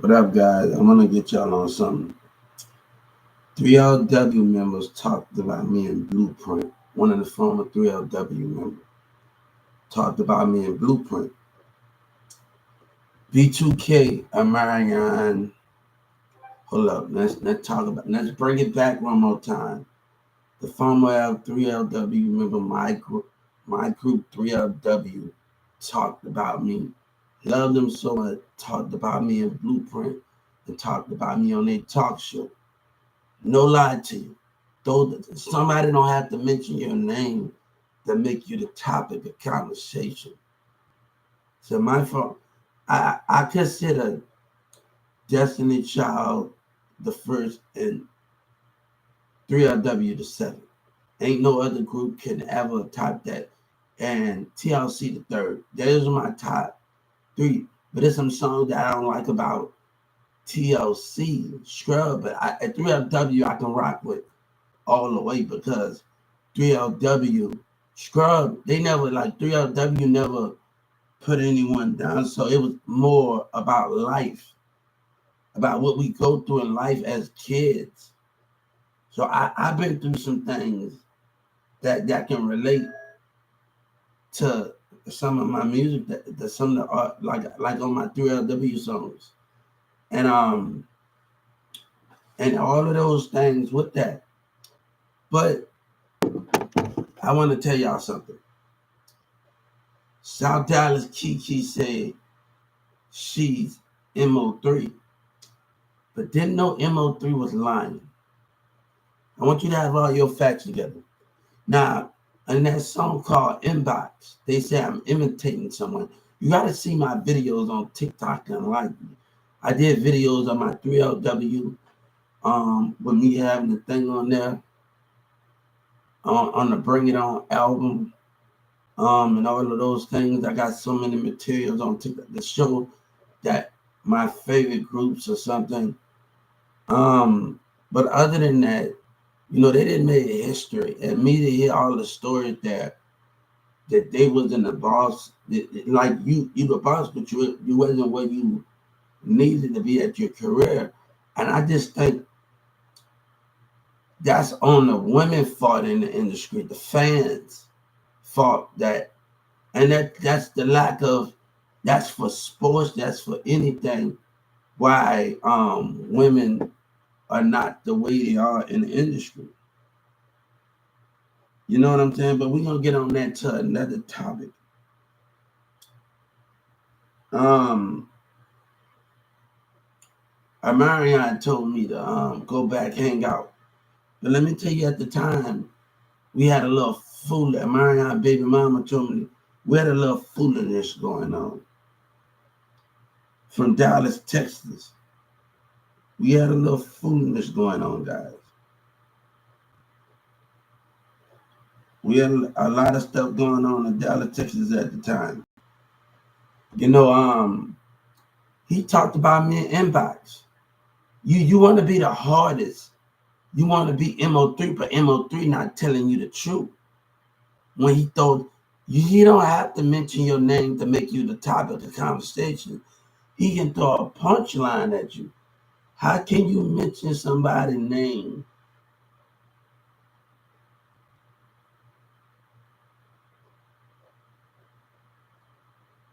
What up, guys? I'm gonna get y'all on something. 3LW members talked about me in Blueprint. One of the former 3LW members talked about me in Blueprint. B2K, American. Hold up. Let's bring it back one more time. The former 3LW member, my group 3LW, talked about me. Loved them so much. Talked about me in Blueprint and talked about me on their talk show. No lie to you. Though somebody don't have to mention your name to make you the topic of conversation. So my fault. I consider Destiny Child the first and 3LW the second. Ain't no other group can ever top that. And TLC the third. Those are my top three. But there's some songs that I don't like about TLC, Scrub, but at 3LW I can rock with all the way because 3LW, Scrub, they never, like 3LW never put anyone down. So it was more about life, about what we go through in life as kids. So I've been through some things that can relate to some of my music, that some of the art, like on my 3LW songs. And all of those things with that. But I want to tell y'all something. SouthDallasKeKe said she's MO3, but didn't know MO3 was lying. I want you to have all your facts together. Now, in that song called Inbox, they say I'm imitating someone. You got to see my videos on TikTok and like me. I did videos on my 3LW, with me having the thing on there, on the Bring It On album, and all of those things. I got so many materials on TikTok to show that my favorite groups or something. But other than that, they didn't make history. And me to hear all the stories that they wasn't the boss, like you the boss, but you wasn't where you needed to be at your career. And I just think that's on the women fault in the industry, the fans fault that, and that's the lack of, that's for sports, that's for anything, why women are not the way they are in the industry. You know what I'm saying? But we're gonna get on that to another topic. Marianne told me to go back, hang out. But let me tell you, at the time, we had a little Marianne baby mama told me we had a little foolishness going on. From Dallas, Texas. We had a little foolishness going on, guys. We had a lot of stuff going on in Dallas, Texas at the time. He talked about me in Inbox. You want to be the hardest. You want to be MO3, but MO3 not telling you the truth. When he thought, you don't have to mention your name to make you the topic of the conversation. He can throw a punchline at you. How can you mention somebody's name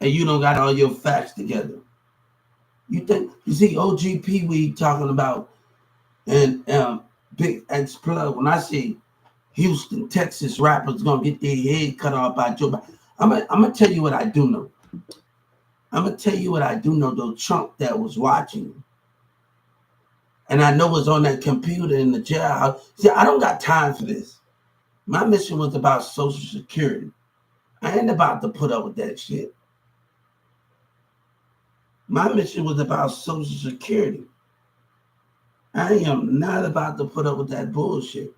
and you don't got all your facts together? You see OGP we talking about and bigxthaplug. When I say Houston, Texas rappers gonna get their head cut off by Joe Biden, I'm gonna tell you what I do know. I'm gonna tell you what I do know, though. Trump that was watching, and I know was on that computer in the jailhouse. See, I don't got time for this. My mission was about Social Security. I ain't about to put up with that shit. My mission was about Social Security. I am not about to put up with that bullshit.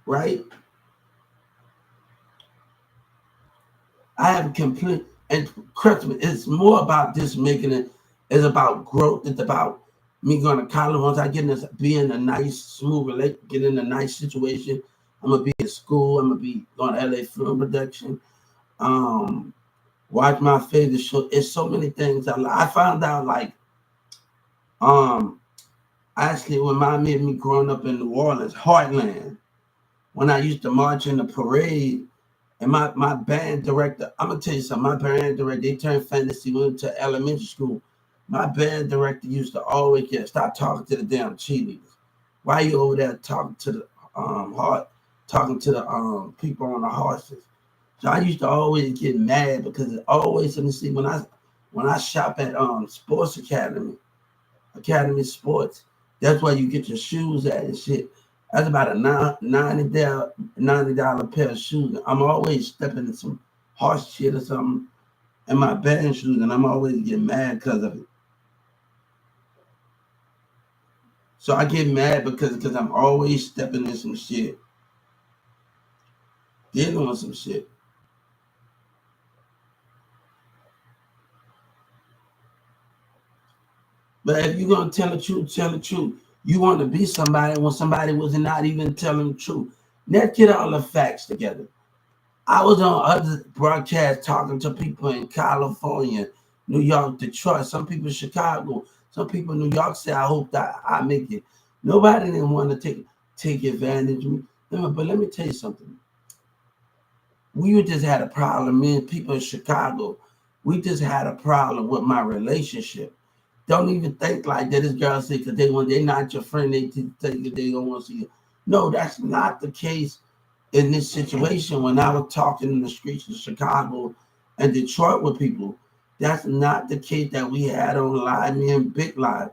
Right? I have complete, and correct me, it's more about this making it, it's about growth. It's about me going to college. Once I get in this, be in a nice, smooth relationship, get in a nice situation, I'm going to be in school. I'm going to be going to LA film production. watch my favorite show. It's so many things I found out, like, actually it reminded me of me growing up in New Orleans, Heartland, when I used to march in the parade. And my band director, I'm gonna tell you something. My band director, they turned fantasy, went to elementary school. My band director used to always get stop talking to the damn cheerleaders. Why you over there talking to the talking to the people on the horses? So I used to always get mad because it always, let me see, when I shop at Sports Academy Sports, that's where you get your shoes at and shit. That's about a $90 pair of shoes. I'm always stepping in some horse shit or something in my band shoes, and I'm always getting mad because of it. So I get mad because I'm always stepping in some shit, dealing with some shit. But if you're gonna tell the truth, tell the truth. You want to be somebody when somebody was not even telling the truth. Let's get all the facts together. I was on other broadcasts talking to people in California, New York, Detroit, some people in Chicago, some people in New York say, I hope that I make it. Nobody didn't want to take advantage of me. But let me tell you something. We just had a problem. Me and people in Chicago, we just had a problem with my relationship. Don't even think like that. This girl said, because they're not your friend, they think that they don't want to see you. No, that's not the case in this situation. When I was talking in the streets of Chicago and Detroit with people, that's not the case that we had on Live, me and Big Live.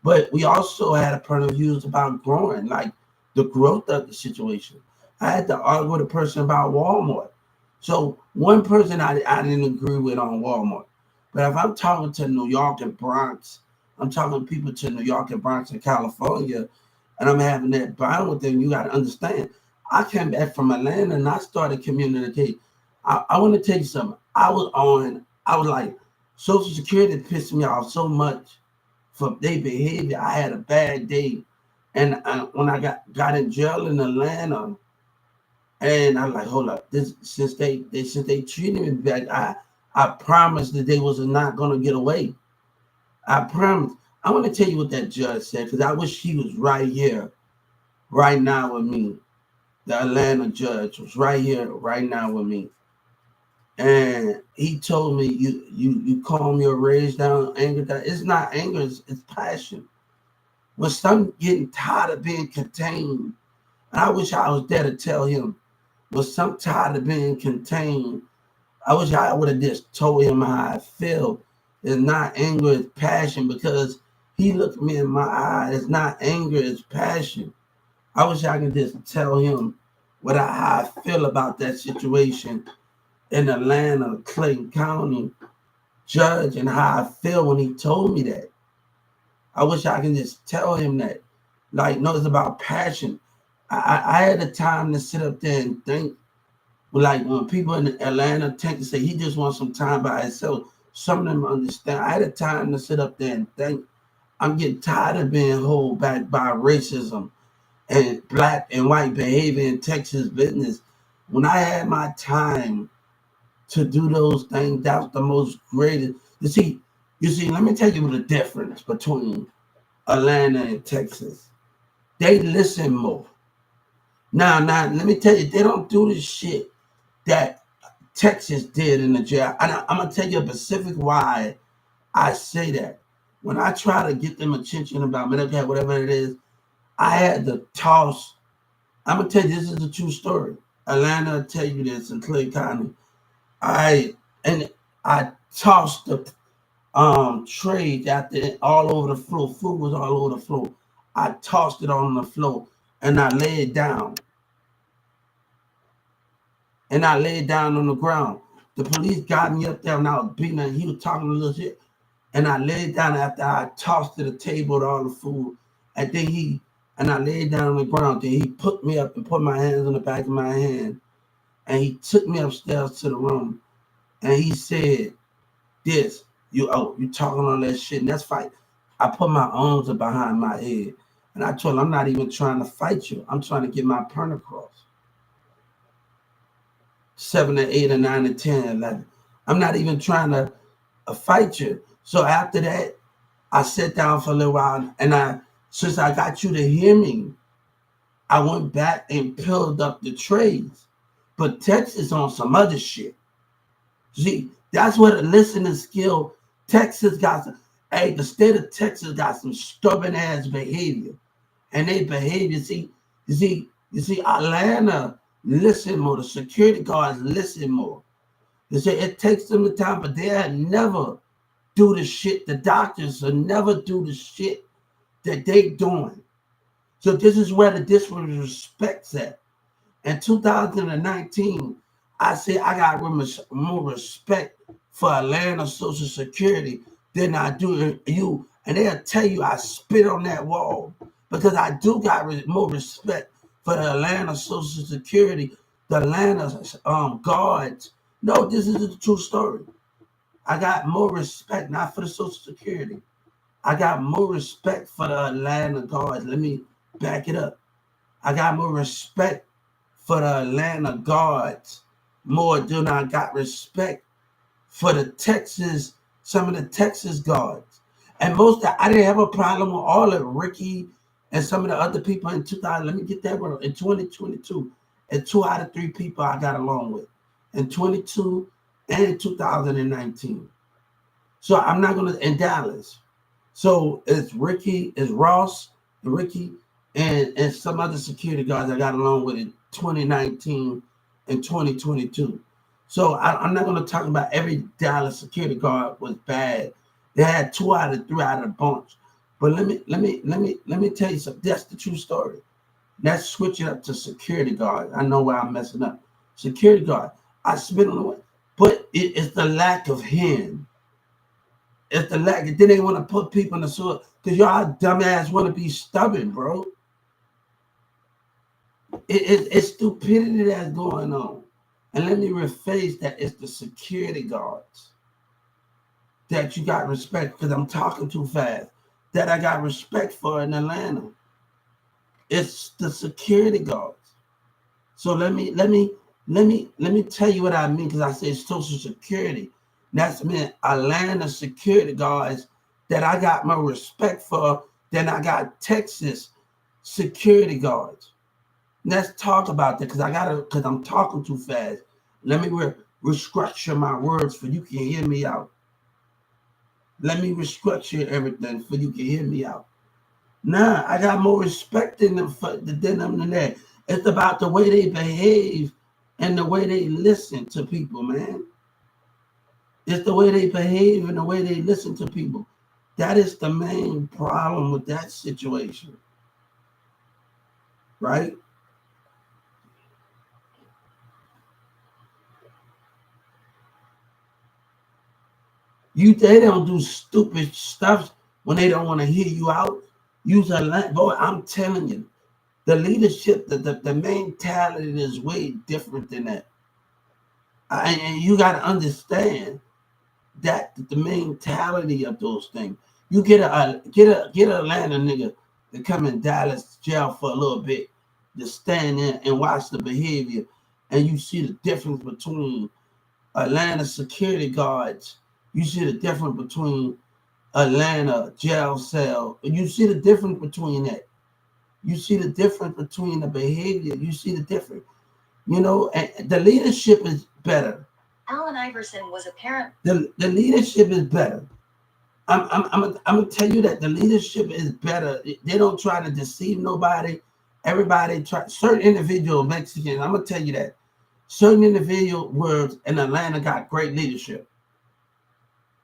But we also had a point of views about growing, like the growth of the situation. I had to argue with a person about Walmart. So one person I didn't agree with on Walmart. But if I'm talking to New York and Bronx, I'm talking to people to New York and Bronx and California, and I'm having that bond with them, you got to understand. I came back from Atlanta and I started communicating. I want to tell you something. I was like, Social Security pissed me off so much for their behavior. I had a bad day. And when I got in jail in Atlanta, and I'm like, hold up, this since they treated me back, I promised that they was not gonna get away. I promise. I want to tell you what that judge said, because I wish he was right here, right now with me. The Atlanta judge was right here, right now with me. And he told me, you calm your rage down, anger down. It's not anger, it's passion. When some getting tired of being contained, and I wish I was there to tell him, when some tired of being contained, I wish I would have just told him how I feel. It's not anger, it's passion, because he looked me in my eye. It's not anger, it's passion. I wish I could just tell him how I feel about that situation in Atlanta, Clayton County judge, and how I feel when he told me that. I wish I could just tell him that. Like, no, it's about passion. I had the time to sit up there and think. Like when people in Atlanta tend to say he just wants some time by himself, some of them understand. I had a time to sit up there and think. I'm getting tired of being held back by racism and black and white behavior in Texas business. When I had my time to do those things, that was the most greatest. You see, let me tell you the difference between Atlanta and Texas. They listen more. Now, let me tell you, they don't do this shit that Texas did in the jail. And I'm going to tell you a specific why I say that. When I try to get them attention about Medicare, whatever it is, I had to toss. I'm going to tell you, this is a true story. Atlanta will tell you this in Clay County. I tossed the trade out there all over the floor. Food was all over the floor. I tossed it on the floor and I laid down. And I laid down on the ground. The police got me up there and I was beating him. He was talking a little shit. And I laid down after I tossed to the table with all the food. And then I laid down on the ground. Then he put me up and put my hands on the back of my hand. And he took me upstairs to the room. And he said, you talking all that shit, and that's fight. I put my arms behind my head. And I told him, I'm not even trying to fight you. I'm trying to get my point across. 7 to 8 or 9 to 10, 11. I'm not even trying to fight you. So after that, I sat down for a little while, and since I got you to hear me, I went back and peeled up the trades. But Texas on some other shit. See, that's where the listening skill. Texas got some. Hey, the state of Texas got some stubborn ass behavior, and they behavior. You see, Atlanta listen more. The security guards listen more. They say it takes them the time, but they never do the shit. The doctors will never do the shit that they doing. So this is where the disrespect's at. In 2019, I say I got more respect for Atlanta Social Security than I do you. And they'll tell you I spit on that wall because I do got more respect for the Atlanta Social Security, the Atlanta guards. No, this is the true story. I got more respect, not for the Social Security. I got more respect for the Atlanta guards. Let me back it up. I got more respect for the Atlanta guards more than I got respect for the Texas, some of the Texas guards. And I didn't have a problem with all of Ricky and some of the other people in 2000. Let me get that word. In 2022, and 2 out of 3 people I got along with. In 22 and in 2019. So I'm not going to, in Dallas. So it's Ricky, it's Ross, and Ricky, and some other security guards I got along with in 2019 and 2022. So I'm not going to talk about every Dallas security guard was bad. They had 2 out of 3 out of the bunch. But let me tell you something. That's the true story. Let's switch it up to security guard. I know where I'm messing up. Security guard. I spit on the way, but it's the lack of him. It's the lack. Then they want to put people in the sewer because y'all dumbass want to be stubborn, bro. It's stupidity that's going on. And let me rephrase that. It's the security guards that you got respect because I'm talking too fast. That I got respect for in Atlanta. It's the security guards. So let me tell you what I mean because I said Social Security. That's meant Atlanta security guards that I got more respect for than I got Texas security guards. Let's talk about that because I'm talking too fast. Let me restructure my words for you can hear me out. Let me restructure everything for you can hear me out. Nah, I got more respect than them than that. It's about the way they behave and the way they listen to people, man. It's the way they behave and the way they listen to people. That is the main problem with that situation. Right? They don't do stupid stuff when they don't want to hear you out. Use a line. Boy, I'm telling you, the leadership, the mentality is way different than that. And you got to understand that the mentality of those things. You get a Atlanta nigga to come in Dallas jail for a little bit, to stand there and watch the behavior, and you see the difference between Atlanta security guards. You see the difference between Atlanta jail cell. You see the difference between that. You see the difference between the behavior. You see the difference. And the leadership is better. Allen Iverson was a parent. The leadership is better. I'm gonna tell you that the leadership is better. They don't try to deceive nobody. Everybody certain individual Mexicans. I'm gonna tell you that certain individual words in Atlanta got great leadership,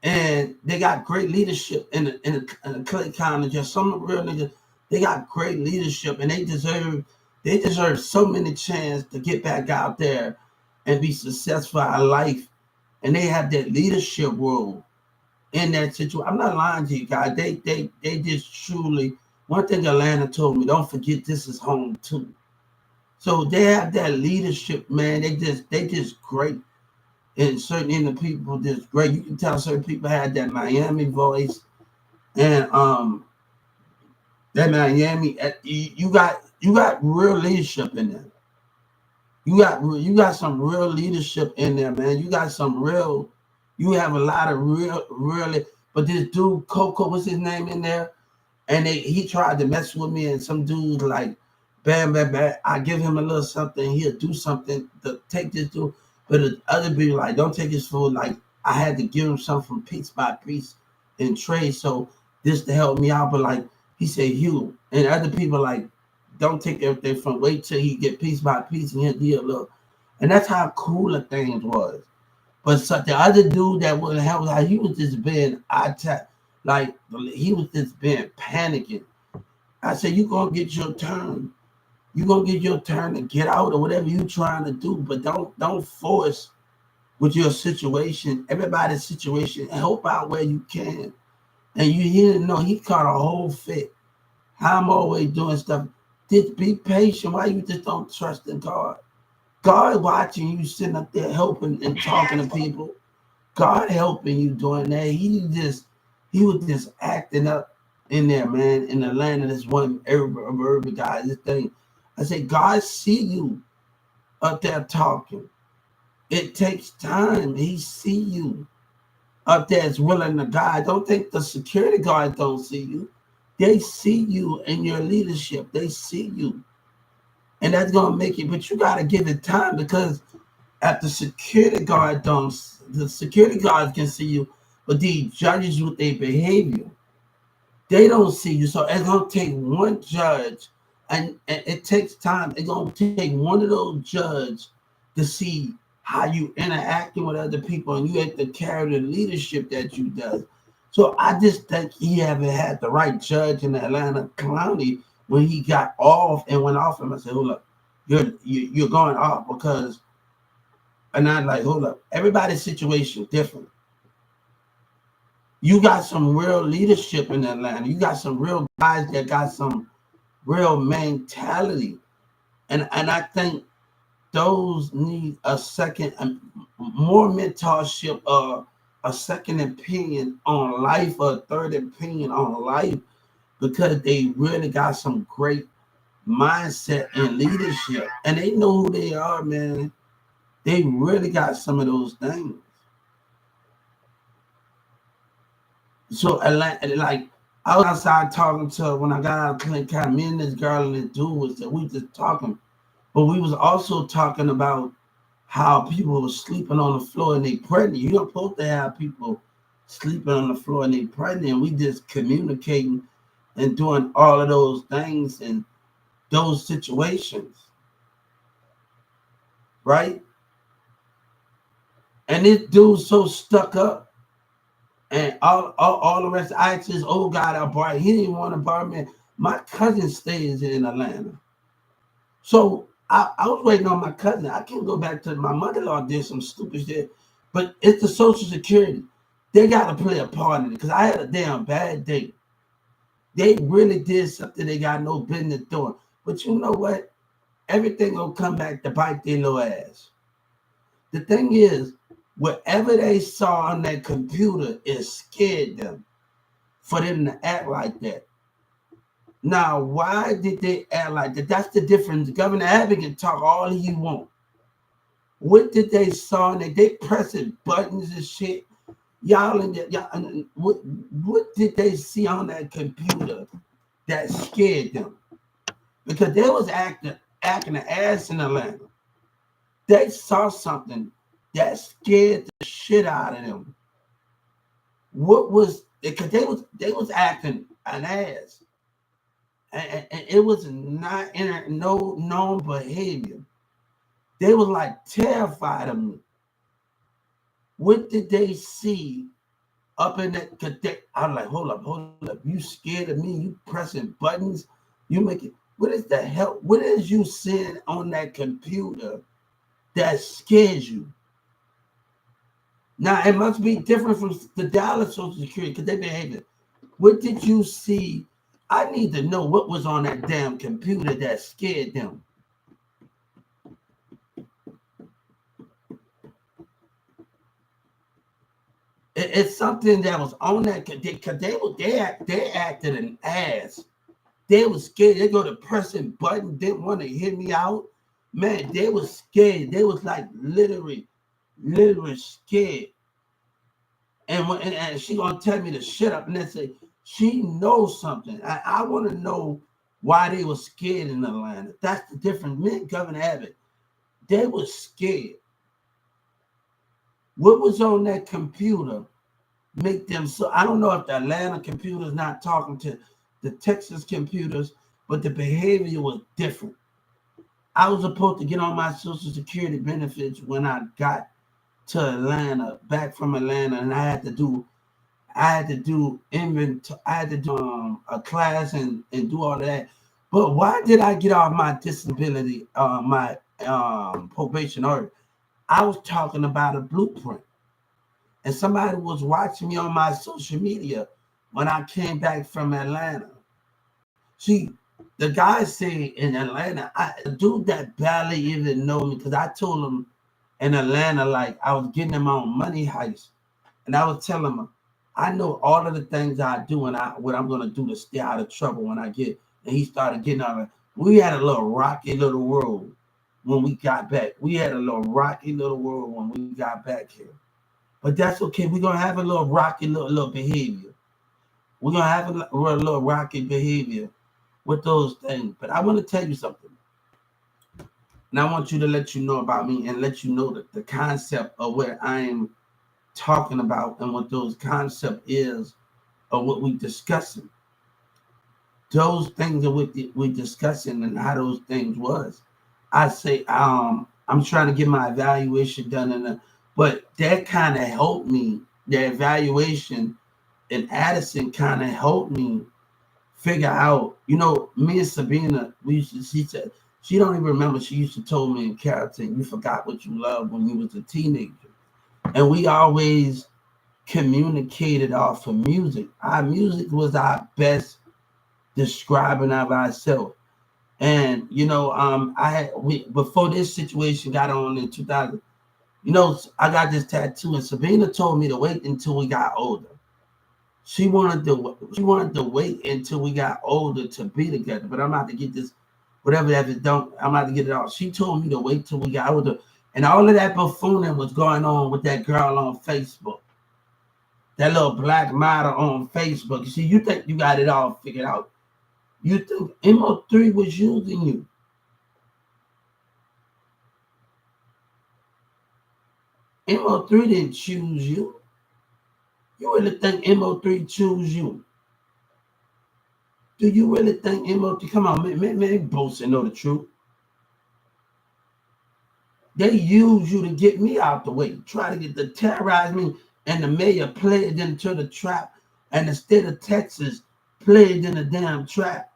and they got great leadership in the Clay County. Just some real niggas. They got great leadership, and they deserve so many chances to get back out there and be successful in life. And they have that leadership role in that situation. I'm not lying to you guys. They just truly, one thing Atlanta told me, don't forget this is home too. So they have that leadership, man. They just great. And certain people just great. You can tell certain people had that Miami voice. And that Miami, you got real leadership in there. You got some real leadership in there, man. You got some real You have a lot of really, but this dude, Coco, what's his name in there? And he tried to mess with me, and some dudes like, bam, bam, bam. I give him a little something, he'll do something to take this dude. But the other people like, don't take his food. Like I had to give him something piece by piece and trade. So this to help me out. But like he said, Hugh, and other people like, don't take everything from. Wait till he get piece by piece and he'll deal a little. And that's how cool the things was. But so the other dude that would help, how he was just being attacked, like he was just being panicking. I said, you gonna get your turn. You gonna get your turn to get out or whatever you trying to do, but don't force with your situation. Everybody's situation, help out where you can. And you didn't know he caught a whole fit. How I'm always doing stuff. Just be patient. Why you just don't trust in God? God watching you sitting up there helping and talking to people. God helping you doing that. He was just acting up in there, man, in the land of this one urban guy. This thing. I said, God see you up there talking. It takes time. He see you up there is willing to guide. Don't think the security guards don't see you. They see you in your leadership. They see you. And that's gonna make it, but you gotta give it time because at the security guard don't the security guards can see you, but the judges with their behavior, they don't see you. So it's gonna take one judge, and it takes time. It's gonna take one of those judges to see how you interacting with other people, and you have to carry the leadership that you does. So I just think he haven't had the right judge in Atlanta County when he got off and went off him. I said, hold up, you're going off because, and I'm like, hold up, everybody's situation is different. You got some real leadership in Atlanta. You got some real guys that got some real mentality. And I think those need a second, more mentorship, a second opinion on life, or a third opinion on life, because they really got some great mindset and leadership. And they know who they are, man. They really got some of those things. So, like, I was outside talking to her when I got out of clinic. Me and this girl and this dude was that we just talking, but we was also talking about how people were sleeping on the floor and they pregnant. You don't supposed to have people sleeping on the floor and they pregnant. And we just communicating and doing all of those things in those situations, right? And this dude's so stuck up. And all the rest, I asked this old guy that borrowed. He didn't want to borrow me. My cousin stays in Atlanta. So I was waiting on my cousin. I can't go back to my mother-in-law did some stupid shit. But it's the Social Security. They got to play a part in it because I had a damn bad day. They really did something they got no business doing. But you know what? Everything gonna come back to bite their little ass. The thing is, whatever they saw on that computer, it scared them for them to act like that. Now, why did they act like that? That's the difference. Governor Abbott can talk all he want. What did they saw? And they pressing buttons and shit. Y'all what did they see on that computer that scared them? Because they was acting an ass in Atlanta. They saw something that scared the shit out of them. What was because they was acting an ass, and it was not in no known behavior. They was like terrified of me. What did they see up in that? I'm like, hold up. You scared of me? You pressing buttons? You making what is the hell? What is you seeing on that computer that scares you? Now, it must be different from the Dallas Social Security because they behaving. What did you see? I need to know what was on that damn computer that scared them. It's something that was on that because they acted an ass. They was scared. They go to pressing button, didn't want to hear me out. Man, they was scared. They was like literally scared. and she gonna tell me to shut up, and then say she knows something. I want to know why they were scared in Atlanta. That's the difference. Me and Governor Abbott, they were scared. What was on that computer make them so? I don't know if the Atlanta computer's not talking to the Texas computers, but the behavior was different. I was supposed to get on my Social Security benefits when I got to Atlanta, back from Atlanta, and I had to do inventory. I had to do a class and do all of that. But why did I get off my disability, my probation order? I was talking about a blueprint, and somebody was watching me on my social media when I came back from Atlanta. See, the guy said in Atlanta, the dude that barely even know me, because I told him in Atlanta, like I was getting him on money heist, and I was telling him, I know all of the things I do and what I'm gonna do to stay out of trouble when I get. And he started getting out of it. We had a little rocky little world when we got back. We had a little rocky little world when we got back here. But that's okay. We're gonna have a little rocky little behavior. We're gonna have a little rocky behavior with those things. But I want to tell you something. And I want you to let you know about me and let you know that the concept of what I am talking about and what those concept is of what we discussing. Those things that we discussing and how those things was. I say I'm trying to get my evaluation done but that kind of helped me. The evaluation in Addison kind of helped me figure out, me and Sabina, she said, she don't even remember, she used to tell me in character, you forgot what you loved when you was a teenager. And we always communicated off of music. Our music was our best describing of ourselves. And before this situation got on in 2000, I got this tattoo, and Sabina told me to wait until we got older. She wanted to wait until we got older to be together. But I'm about to get this, whatever that is, I'm about to get it off. She told me to wait till we got older. And all of that buffooning was going on with that girl on Facebook. That little black model on Facebook. See, you think you got it all figured out. You think MO3 was using you. MO3 didn't choose you. You really think MO3 chose you? Do you really think MO3? Come on, man, both know the truth. They use you to get me out the way, try to terrorize me, and the mayor played into the trap, and the state of Texas played in the damn trap.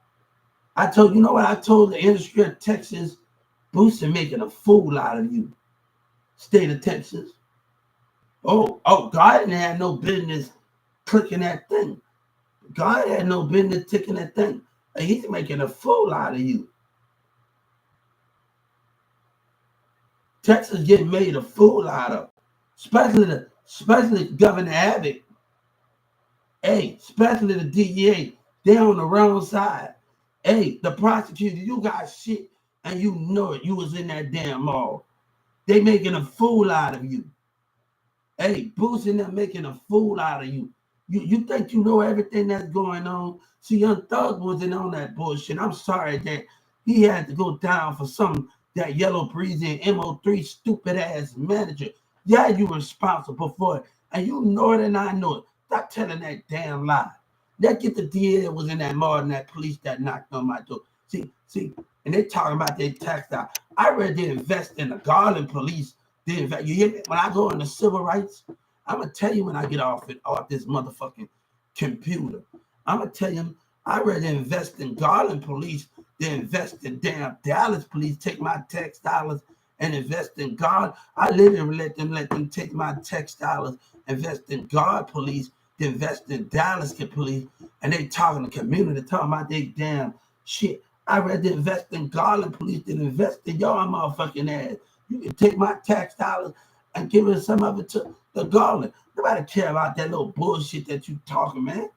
I told the industry of Texas, Boosie making a fool out of you. State of Texas. Oh, God didn't have no business clicking that thing. God had no business ticking that thing. He's making a fool out of you. Texas getting made a fool out of, especially Governor Abbott. Hey, especially the DEA, they on the wrong side. Hey, the prosecutor, you got shit, and you know it. You was in that damn mall. They making a fool out of you. Hey, Boosie, them making a fool out of you. You think you know everything that's going on? See, Young Thug wasn't on that bullshit. I'm sorry that he had to go down for that yellow breezy and MO3 stupid ass manager. Yeah, you responsible for it. And you know it and I know it. Stop telling that damn lie. That get the DA that was in that mall and that police that knocked on my door. See, and they talking about their tax dollar. I read they invest in the Garland police. You hear me? When I go into civil rights, I'm gonna tell you when I get off this motherfucking computer. I'm gonna tell you, I rather invest in Garland police than invest in damn Dallas police. Take my tax dollars and invest in God. I literally let them take my tax dollars, invest in God police, then invest in Dallas police, and they talking the community, talking about they damn shit. I rather invest in Garland police than invest in y'all motherfucking ass. You can take my tax dollars and give it some of it to the Garland. Nobody care about that little bullshit that you talking, man.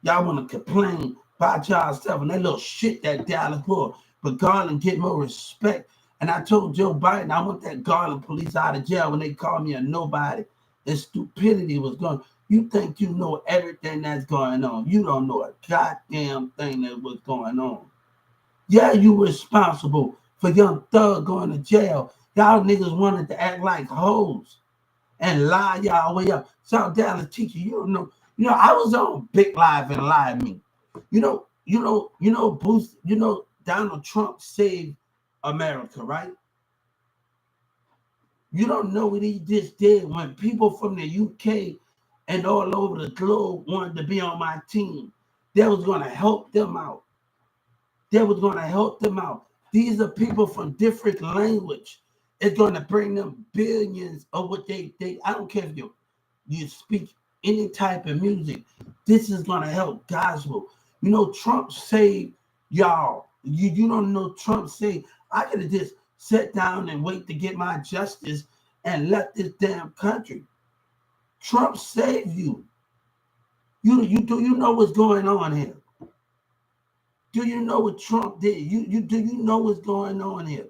Y'all want to complain about y'allself and that little shit that Dallas pulled. But Garland get more respect. And I told Joe Biden I want that Garland police out of jail when they call me a nobody and stupidity was going. You think you know everything that's going on. You don't know a goddamn thing that was going on. Yeah, you responsible for Young Thug going to jail. Y'all niggas wanted to act like hoes and lie y'all way up. SouthDallasKeKe, you don't know. I was on Big Live and Lie Me. Boost, Donald Trump saved America, right? You don't know what he just did when people from the UK and all over the globe wanted to be on my team. That was going to help them out. These are people from different language. It's going to bring them billions of what they I don't care if you speak any type of music. This is going to help gospel. Trump saved y'all. You don't know Trump saved. I could have just sat down and wait to get my justice and left this damn country. Trump saved you. Do you know what's going on here? Do you know what Trump did? Do you know what's going on here?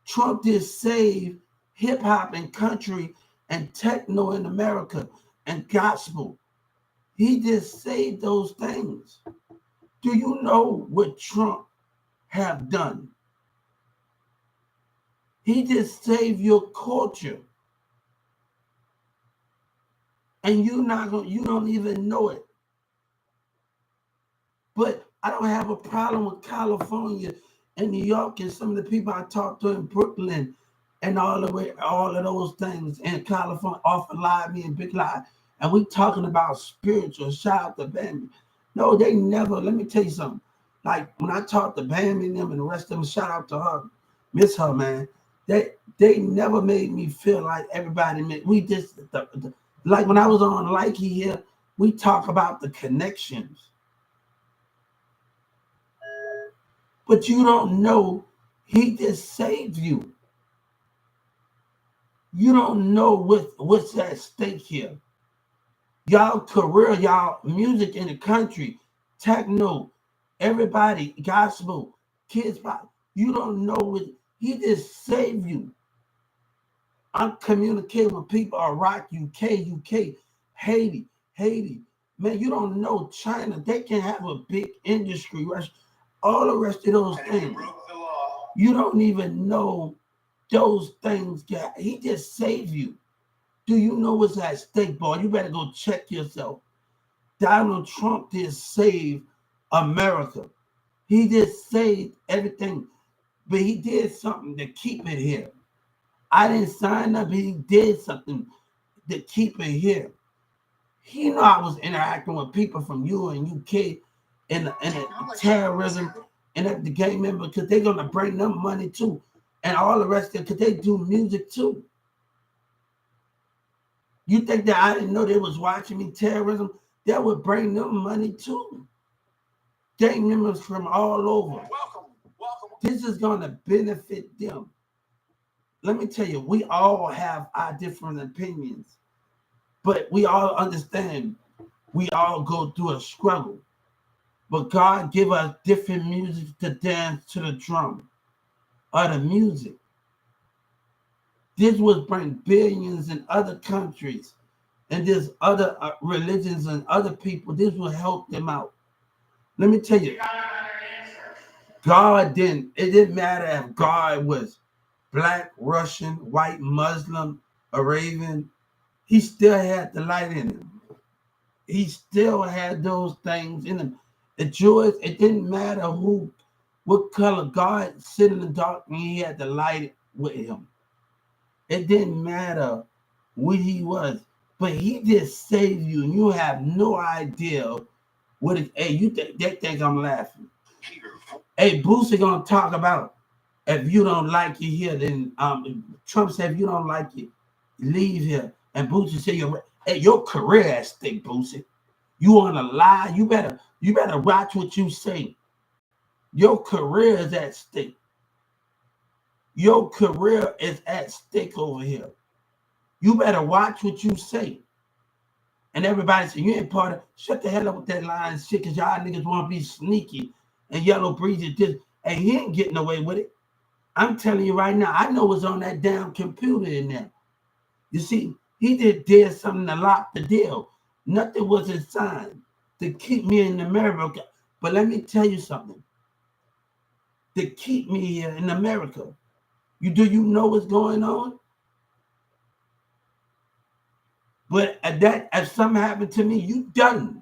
Trump did save hip hop and country and techno in America and gospel. He just saved those things. Do you know what Trump have done? He just saved your culture. And you don't even know it. But I don't have a problem with California and New York and some of the people I talked to in Brooklyn and all of those things in California, off of Live Me and Big Live. And we talking about spiritual. Shout out to Bambi. No, they never. Let me tell you something. Like when I talked to Bambi and them and the rest of them, shout out to her, miss her, man. They never made me feel like everybody. We just like when I was on Likey here, we talk about the connections. But you don't know he just saved you. You don't know what's at stake here. Y'all career, y'all music in the country, techno, everybody, gospel, kids pop. You don't know what he just saved you. I'm communicating with people Iraq, UK, Haiti. Man, you don't know China. They can have a big industry. All the rest of those things. You don't even know those things. He just saved you. Do you know what's at stake, boy? You better go check yourself. Donald Trump just saved America. He just saved everything. But he did something to keep it here. I didn't sign up. He did something to keep it here. He knew I was interacting with people from UK and the terrorism and the gang members because they're going to bring them money too. And all the rest of it because they do music too. You think that I didn't know they was watching me terrorism? That would bring them money too. Gang members from all over. Welcome. This is going to benefit them. Let me tell you, we all have our different opinions, but we all understand we all go through a struggle. But God give us different music to dance to the drum or the music. This will bring billions in other countries and there's other religions and other people. This will help them out. Let me tell you, God didn't. It didn't matter if God was Black, Russian, white, Muslim, Arabian. He still had the light in him. He still had those things in him. The Jews, it didn't matter what color. God sit in the dark and he had the light with him. It didn't matter what he was, but he just saved you, and you have no idea what it. Hey, they think I'm laughing. Hey, Boosie gonna talk about if you don't like it here, then Trump said if you don't like it, leave here. And Boosie said your career at stake, Boosie. You wanna lie? You better watch what you say. Your career is at stake. Your career is at stake over here. You better watch what you say. And everybody say, you ain't part of, shut the hell up with that lying shit, because y'all niggas want to be sneaky and Yellow Breezy this. And he ain't getting away with it. I'm telling you right now, I know what's on that damn computer in there. You see, He did something to lock the deal. Nothing was signed to keep me in America. But let me tell you something. To keep me here in America. Do you know what's going on? But if something happened to me, you done.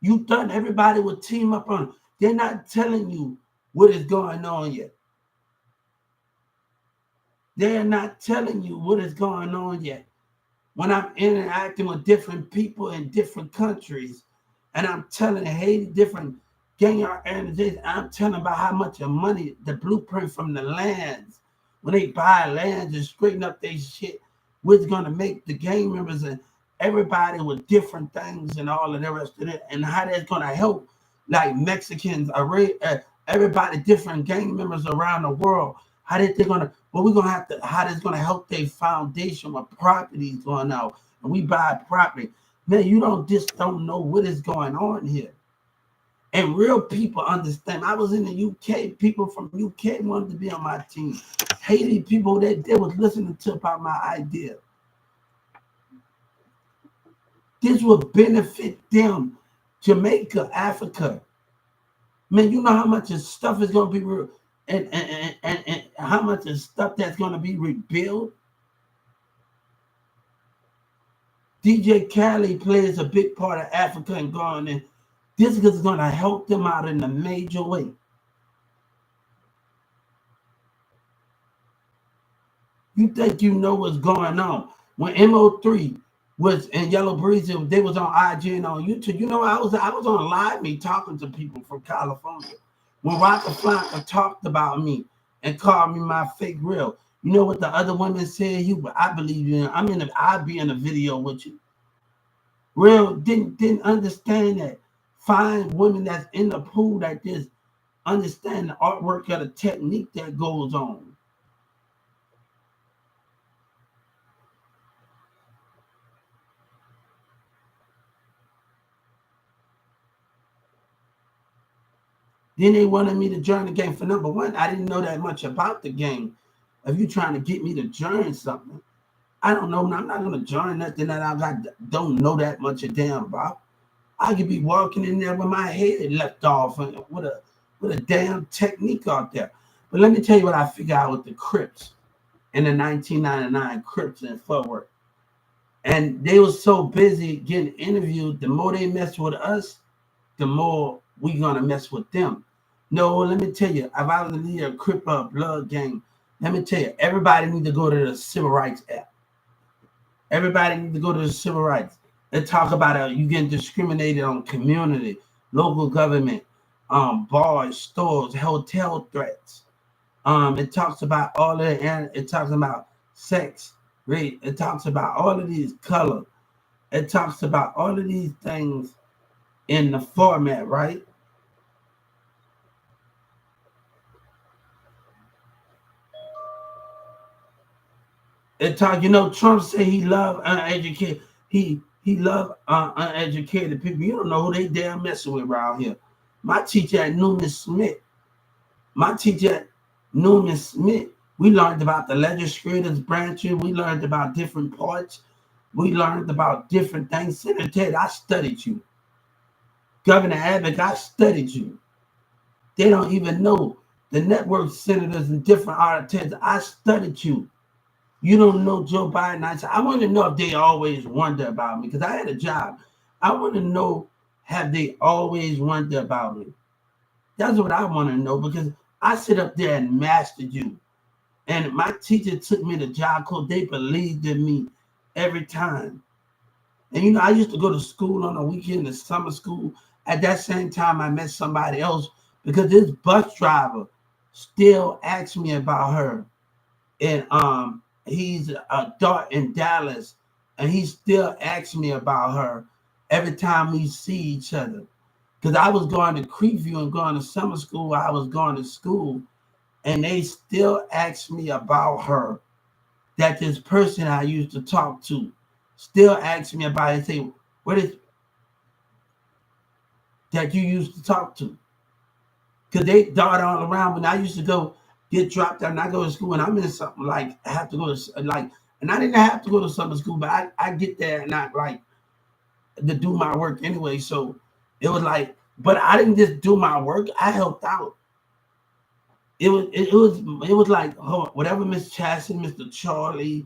You done. Everybody will team up on it. They're not telling you what is going on yet. They're not telling you what is going on yet. When I'm interacting with different people in different countries, and I'm telling Haiti different gang organizations, I'm telling about how much of money, the blueprint from the lands, when they buy lands and straighten up their shit, what's gonna make the gang members and everybody with different things and all of the rest of it, and how that's gonna help like Mexicans, everybody, different gang members around the world. How they're gonna, but we're gonna have to, how that's gonna help their foundation with properties going out, and we buy property. Man, you don't know what is going on here. And real people understand. I was in the UK, people from UK wanted to be on my team. Haiti people that they was listening to about my idea. This would benefit them. Jamaica, Africa. Man, you know how much of stuff is gonna be and how much of stuff that's gonna be rebuilt. DJ Khaled plays a big part of Africa and going in. This is going to help them out in a major way. You think you know what's going on. When MO3 was in Yellow Breeze, they was on IG and on YouTube. You know, I was on Live Me talking to people from California. When Rocket Flanker talked about me and called me my fake real, you know what the other women said? I believe you. I'll be in a video with you. Real didn't understand that. Find women that's in the pool that just understand the artwork of the technique that goes on. Then they wanted me to join the game. For number one, I didn't know that much about the game. If you're trying to get me to join something, I don't know. I'm not going to join nothing that don't know that much damn about. I could be walking in there with my head left off and with a damn technique out there. But let me tell you what I figured out with the Crips in the 1999 Crips in Fort Worth. And they were so busy getting interviewed. The more they mess with us, the more we gonna mess with them. No, let me tell you, if I was to lead a Crip blood gang, let me tell you, everybody need to go to the Civil Rights app. Everybody need to go to the Civil Rights. They talk about you getting discriminated on community, local government, bars, stores, hotel threats. It talks about all of it, and it talks about sex, race. It talks about all of these color. It talks about all of these things in the format, right? It talk, Trump said he loved uneducated. He loved uneducated people. You don't know who they damn messing with around here. My teacher at Newman Smith, we learned about the legislators branches. We learned about different parts. We learned about different things. Senator Ted, I studied you. Governor Abbott, I studied you. They don't even know the network senators and different architects. I studied you. You don't know Joe Biden. I want to know if they always wonder about me, because I had a job. I want to know, have they always wondered about me? That's what I want to know, because I sit up there and mastered you. And my teacher took me to job coach. They believed in me every time. And I used to go to school on the weekend, the summer school. At that same time, I met somebody else, because this bus driver still asks me about her. And he's a adult in Dallas, and he still asks me about her every time we see each other. Because I was going to Creekview and going to summer school. I was going to school, and they still ask me about her. That this person I used to talk to still asks me about it. Say, what is that you used to talk to? Because they dart all around. When I used to go get dropped out and I go to school, and I'm in something like, I have to go to, like, And I didn't have to go to summer school, but I get there and I like to do my work anyway. So it was like, but I didn't just do my work. I helped out. It was like whatever Miss Chasson, Mr. Charlie,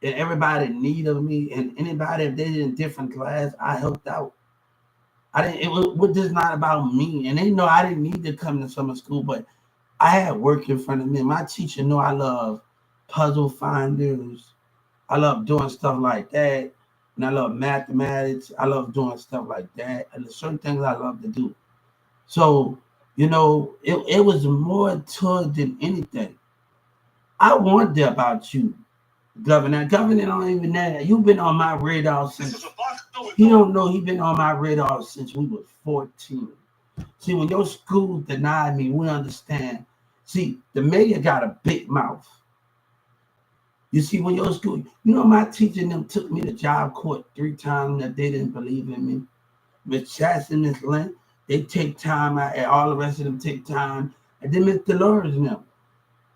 and everybody in need of me, and anybody if they did in different class, I helped out. I didn't. It was just not about me, and they know I didn't need to come to summer school, but I had work in front of me. My teacher knew I love puzzle finders. I love doing stuff like that, and I love mathematics. I love doing stuff like that, and there's certain things I love to do. So it was more to it than anything. I wonder about you, Governor. Governor don't even know that. You've been on my radar since. He don't know he been on my radar since we was 14. See, when your school denied me, we understand. See, the mayor got a big mouth. You see, when your school, my teacher and them took me to job court 3 times that they didn't believe in me. Miss Chasson, Miss Lynn, they take time out, and all the rest of them take time. And then Miss Dolores and them.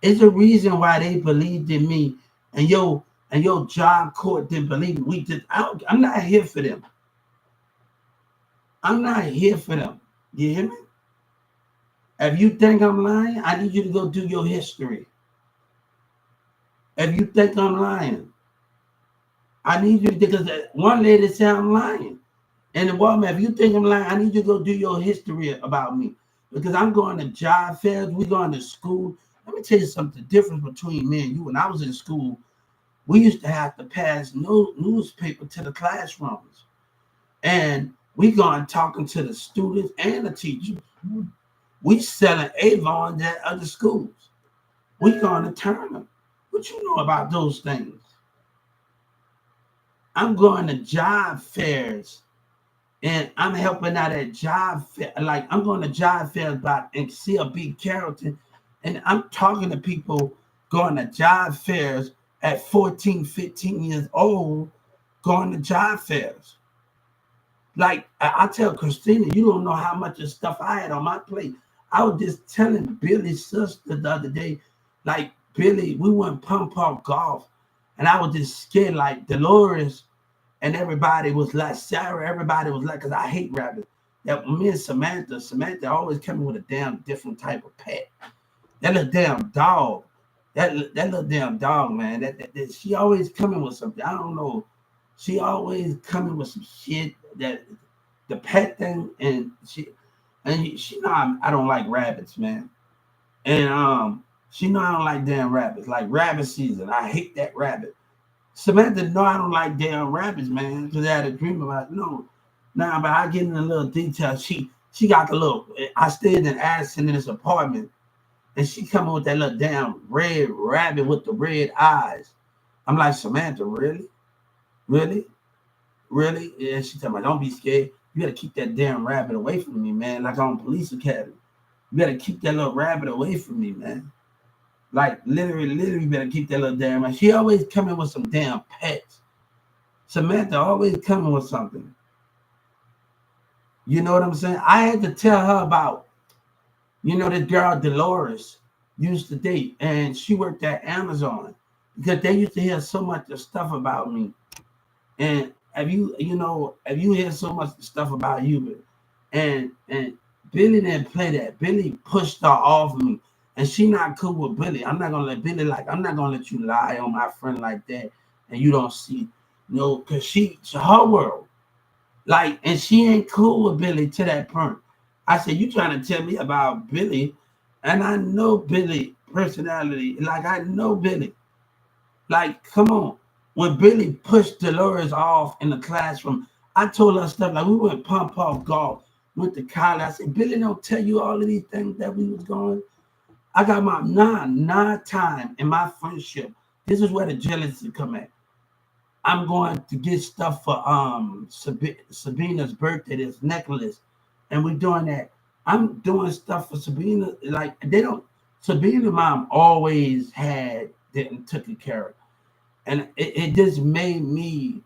It's a reason why they believed in me, and your job court didn't believe me. I'm not here for them. I'm not here for them. You hear me? If you think I'm lying, I need you to go do your history. If you think I'm lying, I need you to, because one lady said I'm lying. And the woman, if you think I'm lying, I need you to go do your history about me. Because I'm going to job fairs, we're going to school. Let me tell you something, the difference between me and you. When I was in school, we used to have to pass no newspaper to the classrooms. And we going talking to the students and the teachers. We selling Avon at other schools. We going to Turner. What you know about those things? I'm going to job fairs and I'm helping out at job fair. Like I'm going to job fairs and CLB Carrollton, and I'm talking to people going to job fairs at 14, 15 years old, going to job fairs. Like I tell Christina, you don't know how much of stuff I had on my plate. I was just telling Billy's sister the other day, like Billy, we went pump pump golf, and I was just scared. Like Dolores and everybody was like Sarah. Everybody was like, because I hate rabbits. That me and Samantha always coming with a damn different type of pet. That little damn dog. That little damn dog, man. That she always coming with something. I don't know. She always coming with some shit that the pet thing, and she know I don't like rabbits, man. And she know I don't like damn rabbits. Like rabbit season, I hate that rabbit. Samantha know I don't like damn rabbits, man. Because I had a dream about it. No, nah, but I get in a little detail. She got the little. I stayed in Addison in this apartment, and she coming with that little damn red rabbit with the red eyes. I'm like, Samantha, really? Really? Really? And she tell me, don't be scared. You gotta keep that damn rabbit away from me, man. Like on police academy. You gotta keep that little rabbit away from me, man. Like literally, you better keep that little damn rabbit. She always coming with some damn pets. Samantha always coming with something. You know what I'm saying? I had to tell her about, this girl Dolores used to date, and she worked at Amazon because they used to hear so much of stuff about me. And if you hear so much stuff about you, and Billy didn't play that. Billy pushed her off me, and she not cool with Billy. I'm not gonna let Billy I'm not gonna let you lie on my friend like that, and you don't see, because she's her world, like, and she ain't cool with Billy to that point. I said, you trying to tell me about Billy, and I know Billy personality, like I know Billy. Like, come on. When Billy pushed Dolores off in the classroom, I told her stuff like we went pump off golf, went to college. I said, Billy don't tell you all of these things that we was going. I got my nine time in my friendship. This is where the jealousy come at. I'm going to get stuff for Sabina's birthday, this necklace, and we're doing that. I'm doing stuff for Sabina. Like Sabina's mom always had didn't took care of. And it just made me,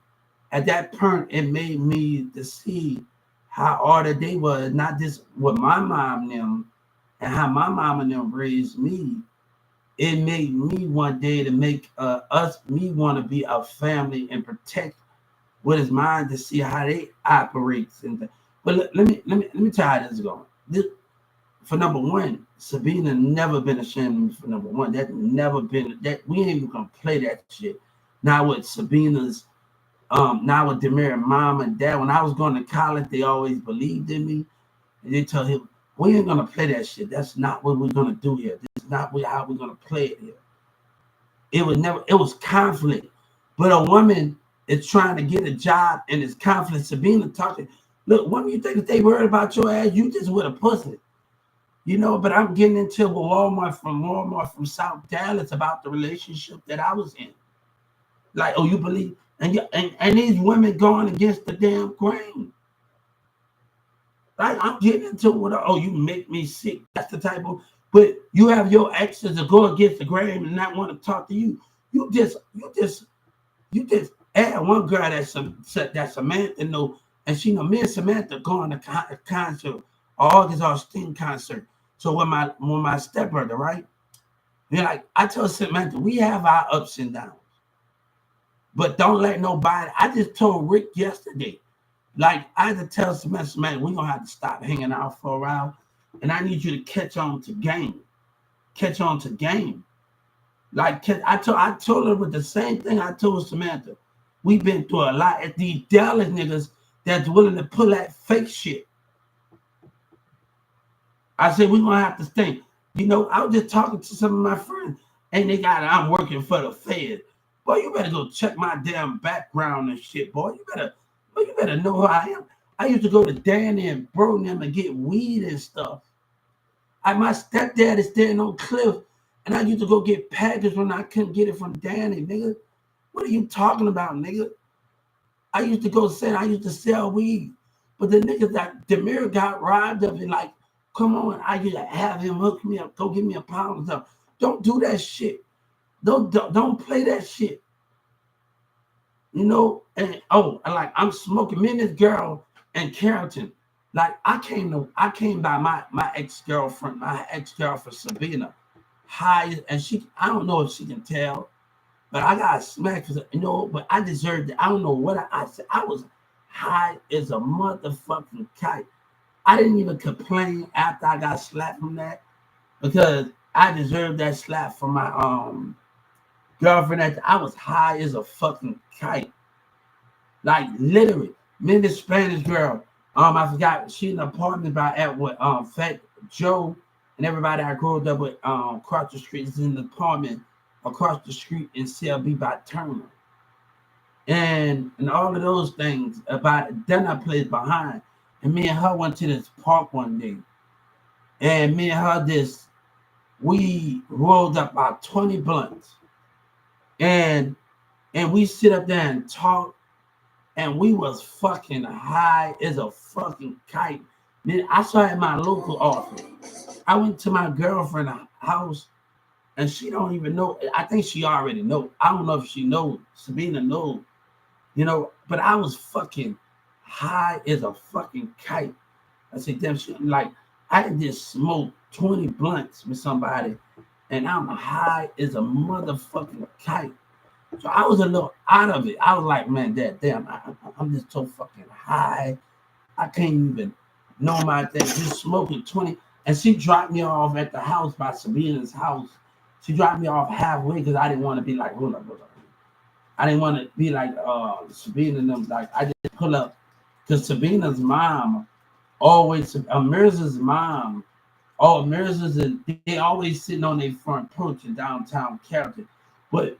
at that point, it made me to see how hard a day was, not just with my mom and them, and how my mom and them raised me. it made me one day to make me want to be a family and protect what is mine to see how they operates and. But let me tell you how this is going. For number one, Sabina never been ashamed of me for number one. That never been that we ain't even gonna play that shit. Now with Sabina's now with Demir mom and dad, when I was going to college, they always believed in me. And they tell him, we ain't gonna play that shit. That's not what we're gonna do here. This is not how we're gonna play it here. It was conflict. But a woman is trying to get a job and it's conflict. Sabina talking, look, woman, you think if they worried about your ass, you just with a pussy. But I'm getting into Walmart from South Dallas about the relationship that I was in. Like, oh, you believe? And these women going against the damn grain. Like, I'm getting into it with her, oh, you make me sick. That's the type of, but you have your exes to go against the grain and not want to talk to you. You just add one girl that Samantha know, and she know me and Samantha going to a concert, August Austin concert. So when my stepbrother, right? Like I tell Samantha, we have our ups and downs, but don't let nobody. I just told Rick yesterday, like I had to tell Samantha, man, we're gonna have to stop hanging out for a while, and I need you to catch on to game. Like I told her with the same thing I told Samantha. We've been through a lot at these Dallas niggas that's willing to pull that fake shit. I said, we're going to have to think. I was just talking to some of my friends, and they got, I'm working for the Fed. Boy, you better go check my damn background and shit, boy. You better know who I am. I used to go to Danny and Bro them and get weed and stuff. My stepdad is standing on Cliff, and I used to go get packages when I couldn't get it from Danny, nigga. What are you talking about, nigga? I used to sell weed. But the niggas that Demir got robbed of it, like, come on, I used to have him hook me up, go give me a pound of stuff. Don't do that shit. Don't play that shit. And like I'm smoking. Me and this girl in Carrollton. Like I came by my ex-girlfriend Sabina, high, and I don't know if she can tell, but I got smacked, but I deserved it. I don't know what I said. I was high as a motherfucking kite. I didn't even complain after I got slapped from that because I deserved that slap from my girlfriend. I was high as a fucking kite. Like literally. Me and this Spanish girl, I forgot she in an apartment with Fat Joe and everybody I grew up with across the street is in the apartment across the street in CLB by Turner. And all of those things then I played behind. And me and her went to this park one day. And me and her we rolled up about 20 blunts. And we sit up there and talk. And we was fucking high as a fucking kite. Then I saw at my local office. I went to my girlfriend's house. And she don't even know. I think she already know. I don't know if she knows. Sabina knows. But I was fucking high as a fucking kite. I said, damn shit, like I just smoked 20 blunts with somebody and I'm high as a motherfucking kite. So I was a little out of it. I was like, man, damn, I'm just so fucking high. I can't even know my thing. Just smoking 20. And she dropped me off at the house by Sabina's house. She dropped me off halfway because I didn't want to be like, hold up. I didn't want to be like Sabina and them. Like I just pull up. Because Sabina's mom always, Mirza's mom, they always sitting on their front porch in downtown Carrollton. But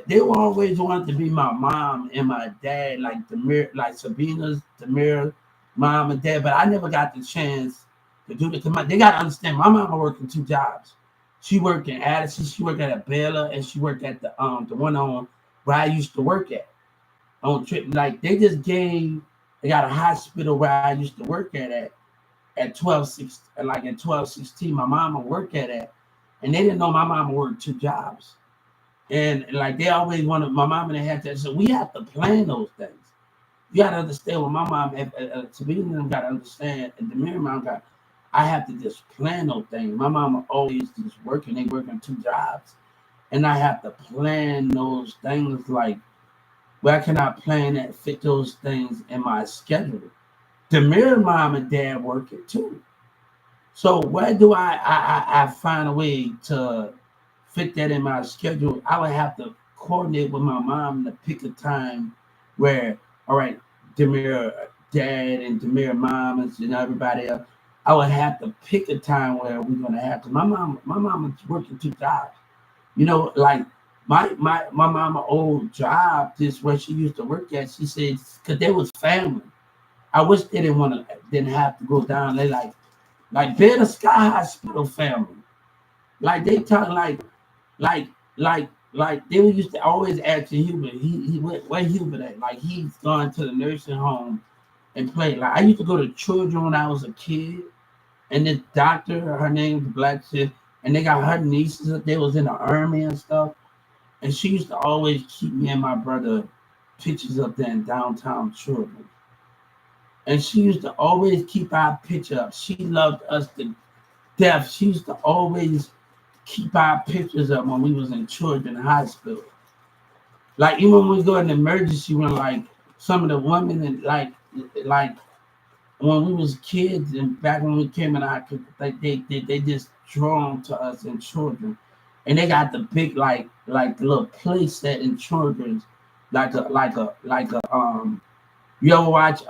they were always wanted to be my mom and my dad, like Sabina's, Demir, mom and dad. But I never got the chance to do it. They got to understand, my mama working 2 jobs. She worked in Addison, she worked at a Baylor, and she worked at the one on where I used to work at. On trip, like they got a hospital where I used to work at 1216, like at 1216, my mama worked at, and they didn't know my mama worked 2 jobs. And like they always wanted my mom and they had that. So we have to plan those things. You gotta understand what my mom Sabina got to understand, and the mirror mom got. I have to just plan those things. My mama always just working. They working 2 jobs, and I have to plan those things. Like, where can I plan that fit those things in my schedule? Demir mom and dad working too. So where do I find a way to fit that in my schedule? I would have to coordinate with my mom to pick a time where, all right, Demir dad and Demir mom and everybody else. I would have to pick a time where we're gonna have to. My mom is working 2 jobs. Like my mama old job, this where she used to work at. She said because they was family. I wish they didn't have to go down. They like they're the Sky Hospital family. Like they talk like like they used to always ask Hubert. He where Hubert at? Like he's gone to the nursing home and played. Like I used to go to children when I was a kid, and this doctor, her name was Black Sis, and they got her nieces. They was in the army and stuff, and she used to always keep me and my brother pictures of them downtown children. And she used to always keep our picture up. She loved us to death. She used to always keep our pictures up when we was in children's hospital. Like even when we go in the emergency room, like some of the women and like when we was kids and back when we came in our they just drawn to us in children. And they got the big like little play set in children's like a you ever watch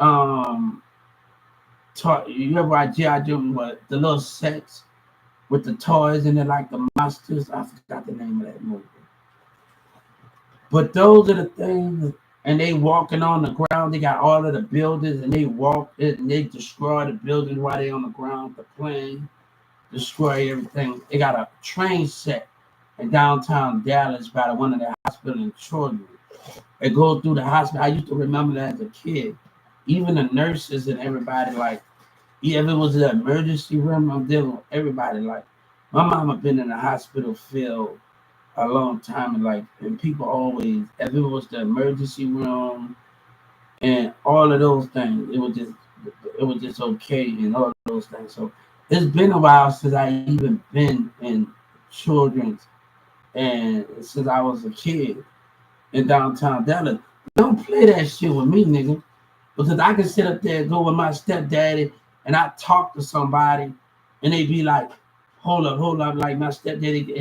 you ever watch G.I. Joe, what the little sets with the toys and they're like the monsters? I forgot the name of that movie. But those are the things, and they walking on the ground. They got all of the buildings, and they walk it, and they destroy the buildings while they on the ground. The plane destroy everything. They got a train set in downtown Dallas by one of the hospitals in children. They go through the hospital. I used to remember that as a kid. Even the nurses and everybody, like, yeah, if it was an emergency room, I'm dealing with everybody. Like, my mama been in the hospital field a long time, and people always, if it was the emergency room and all of those things, it was just okay and all of those things. So it's been a while since I even been in children's and since I was a kid in downtown Dallas. Don't play that shit with me, nigga. Because I can sit up there and go with my stepdaddy and I talk to somebody and they be like, hold up, like my stepdaddy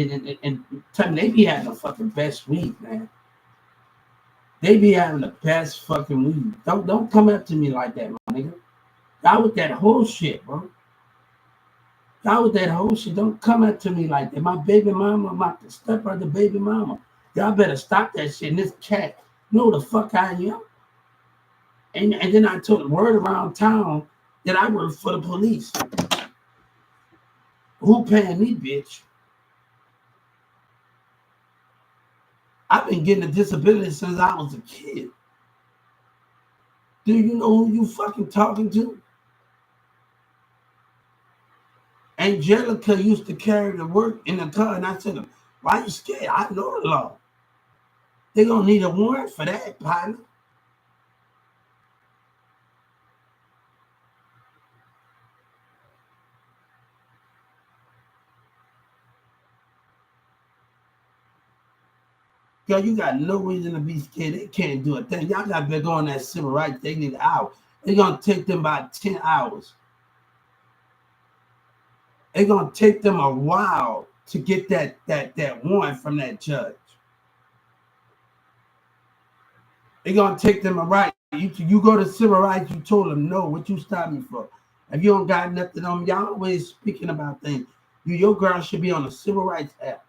and tell me they be having the fucking best week, man. They be having the best fucking week. Don't come up to me like that, my nigga. Y'all with that whole shit, bro. Y'all with that whole shit. Don't come up to me like that. My baby mama, my stepbrother baby mama. Y'all better stop that shit. And this cat, know the fuck I am. And then I took word around town that I work for the police. Who paying me, bitch? I've been getting a disability since I was a kid. Do you know who you fucking talking to? Angelica used to carry the work in the car, and I said, why you scared? I know the law. They gonna need a warrant for that, partner. Girl, you got no reason to be scared. They can't do a thing. Y'all got to go on that civil rights. They need an hour. They're gonna take them about 10 hours. It's gonna take them a while to get that warrant from that judge. It's gonna take them a right. You go to civil rights, you told them no. What you stop me for? If you don't got nothing on me, y'all always speaking about things. Your girl should be on the civil rights app.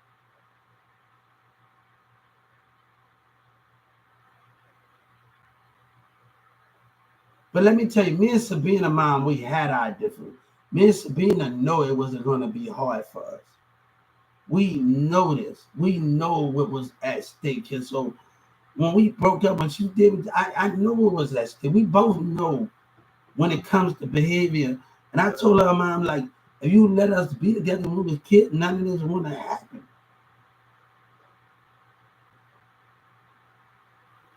But let me tell you, me and Sabina, mom, we had our difference. Me and Sabina know it wasn't going to be hard for us. We know this. We know what was at stake here. So when we broke up, when she did, I know what was at stake. We both know when it comes to behavior. And I told her, mom, like, if you let us be together when we was kids, none of this would have happened.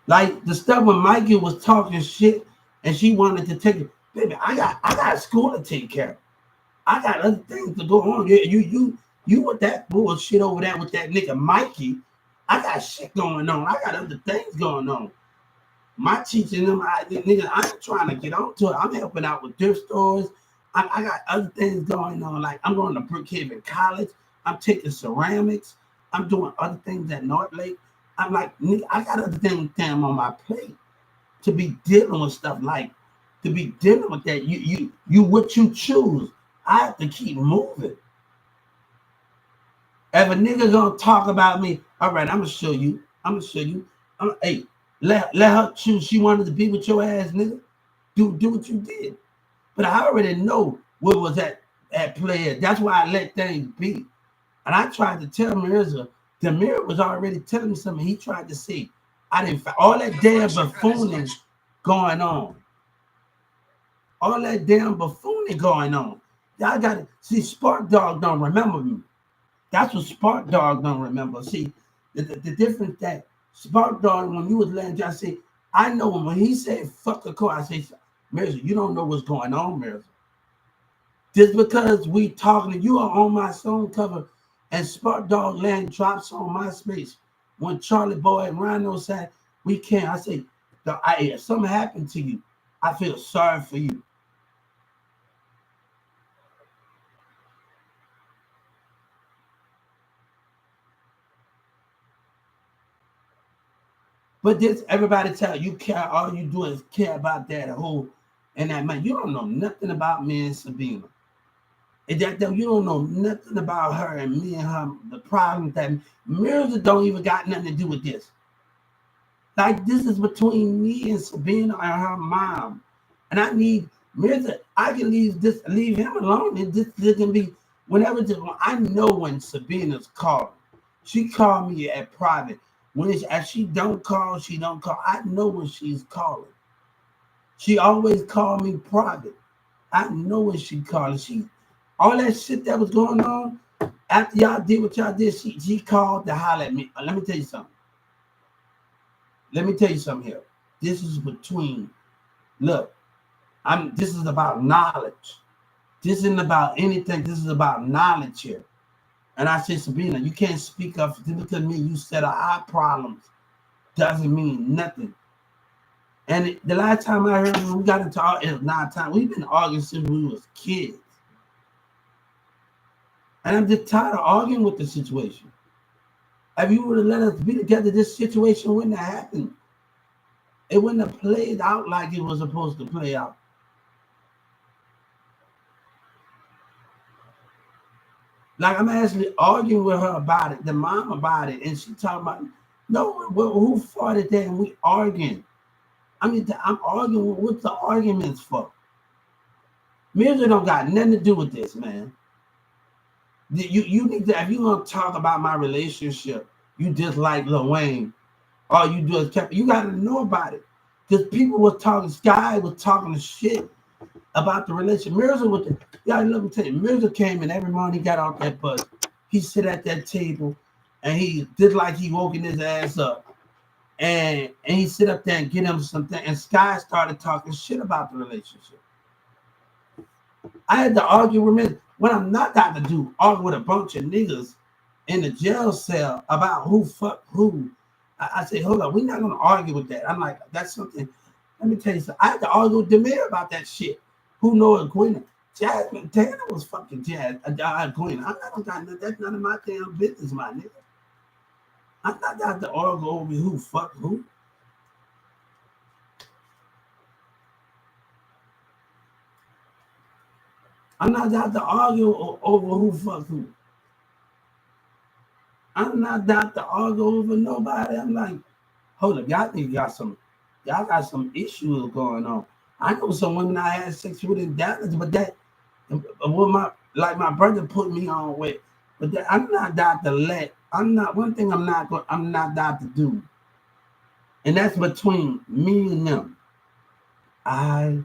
Like the stuff when Mikey was talking shit and she wanted to take it, baby, I got school to take care of. I got other things to go on. You with that bullshit over there with that nigga Mikey. I got shit going on. I got other things going on. My teaching them, nigga, I ain't trying to get onto it. I'm helping out with thrift stores. I got other things going on. Like I'm going to Brookhaven College. I'm taking ceramics. I'm doing other things at North Lake. I'm like, nigga, I got other things damn on my plate to be dealing with stuff like to be dealing with that. You what you choose. I have to keep moving. If a nigga gonna talk about me, all right, I'm gonna show you. Hey, let her choose. She wanted to be with your ass, nigga. Do what you did. But I already know what was at play. That's why I let things be. And I tried to tell Mirza, the mirror was already telling me something. He tried to see. I didn't all that damn buffooning going on. All that damn buffooning going on. Y'all got to see. Spark Dog don't remember me. That's what Spark Dog don't remember. See, the difference that Spark Dog, when you was letting I say, I know when he said fuck a car, I say, Mirza, you don't know what's going on, Mirza. Just because we talking, you are on my song cover, and Spark Dog Land drops on my space. When Charlie Boy and Rhino said, we can't, I say, if something happened to you, I feel sorry for you. But this, everybody tell you care, all you do is care about that whole and that man. You don't know nothing about me and Sabina. And that you don't know nothing about her and me and her. The problem that Mirza don't even got nothing to do with this. Like this is between me and Sabina and her mom. And I need Mirza. I can leave him alone. And this can be whenever. I know when Sabina's calling. She called me at private. As she don't call, she don't call. I know when she's calling. She always called me private. I know when she calling. All that shit that was going on after y'all did what y'all did. She called to holler at me. Let me tell you something. Here. This is between. Look, This is about knowledge. This isn't about anything. This is about knowledge here. And I said, Sabina, you can't speak up because me. You said our problems doesn't mean nothing. And the last time I heard we got into it was 9 times. We've been arguing since we was kids. And I'm just tired of arguing with the situation. If you would have let us be together, this situation wouldn't have happened. It wouldn't have played out like it was supposed to play out. Like I'm actually arguing with her about it, the mom about it, and she talking about, no, who fought it there and we arguing. I mean, I'm arguing. What's the arguments for? Mirza don't got nothing to do with this, man. You need to, if you gonna talk about my relationship, you just like Lil Wayne, all you do is you gotta know about it. Because people were talking, Sky was talking shit about the relationship. Mirza with the, y'all let me tell you, Mirza came in every morning, he got off that bus. He sit at that table and he did like he woken his ass up. And he sit up there and get him something. And Sky started talking shit about the relationship. I had to argue with him. What I'm not got to do, argue with a bunch of niggas in the jail cell about who fuck who. I say, hold on, we're not gonna argue with that. I'm like, that's something. Let me tell you something. I had to argue with Demir about that shit. Who knows Gwen? Jasmine Tanner was fucking Gwen. I'm not got that's none of my damn business, my nigga. I'm not got to argue over who fuck who. I'm not got to argue over who fuck who. I'm not got to argue over nobody. I'm like, hold up, y'all think y'all got some issues going on. I know some women I had sex with in Dallas, but that what my brother put me on with. But that, I'm not got to let. I'm not one thing. I'm not got to do, and that's between me and them. I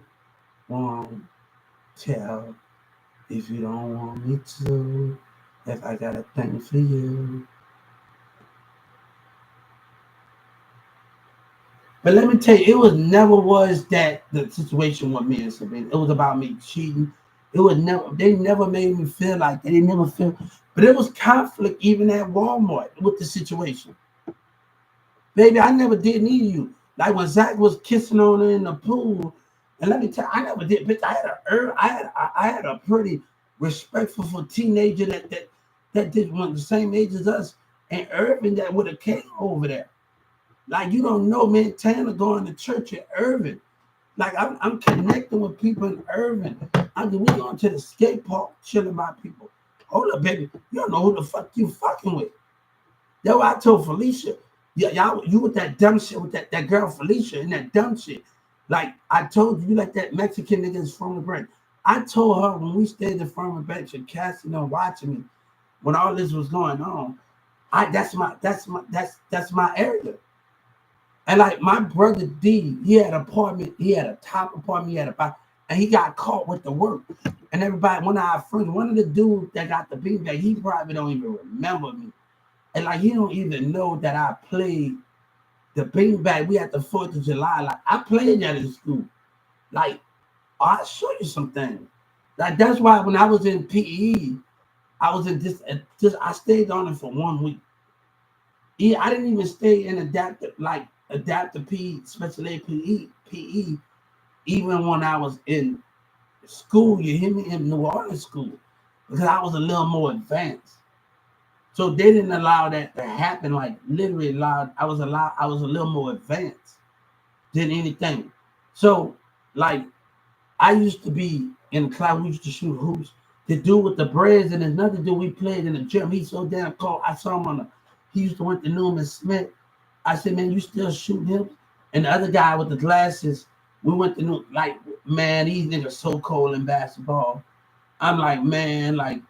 won't tell if you don't want me to. If I got a thing for you. But let me tell you, it was never that the situation with me and Sabine. It was about me cheating. It was never, they never made me feel like that. They never feel, but it was conflict even at Walmart with the situation. Baby, I never did need you. Like when Zach was kissing on her in the pool, and let me tell you, I never did. Bitch, I had a pretty respectful teenager that did one the same age as us, and Irvin that would have came over there. Like you don't know, man. Tanner going to church at Irvin. Like I'm connecting with people in Irvin. We going to the skate park, chilling by people. Hold up, baby. You don't know who the fuck you fucking with. That's why I told Felicia, yeah, y'all, you with that dumb shit with that girl Felicia and that dumb shit. Like I told you, you like that Mexican niggas from the break. I told her when we stayed in front of the bench and Cassie watching me when all this was going on. That's my area. And like my brother D, he had an apartment, he had a top apartment, he had a bottom, and he got caught with the work. And everybody, one of our friends, one of the dudes that got the beanbag, he probably don't even remember me. And like he don't even know that I played the beanbag. We had the 4th of July. Like I played that in school. Like I'll show you some things. Like that's why when I was in PE, I was in this I stayed on it for 1 week. Yeah, I didn't even stay in adaptive PE, special ed PE, even when I was in school, you hear me, in New Orleans school, because I was a little more advanced. So they didn't allow that to happen, like literally allowed, I was a little more advanced than anything. So like I used to be in the class, we used to shoot hoops. The dude with the braids and another dude we played in the gym, he's so damn cold. I saw him he used to went to Newman Smith. I said, man, you still shooting him? And the other guy with the glasses, we went to New, like, man, these niggas so cold in basketball. I'm like, man, like,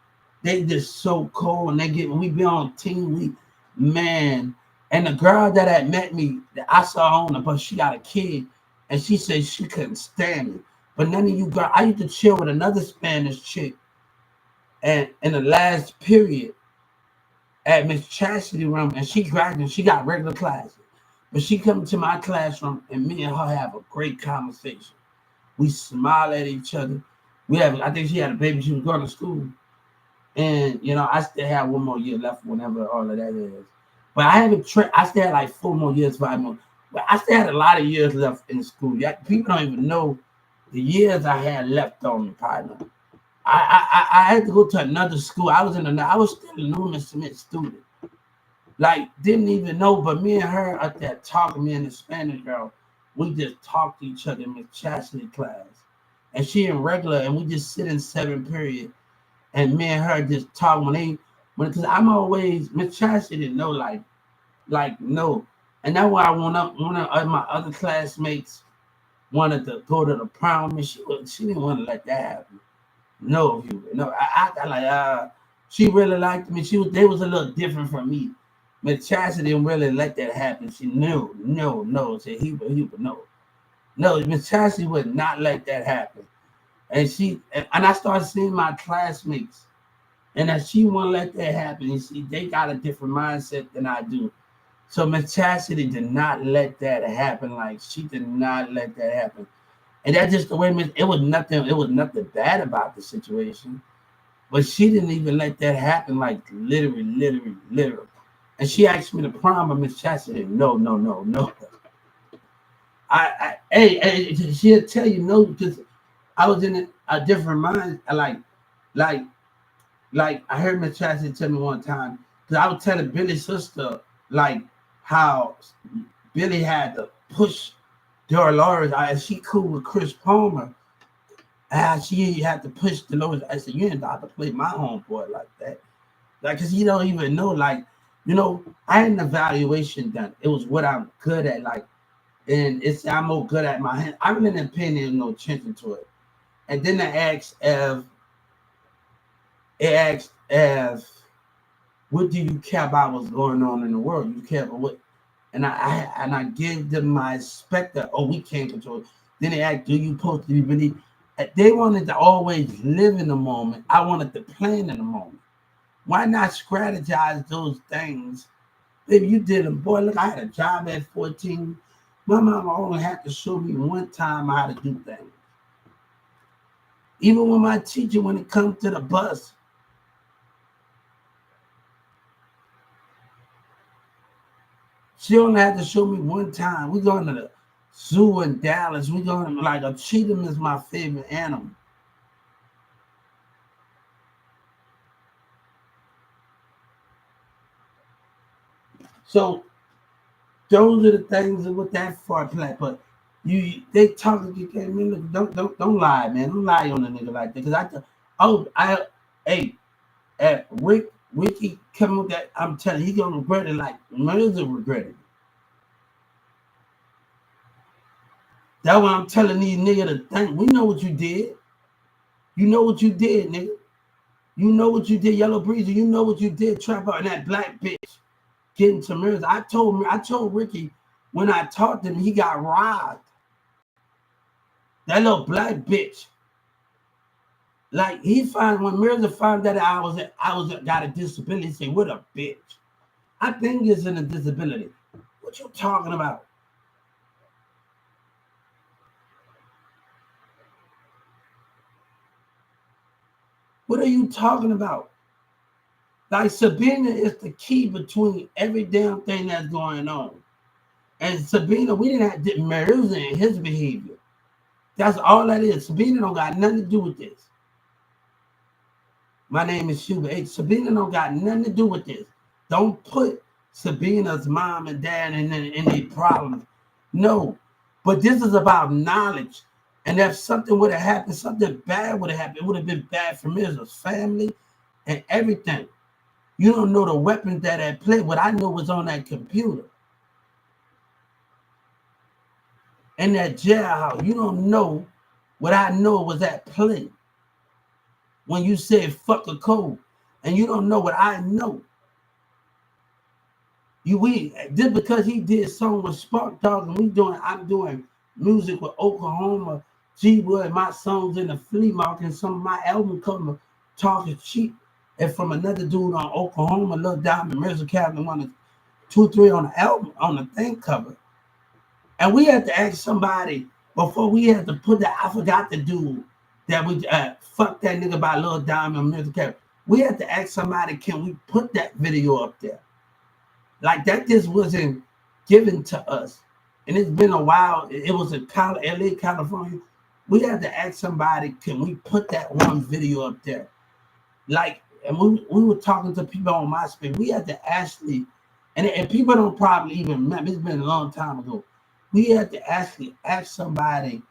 they just so cold. And we be on team week, man. And the girl that had met me, that I saw on her, but she got a kid, and she said she couldn't stand me. But none of you girls, I used to chill with another Spanish chick, and in the last period at Miss Chastity room, and she graduated, she got regular classes. But she come to my classroom, and me and her have a great conversation. We smile at each other. I think she had a baby, she was going to school. And, I still have 1 more year left, whenever all of that is. But I haven't, I still had like 4 more years, 5 more. But I still had a lot of years left in school. People don't even know the years I had left on me, partner. I had to go to another school. I was still a Newman Smith student. Like, didn't even know, but me and her up there talking, me and the Spanish girl, we just talked to each other in Miss Chastity class. And she in regular, and we just sit in 7th period. And me and her just talk because I'm always, Miss Chastity didn't know, no. And that's why one of my other classmates wanted to go to the prom, and she didn't want to let that happen. No, she really liked me. They was a little different from me. Miss Chastity didn't really let that happen. She knew, no. Said he would no. No, Miss Chastity would not let that happen. And I started seeing my classmates, and that she wouldn't let that happen. You see, they got a different mindset than I do. So Miss Chastity did not let that happen. Like, she did not let that happen. And that's just the way it was nothing bad about the situation. But she didn't even let that happen, like literally. And she asked me to prom, but Miss Chastity, no. She'll tell you no, because I was in a different mind. Like I heard Miss Chastity tell me one time, because I was telling Billy's sister, like, how Billy had to push Dolores, as she cool with Chris Palmer, and she had to push Dolores. I said, you ain't got to play my homeboy like that. Like, because you don't even know, like, I had an evaluation done. It was what I'm good at, like, and I'm more good at my hand. I really didn't pay no attention to it. And then it asked if what do you care about what's going on in the world? You care about what? And I gave them my specter. Oh, we can't control it. Then they asked, do you supposed to be really? They wanted to always live in the moment. I wanted to plan in the moment. Why not strategize those things? Baby, you did them. Boy, look, I had a job at 14. My mama only had to show me one time how to do things. Even with my teacher, when it comes to the bus, she only had to show me one time. We going to the zoo in Dallas. We going to, like, a cheetah is my favorite animal. So those are the things with that far play. But they talking, you can't mean, don't lie, man. Don't lie on a nigga like that. Because Ricky coming with that, I'm telling you, he gonna regret it like Mirza regretted it. That's why I'm telling these niggas to think. We know what you did. You know what you did, nigga. You know what you did, Yellow Breezer. You know what you did, Trap Out and that black bitch getting to Mirza. I told Ricky when I talked to him, he got robbed. That little black bitch. Like when Mirza found that I was got a disability, he said, "What a bitch." I think it's in a disability. What you talking about? What are you talking about? Like, Sabina is the key between every damn thing that's going on. And Sabina, we didn't have Mirza and his behavior. That's all that is. Sabina don't got nothing to do with this. My name is Shuba H. Sabina don't got nothing to do with this. Don't put Sabina's mom and dad in any problems. No. But this is about knowledge. And if something would have happened, something bad would have happened, it would have been bad for Mirza's family and everything. You don't know the weapons that had played. What I know was on that computer. In that jailhouse. You don't know what I know was at play. When you said fuck a code. And you don't know what I know. Just because he did song with Spark Dog and I'm doing music with Oklahoma, G-Wood, my songs in the flea market, and some of my album cover talking cheap. And from another dude on Oklahoma, Lil Diamond, Mirza Cabin, 1, 2, 3 on the album, on the thing cover. And we had to ask somebody before we had to put that. I forgot the dude that we fuck that nigga by Lil Diamond, Mirza Cabin. We had to ask somebody, can we put that video up there? Like, that just wasn't given to us. And it's been a while. It was in LA, California. We had to ask somebody, can we put that one video up there? Like, and we were talking to people on MySpace. We had to actually, and people don't probably even remember, it's been a long time ago. We had to actually ask somebody.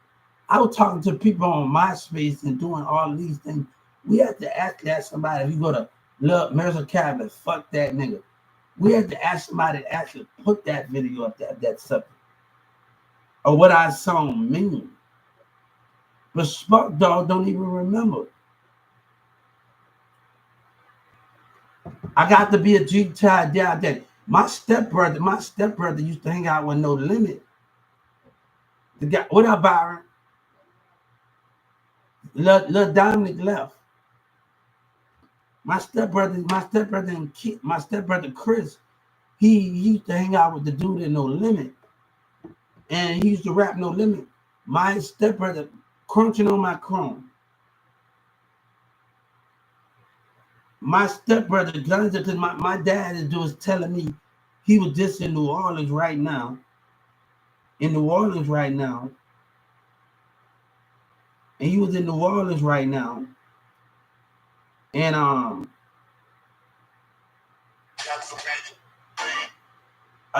I was talking to people on MySpace and doing all these things. We had to actually ask somebody, if you go to Lil Mirza Cabin, fuck that nigga. We had to ask somebody to actually put that video up there, that subject. Or what our song mean. But Spark Dog don't even remember. I got to be a G-Tide down there. My stepbrother used to hang out with No Limit. The guy, what up, Byron? Lil Dominic left. My stepbrother Chris, he used to hang out with the dude in No Limit. And he used to rap No Limit. My stepbrother crunching on my chrome. My stepbrother, because my dad is telling me he was just in New Orleans right now. And he was in New Orleans right now. And a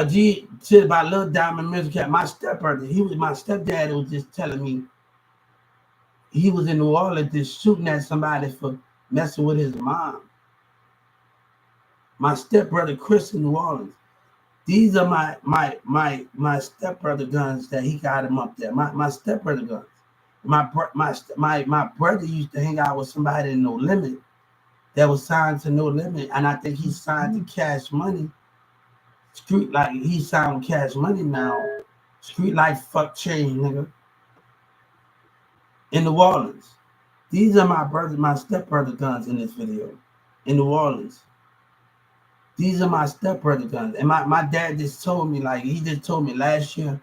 G said about Lil Diamond Music. My stepbrother, my stepdad was just telling me he was in New Orleans just shooting at somebody for messing with his mom. My stepbrother Chris in New Orleans. These are my stepbrother guns that he got him up there. My stepbrother guns. My brother used to hang out with somebody in No Limit that was signed to No Limit, and I think he signed to Cash Money. Street like he signed Cash Money now. Street Life fuck change, nigga. In New Orleans. These are my stepbrother guns in this video. In New Orleans. These are my stepbrother guns. And my dad just told me, like, he just told me last year,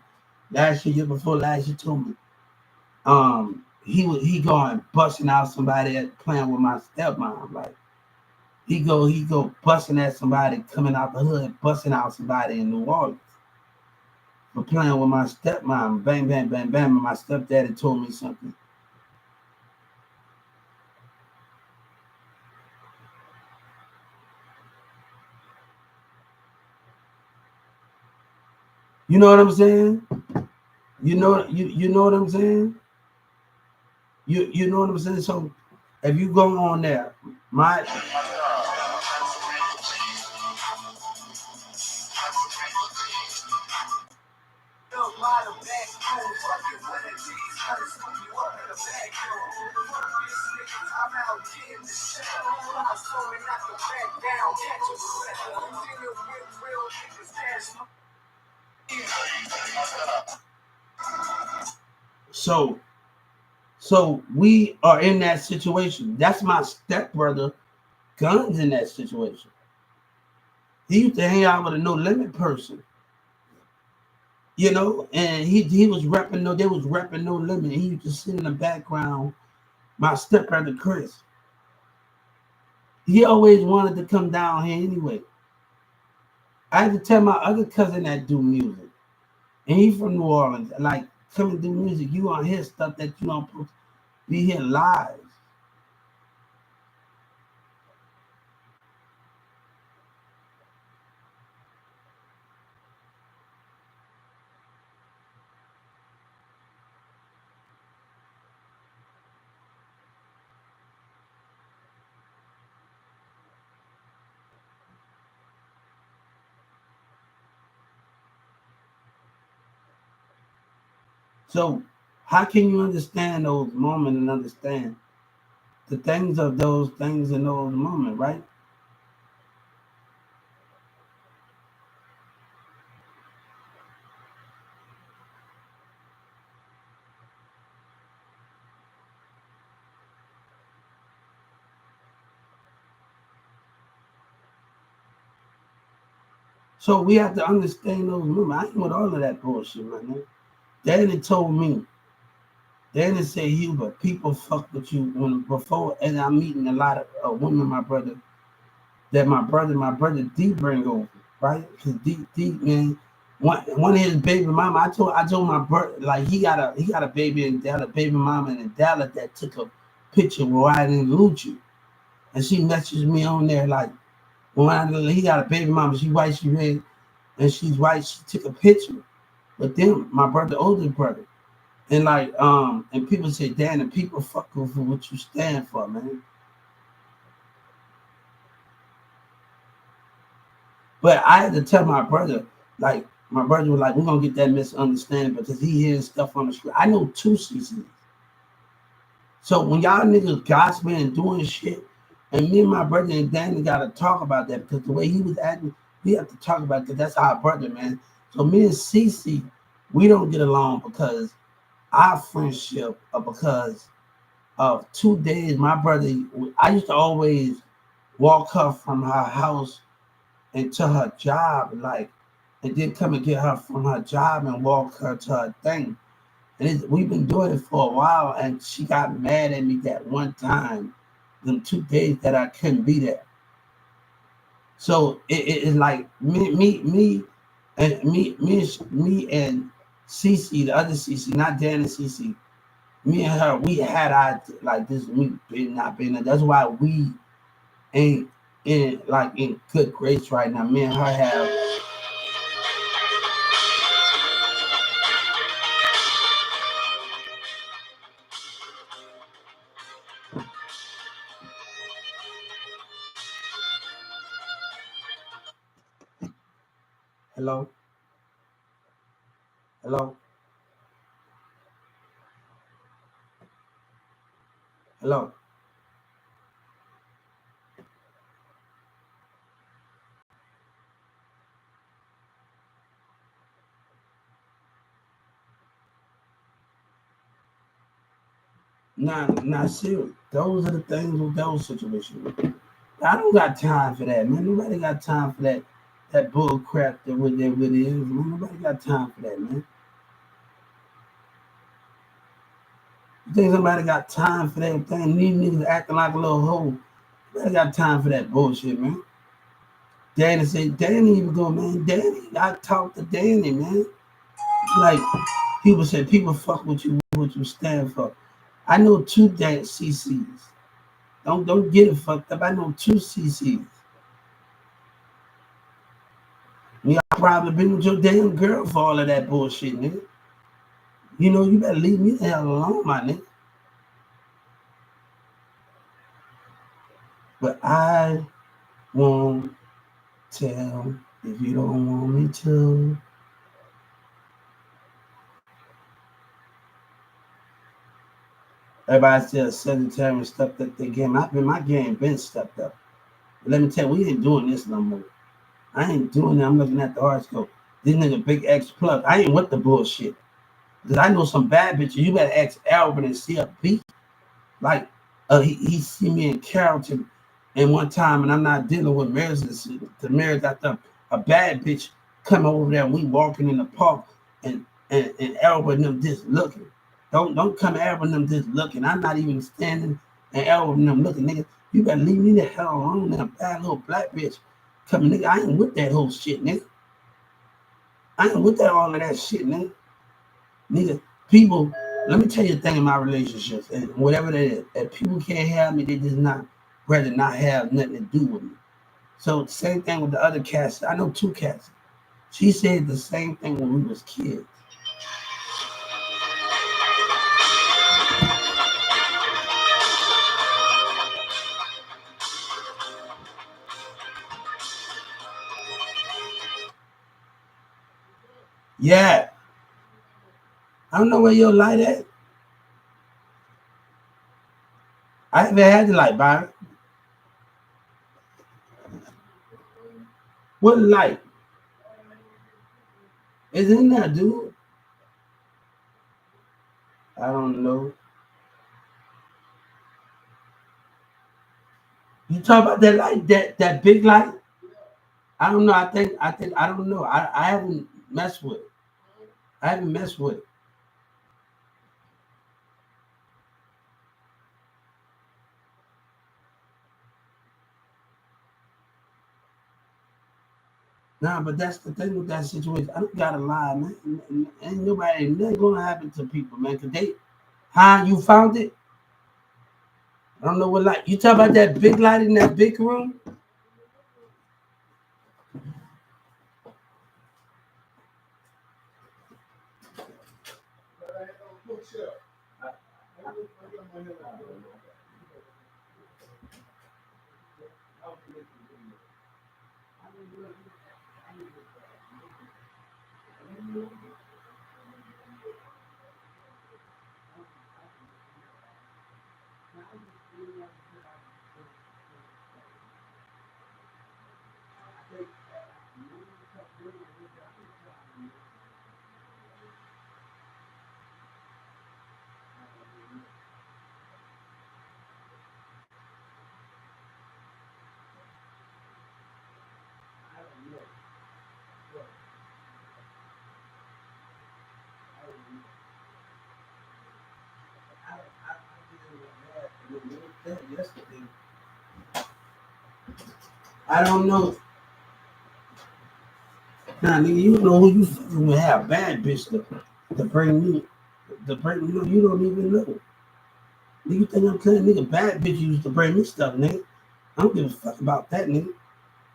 year before last, he told me, he going busting out somebody at playing with my stepmom. Like he go busting at somebody coming out the hood, busting out somebody in New Orleans for playing with my stepmom. Bang, bang, bang, bang. And my stepdaddy told me something. You know what I'm saying? You know what I'm saying? You know what I'm saying? So if you go on there, my so we are in that situation. That's my stepbrother. Guns in that situation. He used to hang out with a no limit person, you know, and he was repping no. They was repping no limit. He used to sit in the background. My stepbrother Chris. He always wanted to come down here anyway. I had to tell my other cousin that do music, and he from New Orleans. Like, come and do music. You on hear stuff that you don't be here live. So how can you understand those moments and understand the things of those things in those moments, right? So we have to understand those moments. I ain't with all of that bullshit, man. Daddy told me, Daddy said, Hubert, people fuck with you when before, and I'm meeting a lot of women, my brother, that my brother D bring over, right? Because D man, one of his baby mama, I told my brother, like he got a baby and had a baby mama in Dallas that took a picture riding Lucci, and she messaged me on there like, he got a baby mama, she white, she red, and she's white. She took a picture with them, my brother, older brother, and like and people say, Dan, and people fuck with for what you stand for, man. But I had to tell my brother, like, my brother was like, we're gonna get that misunderstanding because he hears stuff on the screen. I know two CCs. So when y'all niggas gossiping and doing shit, and me and my brother and Danny gotta talk about that because the way he was acting, we have to talk about it because that's our brother, man. So me and CC, we don't get along because our friendship or because of 2 days, my brother, I used to always walk her from her house into her job, like, and then come and get her from her job and walk her to her thing. And we've been doing it for a while, and she got mad at me that one time, them 2 days that I couldn't be there. So it's like me and Cece, the other Cece, not Dan and Cece, me and her, we had our like this. We been not been. That's why we ain't in good grace right now. Me and her have. Hello, hello, hello. Not serious. Those are the things with those situations. I don't got time for that, man. Nobody got time for that bull crap that what that really is, man. Nobody got time for that, man. You think somebody got time for that thing? These niggas acting like a little hoe. They got time for that bullshit, man. Danny said, Danny even go, man. Danny, I talked to Danny, man. Like, people say, people fuck with you, what you stand for. I know two damn CCs. Don't get it fucked up. I know two CCs. You probably been with your damn girl for all of that bullshit, nigga. You know, you better leave me the hell alone, my nigga. But I won't tell if you don't want me to. Everybody says sedentary and stepped up their game. My game been stepped up. But let me tell you, we ain't doing this no more. I ain't doing that. I'm looking at the horoscope. This nigga bigxthaplug. I ain't with the bullshit. Because I know some bad bitches. You better ask Alvin and see a beat. Like, he see me in Carrollton and one time, and I'm not dealing with Mirza. The Mirza got a bad bitch come over there. We walking in the park, and Elba and them just looking. Don't come Elba and them just looking. I'm not even standing, and Elba and them looking, nigga. You better leave me the hell alone. That bad little black bitch coming, nigga. I ain't with that whole shit, nigga. I ain't with that all of that shit, nigga. Nigga, people. Let me tell you a thing in my relationships, and whatever that is, if people can't have me, they just not rather not have nothing to do with me. So same thing with the other cats. I know two cats. She said the same thing when we was kids. Yeah, I don't know where your light at. I haven't had the light, Byron. What light? Is in there, dude? I don't know. You talk about that light, that big light? I don't know. I think I don't know. I haven't messed with it. I haven't messed with it. Nah, but that's the thing with that situation. I don't gotta lie, man. Ain't nobody, nothing gonna happen to people, man. Cause they, how you found it? I don't know what light. You talk about that big light in that big room? I don't know. Nah, nigga, you know who you fucking with have bad bitch to bring me you don't even know. Nigga, you think I'm telling nigga bad bitch used to bring me stuff, nigga. I don't give a fuck about that, nigga.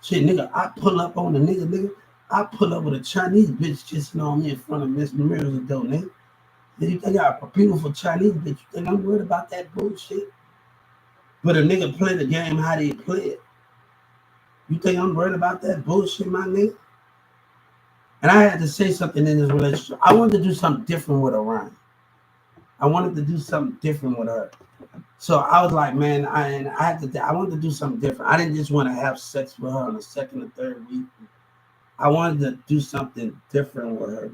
Shit, nigga, I pull up on the nigga. I pull up with a Chinese bitch kissing on me in front of Miss Mirza though, nigga. Then you think I got a beautiful Chinese bitch? You think I'm worried about that bullshit? But a nigga play the game how they play it. You think I'm worried about that bullshit, my nigga? And I had to say something in this relationship. I wanted to do something different with Orion. I wanted to do something different with her. So I was like, man, I wanted to do something different. I didn't just want to have sex with her on the second or third week. I wanted to do something different with her.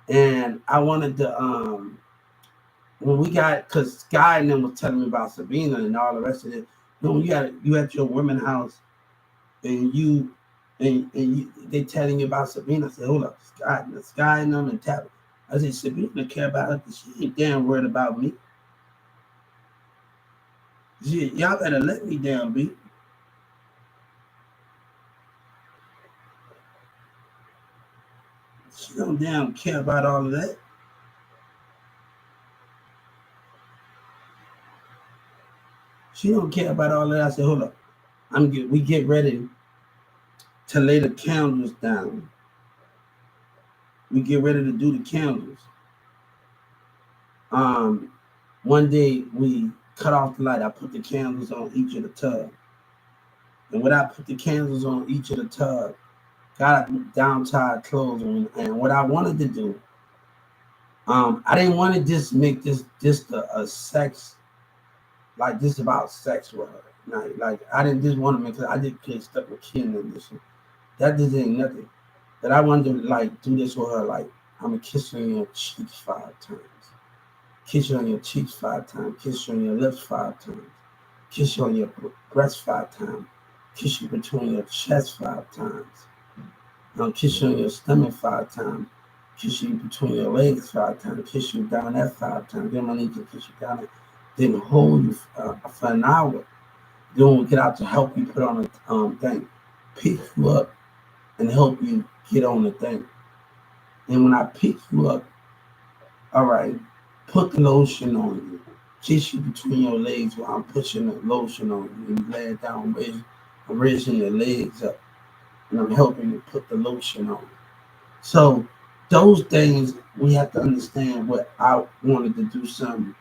And I wanted to when we got, because Sky and them was telling me about Sabina and all the rest of it. You know, when you at your women's house and they telling you about Sabina. I said, hold up, Sky and them and tap. I said, Sabina care about her because she ain't damn worried about me. Shit, y'all better let me down, B. She don't damn care about all of that. She don't care about all of that. I said, hold up. We get ready to lay the candles down. We get ready to do the candles. One day we cut off the light. I put the candles on each of the tub. And when I put the candles on each of the tub, got down tied clothes on, and what I wanted to do, I didn't want to just make this just a sex, like this about sex with her. Like I didn't just want to make it. I just get stuck with Ken and this. That just ain't nothing. That I wanted to like do this with her. Like I'm gonna kiss her in your cheeks 5 times, kiss you on your cheeks 5 times, kiss you on your lips 5 times, kiss you on your breast 5 times, kiss you between your chest 5 times. Kiss you on your stomach 5 times. Kiss you between your legs 5 times. Kiss you down there 5 times. Then I need to kiss you down there. Then hold you for an hour. Then we get out to help you put on the thing. Pick you up and help you get on the thing. And when I pick you up, all right, put the lotion on you. Kiss you between your legs while I'm pushing the lotion on you. And you lay it down, raising your legs up. And I'm helping you put the lotion on. So those things we have to understand. What I wanted to do something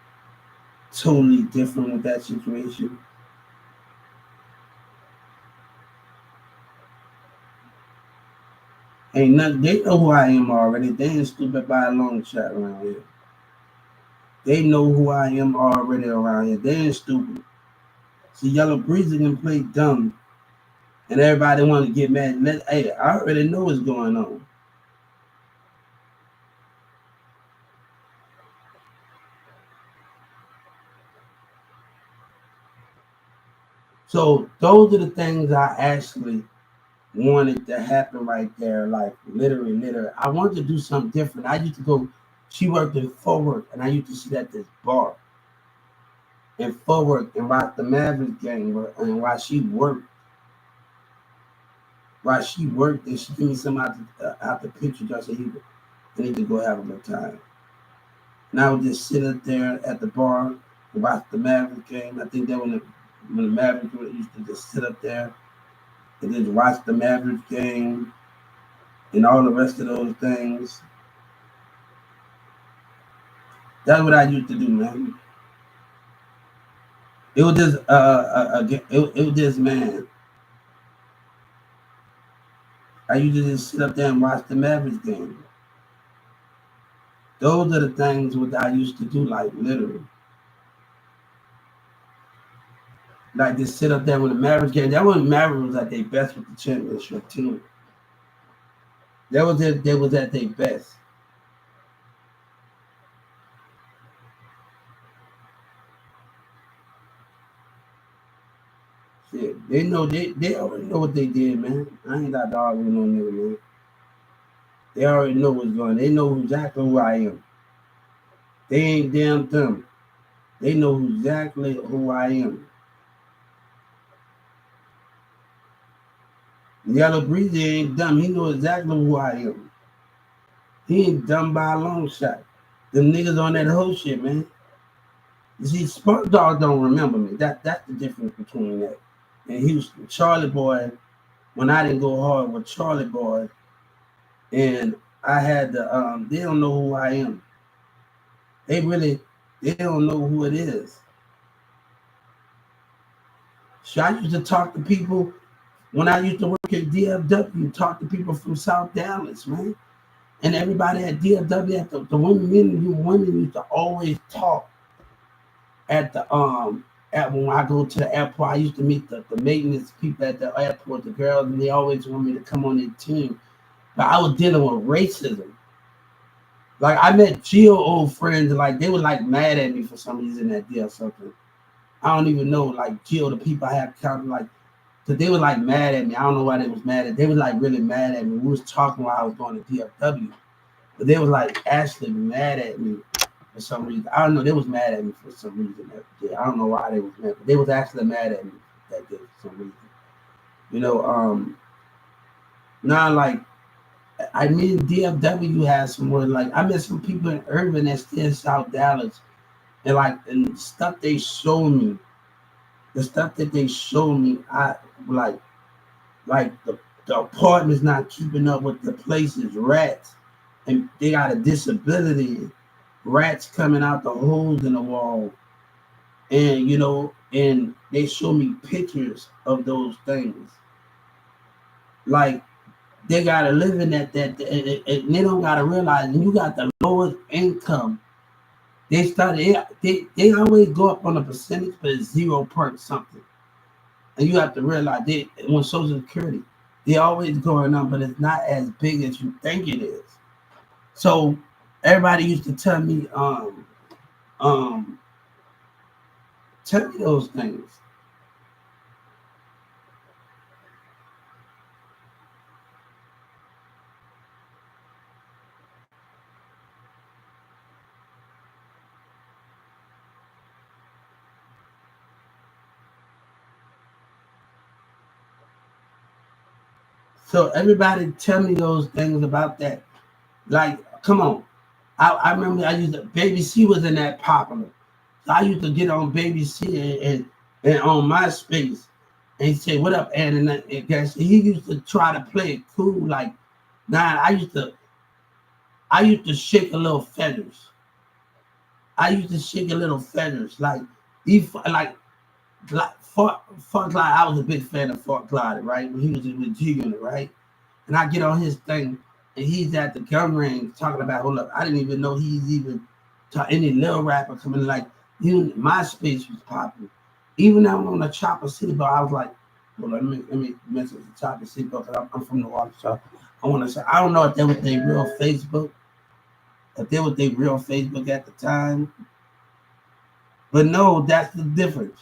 totally different with that situation. Ain't nothing. They know who I am already. They ain't stupid by a long shot around here. They know who I am already around here. They ain't stupid. See, Yellow Breezy can play dumb, and everybody want to get mad. Hey, I already know what's going on. So those are the things I actually wanted to happen right there. Like literally. I wanted to do something different. I used to go. She worked in Forward, and I used to sit at this bar in Forward and watch the Mavericks game. And while she worked, and she gave me some out the picture. I said, I need to go have a good time. And I would just sit up there at the bar and watch the Mavericks game. I think that when the Mavericks used to just sit up there and just watch the Mavericks game and all the rest of those things. That's what I used to do, man. It was just it was just, man. I used to just sit up there and watch the Mavericks game. Those are the things what I used to do, like literally. Like just sit up there with the Mavericks game. That when Mavericks was at their best with the championship team. They was at their best. Shit, they already know what they did, man. I ain't got to argue with no nigga, man. They already know what's going on. They know exactly who I am. They ain't damn dumb. They know exactly who I am. Yellow Breezy ain't dumb. He knows exactly who I am. He ain't dumb by a long shot. Them niggas on that whole shit, man. You see, Spark Dog don't remember me. That's the difference between that. And Houston, Charlie Boy, when I didn't go hard with Charlie Boy, and I had the they don't know who I am. They don't know who it is. So I used to talk to people when I used to work at DFW, talk to people from South Dallas, man. And everybody at DFW, at the women used to always talk at the at when I go to the airport. I used to meet the maintenance people at the airport, the girls, and they always want me to come on their team. But I was dealing with racism. Like I met Geo old friends, and like they were like mad at me for some reason that day or something. I don't even know. Like Geo, the people I have counted, like, so they were like mad at me. I don't know why they was mad at. They was like really mad at me. We was talking while I was going to DFW, but they was like actually mad at me for some reason. I don't know. They was mad at me for some reason. I don't know why they was mad, but they was actually mad at me that day for some reason. You know, now like I mean DFW has some more like I met some people in Irving that stay in South Dallas and like and stuff they show me, the stuff that they show me, I like the apartment's not keeping up with the places, rats, and they got a disability, rats coming out the holes in the wall, and you know, and they show me pictures of those things. Like they gotta live in and they don't gotta realize when you got the lowest income, they always go up on a percentage, but it's 0 point something. And you have to realize they when Social Security, they always going up, but it's not as big as you think it is. So everybody used to um tell me those things. So everybody tell me those things about that. Like, come on. I remember I used to Baby C was in that popular. So I used to get on Baby C and on MySpace and say, "What up, Ann?" And guess he used to try to play it cool. Like, nah, I used to shake a little feathers. I used to shake a little feathers. Like, Fort Clyde. I was a big fan of Fort Clyde, right? When he was with G Unit, right? And I get on his thing, and he's at the gun range talking about, hold up, I didn't even know he's even any little rapper coming like you. MySpace was popular. Even though I'm on the Chopper City bar, I was like, well, let me mention the Chopper City bar because I'm from New Orleans. So I want to say, I don't know if they was their real Facebook, if they was their real Facebook at the time, but no, that's the difference.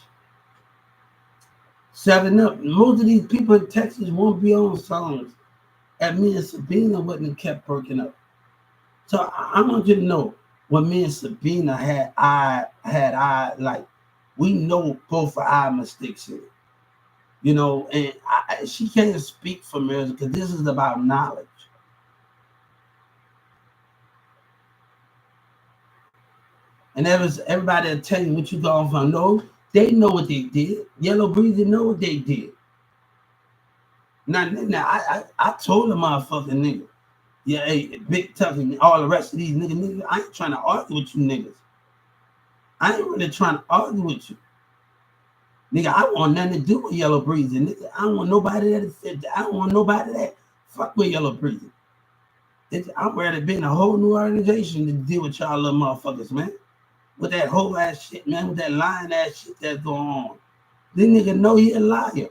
7 Up. Most of these people in Texas won't be on songs at me and Sabina wouldn't have kept perking up. So I want you to know when me and Sabina had like we know both of our mistakes in it, you know, and she can't speak for Mirza because this is about knowledge. And there was everybody will tell you what you going from. No, they know what they did. Yellow Breezy know what they did. Now I told the motherfucking nigga. Yeah, hey, Big Tuck and all the rest of these niggas, I ain't trying to argue with you niggas. I ain't really trying to argue with you. Nigga, I want nothing to do with Yellow Breezy. Nigga, I don't want nobody that said I don't want nobody that fuck with Yellow Breezy. I'm ready to be in a whole new organization to deal with y'all little motherfuckers, man. With that whole ass shit, man, with that lying ass shit that's going on. This nigga know he a liar.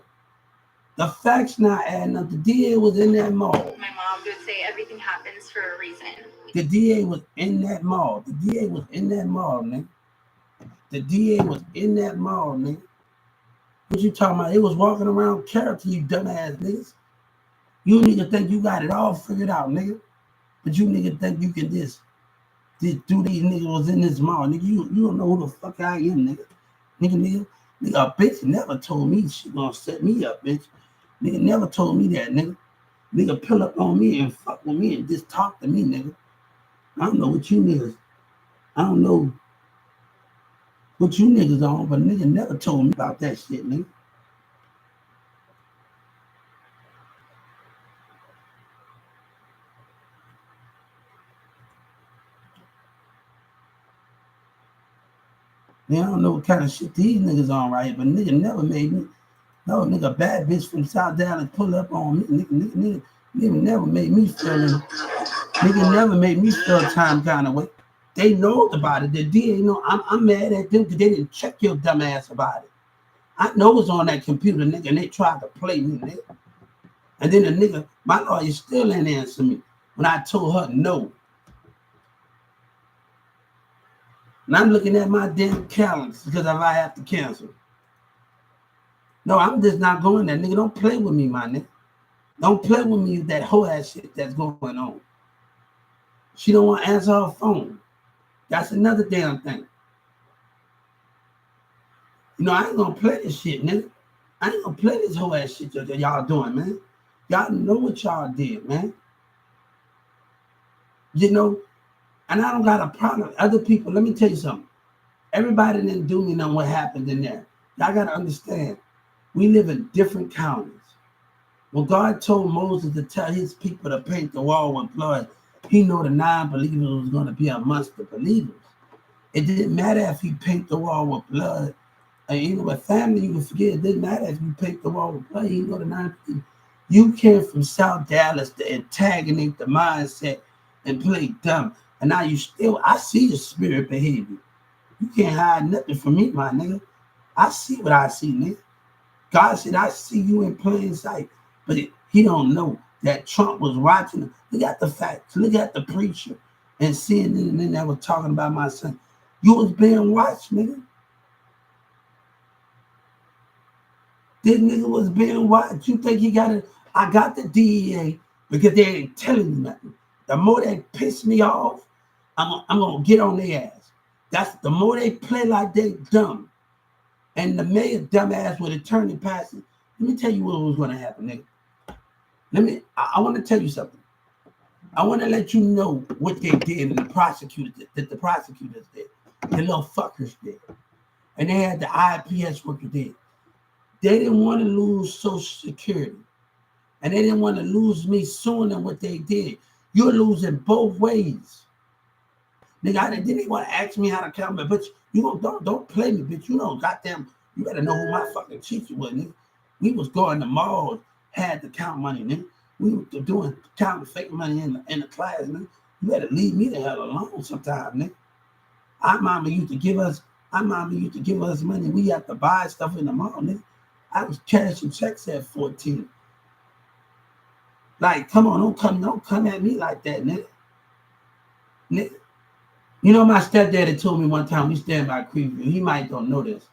The facts not adding up. The DA was in that mall. My mom would say everything happens for a reason. The DA was in that mall. The DA was in that mall, nigga. The DA was in that mall, nigga. What you talking about? It was walking around character, you dumbass niggas. You nigga think you got it all figured out, nigga. But you nigga think you can just do these niggas was in this mall. Nigga, you don't know who the fuck I am, nigga. Nigga, a bitch never told me she gonna set me up, bitch. Nigga never told me that, nigga. Nigga pull up on me and fuck with me and just talk to me, nigga. I don't know what you niggas, I don't know what you niggas on, but nigga never told me about that shit, nigga. Man, I don't know what kind of shit these niggas on right here, but nigga never made me, no nigga bad bitch from South Dallas pull up on me, nigga never made me feel, nigga never made me feel time kind of way. They know about it. The DA know I'm mad at them because they didn't check your dumb ass about it. I know it's on that computer, nigga, and they tried to play me, nigga. And then the nigga, my lawyer still ain't answer me when I told her no. And I'm looking at my damn calendar because if I have to cancel. No, I'm just not going there, nigga. Don't play with me, my nigga. Don't play with me with that whole ass shit that's going on. She don't want to answer her phone. That's another damn thing. You know, I ain't gonna play this shit, nigga. I ain't gonna play this whole ass shit that y'all doing, man. Y'all know what y'all did, man. You know, and I don't got a problem. Other people, let me tell you something. Everybody didn't do me know what happened in there. Y'all gotta understand, we live in different counties. When God told Moses to tell his people to paint the wall with blood, he knew the non-believers was gonna be amongst the believers. It didn't matter if he paint the wall with blood. And you know, with family, you can forget. It didn't matter if you paint the wall with blood. You know the non-believers. You came from South Dallas to antagonate the mindset and play dumb. And now you still, I see your spirit behavior. You can't hide nothing from me, my nigga. I see what I see, nigga. God said, I see you in plain sight. But he don't know that Trump was watching him. Look at the facts. Look at the preacher and seeing it, and then they were talking about my son. You was being watched, nigga. This nigga was being watched. You think he got it? I got the DEA because they ain't telling me nothing. The more they piss me off, I'm gonna get on their ass. That's the more they play like they dumb. And the mayor dumbass with attorney passing. Let me tell you what was gonna happen, nigga. I want to tell you something. I want to let you know what they did and the prosecutors did. The prosecutors did. The little fuckers did. And they had the IPS worker did. They didn't want to lose Social Security. And they didn't want to lose me suing them what they did. You're losing both ways. Nigga, they didn't want to ask me how to count, but you don't play me, bitch. You know, goddamn, you better know who my fucking teacher was, nigga. We was going to malls, had to count money, nigga. We were doing counting fake money in the class, nigga. You better leave me the hell alone sometime, nigga. Our mama used to give us money. We had to buy stuff in the mall, nigga. I was cashing checks at 14. Like, come on, don't come at me like that, nigga. Nigga. You know, my stepdaddy told me one time, we stand by Creekview. He might don't know this.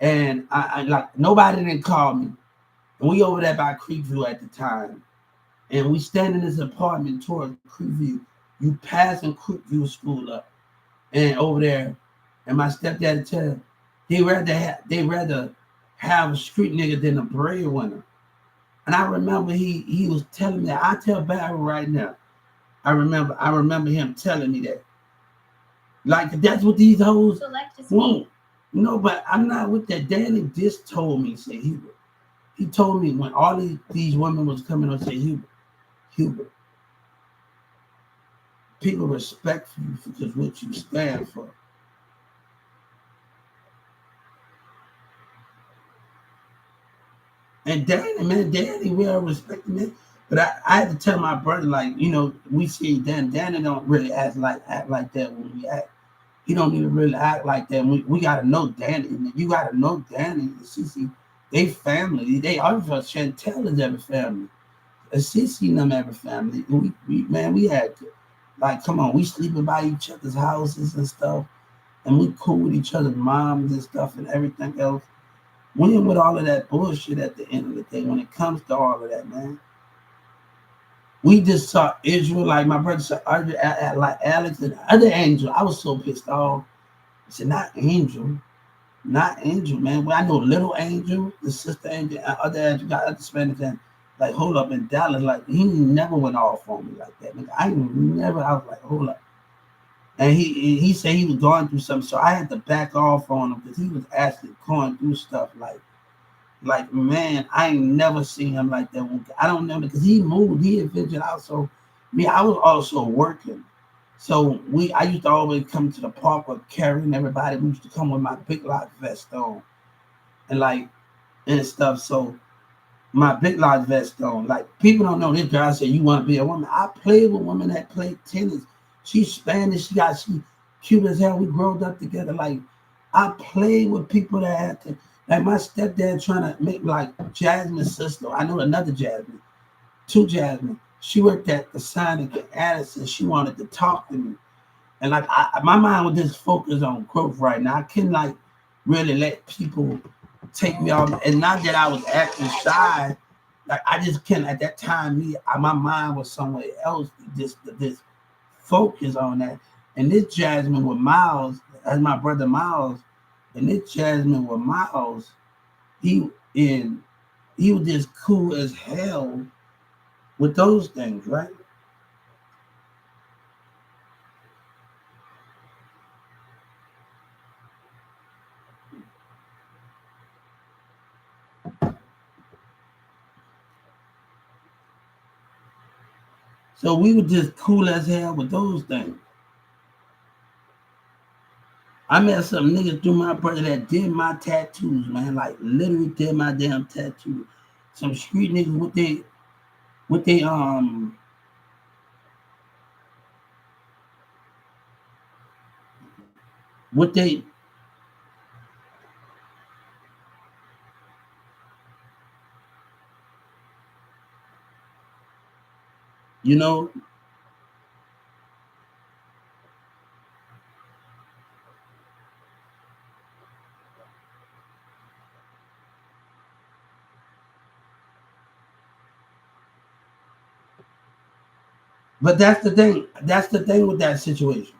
And I like, nobody didn't call me. And we over there by Creekview at the time. And we stand in this apartment toward Creekview. You passing Creekview school up. And over there, and my stepdaddy tell him, they rather have a street nigga than a breadwinner. And I remember he was telling me, I tell Barry right now, I remember him telling me that. Like, that's what these hoes want. You know, but I'm not with that. Danny just told me, say Hubert. He told me when all these women was coming and say, Hubert, people respect you because what you stand for. And Danny well respected me. But I had to tell my brother, like, you know, we see Danny don't really act like that when we act. He don't even really act like that. We gotta know Danny. You gotta know Danny and Cece. They family. They all Chantel is every family. And Cece and them every family. We had to, like, come on, we sleeping by each other's houses and stuff. And we cool with each other's moms and stuff and everything else. We ain't with all of that bullshit at the end of the day when it comes to all of that, man. We just saw Israel, like my brother said, like Alex and other Angel. I was so pissed off. I said, not Angel, man. Well, I know Little Angel, the sister Angel, other Angel, got other Spanish and like, hold up, in Dallas, like, he never went off on me like that. Nigga. I was like, hold up. And he said he was going through something, so I had to back off on him because he was actually going through stuff like, man, I ain't never seen him like that. I don't know, because he moved, he adventured out. So me, I was also working. So I used to always come to the park with Carrie and everybody. We used to come with my big lock vest on and stuff. So my big lock vest on, like, people don't know this girl said, you want to be a woman. I played with women that played tennis. She's Spanish. She cute as hell. We growed up together. Like, I played with people that had to, like my stepdad trying to make like Jasmine's sister. I know another Jasmine, two Jasmine. She worked at the Sonic at Addison. She wanted to talk to me. And like, my mind was just focused on growth right now. I couldn't like really let people take me off. And not that I was acting shy. Like, I just couldn't, at that time, my mind was somewhere else. Just focus on that. And this Jasmine with Miles, as my brother Miles, and this Jasmine with Miles, he in he was just cool as hell with those things, right? So we were just cool as hell with those things. I met some niggas through my brother that did my tattoos, man. Like literally did my damn tattoo. Some street niggas with they with they you know. But that's the thing. That's the thing with that situation.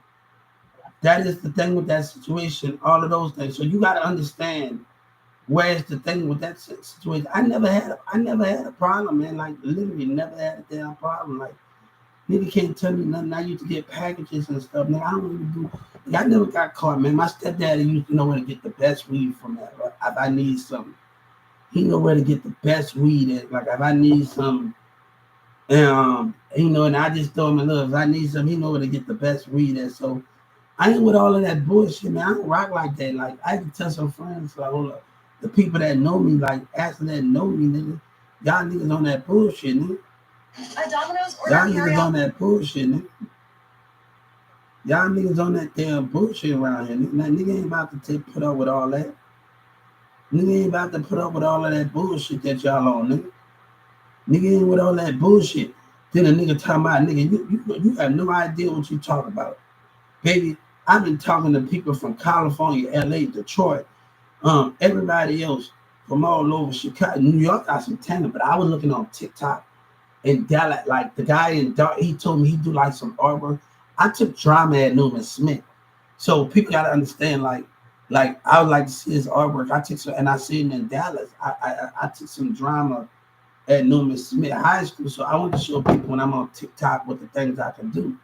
That is the thing with that situation. All of those things. So you got to understand where's the thing with that situation. I never had a problem, man. Like literally, never had a damn problem. Like nigga can't tell me nothing. I used to get packages and stuff, man. I don't even do. Like, I never got caught, man. My stepdaddy used to know where to get the best weed from. That if I need something, he know where to get the best weed. At. Like if I need something. And I just told him, look, if I need some, he know where to get the best weed at. So I ain't with all of that bullshit, man. I don't rock like that. Like I can tell some friends, like, hold up, the people that know me, like actually that know me, nigga, y'all niggas on that bullshit, nigga. Y'all niggas on that bullshit, nigga. Y'all niggas on that damn bullshit around here. Nigga, nigga ain't about to put up with all that. Nigga ain't about to put up with all of that bullshit that y'all on, nigga. Nigga ain't with all that bullshit. Then a nigga talking about, nigga, you have no idea what you talk about. Baby, I've been talking to people from California, LA, Detroit, everybody else from all over Chicago. New York got some talent, but I was looking on TikTok in Dallas, like the guy in Dark, he told me he do like some artwork. I took drama at Newman Smith. So people gotta understand, like I would like to see his artwork. I took some, and I seen him in Dallas. I took some drama at Newman Smith High School. So I want to show people when I'm on TikTok what the things I can do.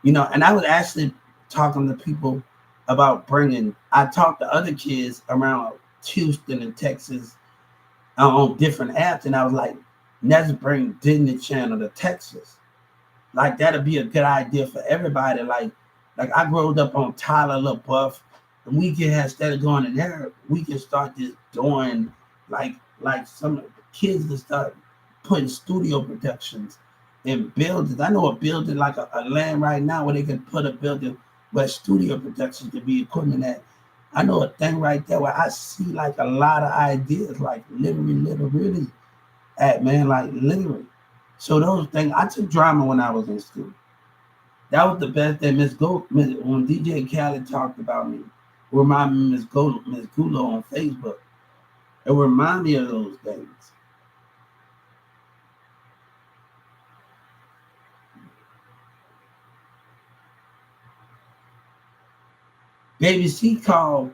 And I was actually talking to people about I talked to other kids around Houston and Texas on different apps, and I was like, let's bring Disney Channel to Texas. Like that'll be a good idea for everybody. Like I grew up on Tyler LaBeouf, and we can have instead of going in there, we can start just doing like some kids that start putting studio productions in buildings. I know a building like a land right now where they can put a building where studio production could be equipment at. I know a thing right there where I see like a lot of ideas, like literally at man, like literally. So those things, I took drama when I was in school. That was the best thing. When DJ Khaled talked about me, remind me Miss Gulo on Facebook. It remind me of those things. Baby C called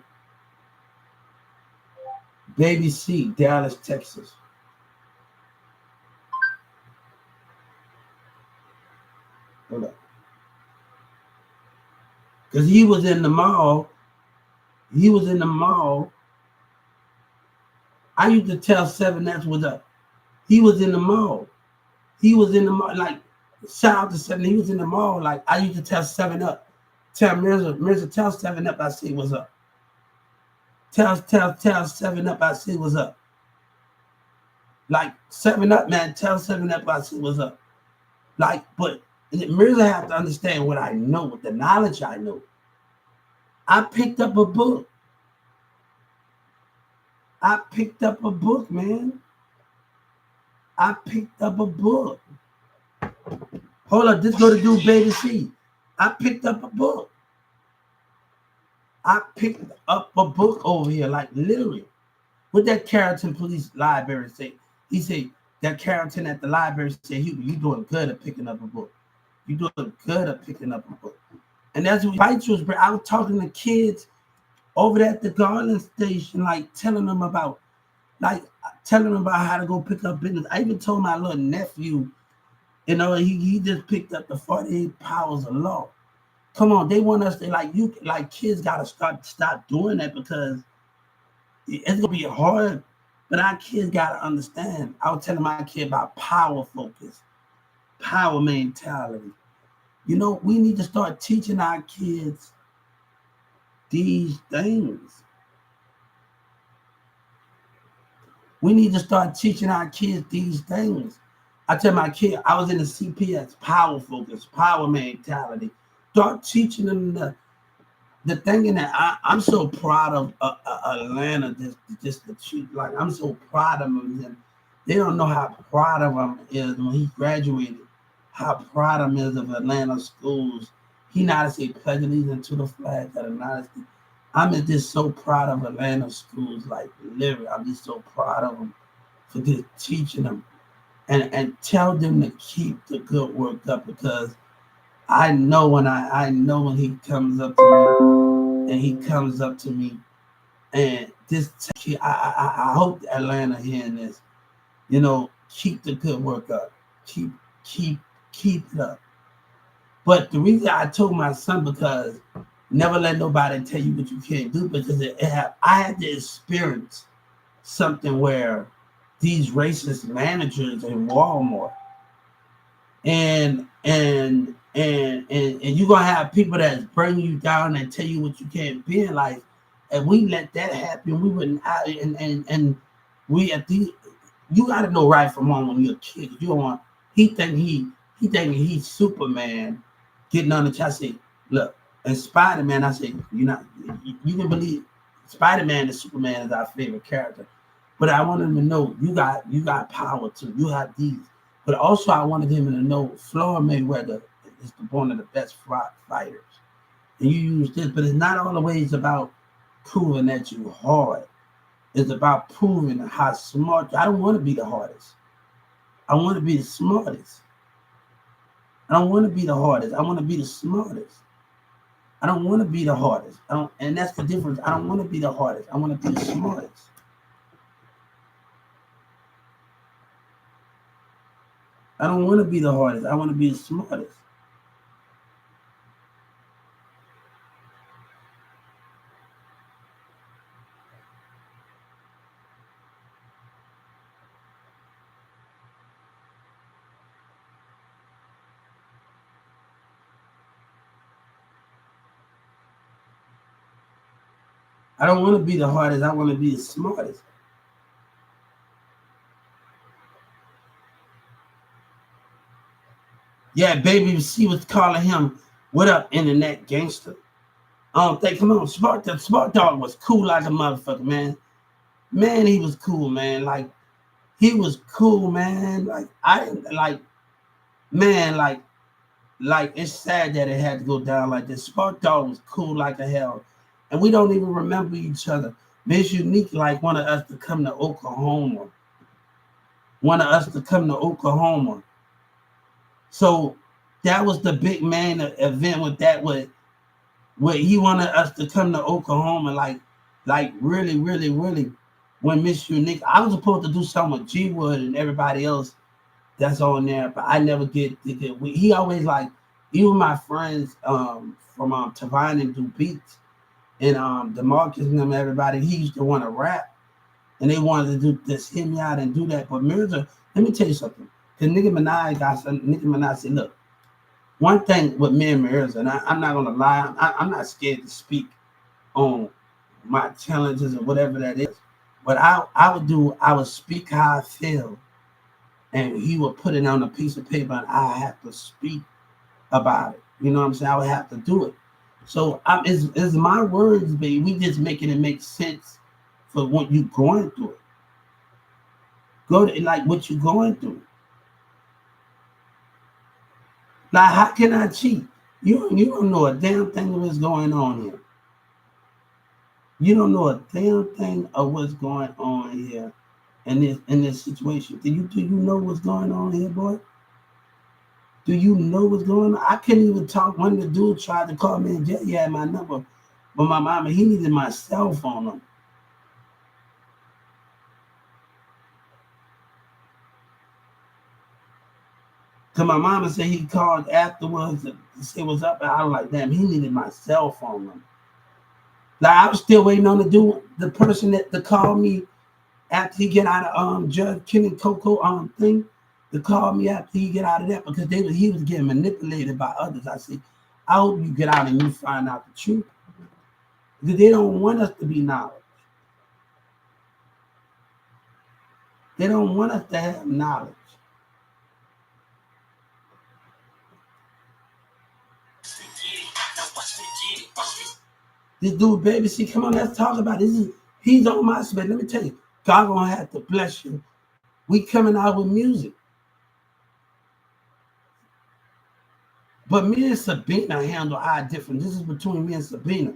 Baby C, Dallas, Texas. Hold up. Because he was in the mall. I used to tell Seven that's what's up. He was in the mall. Like, shout out to Seven. He was in the mall. Like, I used to tell Seven Up. Tell Mirza, tell Seven Up I see what's up. Tell Seven Up I see what's up. Like, 7 Up, man, tell 7 Up I see what's up. Like, but Mirza have to understand what I know, with the knowledge I know. I picked up a book. Man. I picked up a book. Hold up, this go to do Baby C. I picked up a book. Over here, like literally. What that Carrollton Police Library say? He said that Carrollton at the library said, you doing good at picking up a book. You doing good at picking up a book. And that's what fights was. I was talking to kids over there at the Garland station, like telling them about how to go pick up business. I even told my little nephew, he just picked up the 48 powers of law. Come on, they want us to kids gotta stop doing that because it's gonna be hard. But our kids gotta understand. I was telling my kid about power focus, power mentality. We need to start teaching our kids these things. We need to start teaching our kids these things. I tell my kid, I was in the CPS, power focus, power mentality. Start teaching them the thing in that I'm so proud of Atlanta. Just the chief, like I'm so proud of him. They don't know how proud of him is when he graduated. How proud of him is of Atlanta schools. He not to say pledge allegiance to the flag of the United States. I'm just so proud of Atlanta schools, like literally. I'm just so proud of them for just teaching them and tell them to keep the good work up because I know when he comes up to me and this I hope Atlanta hearing this, keep the good work up. Keep it up. But the reason I told my son because never let nobody tell you what you can't do because I had to experience something where these racist managers in Walmart and you're gonna have people that bring you down and tell you what you can't be in life. And we let that happen, we wouldn't and we at the you gotta know right from wrong when you're a kid. You don't want he thinking he's Superman getting on the chest. I say, look, and Spider-Man, I say, you can believe Spider-Man and Superman is our favorite character. But I wanted him to know you got power too. You have these. But also I wanted him to know Floyd Mayweather is one of the best fighters. And you use this, but it's not always about proving that you're hard. It's about proving how smart. I don't want to be the hardest. I want to be the smartest. I don't want to be the hardest. I want to be the smartest. I don't want to be the hardest. And that's the difference. I don't want to be the hardest. I want to be the smartest. I don't want to be the hardest. I want to be the smartest. I don't want to be the hardest. I want to be the smartest. Yeah, baby, she was calling him, what up, internet gangster? I don't think, come on, the smart dog was cool like a motherfucker, man. Man, he was cool, man. Like, he was cool, man. Like, I didn't, man, it's sad that it had to go down like this. Smart dog was cool like a hell. And we don't even remember each other. Miss Unique, like, wanted us to come to Oklahoma. So that was the big man event with that where he wanted us to come to Oklahoma, like really, really, really. When Miss Unique, I was supposed to do something with G Wood and everybody else that's on there, but I never get. He always like, even my friends from Tavine and do beats and DeMarcus and them, everybody. He used to want to rap, and they wanted to do this, hit me out and do that. But Mirza, let me tell you something. Because Nicki Minaj said, look, one thing with me and Mirza, and I'm not gonna lie, I'm not scared to speak on my challenges or whatever that is. But I would speak how I feel, and he would put it on a piece of paper, and I have to speak about it. You know what I'm saying? I would have to do it. So it's my words, baby. We just making it make sense for what you going through. Go to like what you going through. Like, how can I cheat? You don't know a damn thing of what's going on here. You don't know a damn thing of what's going on here in this situation. Do you know what's going on here, boy? Do you know what's going on? I couldn't even talk. One of the dudes tried to call me and he had my number. But my mama, he needed my cell phone number. Cause my mama said he called afterwards to say what's up. And I was like, damn, he needed my cell phone number. Like I was still waiting on the person that to call me after he get out of Judge Kenny Coco thing, to call me after he get out of that because he was getting manipulated by others. I said, I hope you get out and you find out the truth. Because they don't want us to be knowledge. They don't want us to have knowledge. This dude, baby, see, come on, let's talk about this. He's on my space. Let me tell you, God gonna have to bless you. We coming out with music. But me and Sabina handle our different. This is between me and Sabina.